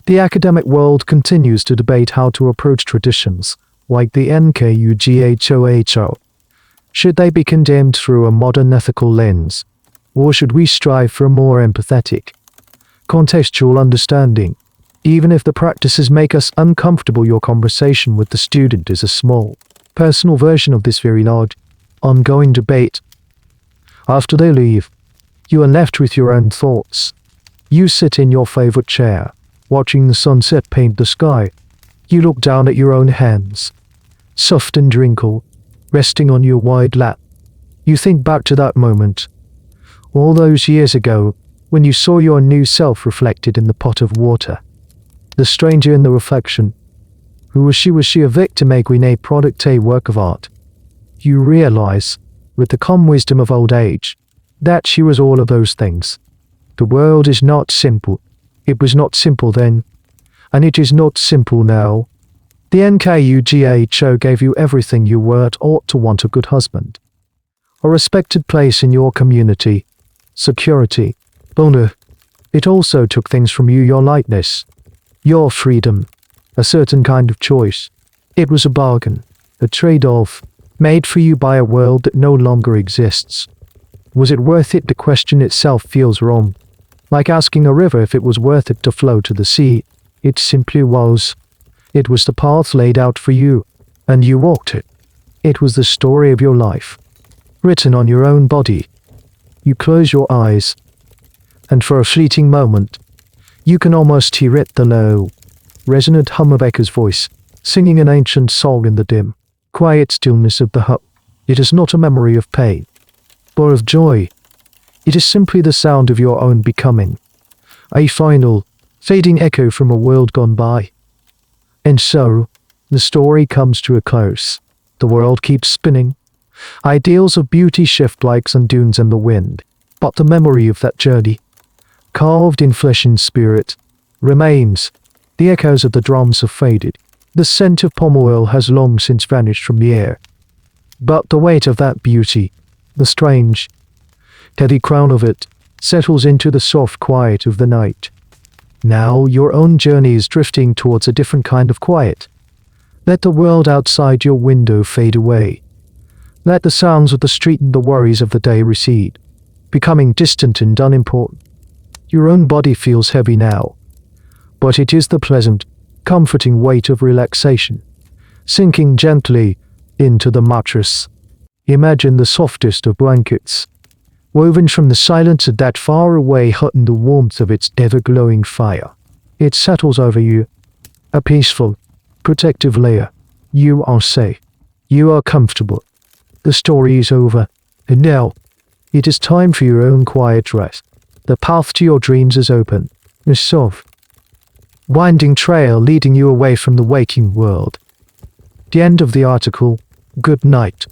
The academic world continues to debate how to approach traditions, like the Nkugho. Should they be condemned through a modern ethical lens, or should we strive for a more empathetic, contextual understanding? Even if the practices make us uncomfortable, your conversation with the student is a small, personal version of this very large, ongoing debate. After they leave, you are left with your own thoughts. You sit in your favorite chair, watching the sunset paint the sky. You look down at your own hands, soft and wrinkled, resting on your wide lap. You think back to that moment, all those years ago, when you saw your new self reflected in the pot of water. The stranger in the reflection. Who was she? Was she a victim, a guinea product, a work of art? You realize, with the calm wisdom of old age, that she was all of those things. The world is not simple. It was not simple then, and it is not simple now. The Nkugho gave you everything you were ought to want: a good husband, a respected place in your community, security, honor. It also took things from you: your lightness, your freedom, a certain kind of choice. It was a bargain, a trade-off, made for you by a world that no longer exists. Was it worth it? The question itself feels wrong, like asking a river if it was worth it to flow to the sea. It simply was. It was the path laid out for you, and you walked it. It was the story of your life, written on your own body. You close your eyes, and for a fleeting moment, you can almost hear it, the low, resonant hum of Eka's voice, singing an ancient song in the dim, quiet stillness of the hut. It is not a memory of pain, or of joy. It is simply the sound of your own becoming, a final, fading echo from a world gone by. And so, the story comes to a close. The world keeps spinning. Ideals of beauty shift like sand dunes in the wind, but the memory of that journey, carved in flesh and spirit, remains. The echoes of the drums have faded. The scent of palm oil has long since vanished from the air. But the weight of that beauty, the strange, heavy crown of it, settles into the soft quiet of the night. Now your own journey is drifting towards a different kind of quiet. Let the world outside your window fade away. Let the sounds of the street and the worries of the day recede, becoming distant and unimportant. Your own body feels heavy now, but it is the pleasant, comforting weight of relaxation, sinking gently into the mattress. Imagine the softest of blankets, woven from the silence of that faraway hut and the warmth of its ever-glowing fire. It settles over you, a peaceful, protective layer. You are safe. You are comfortable. The story is over, and now, it is time for your own quiet rest. The path to your dreams is open, a soft, winding trail leading you away from the waking world. The end of the article. Good night.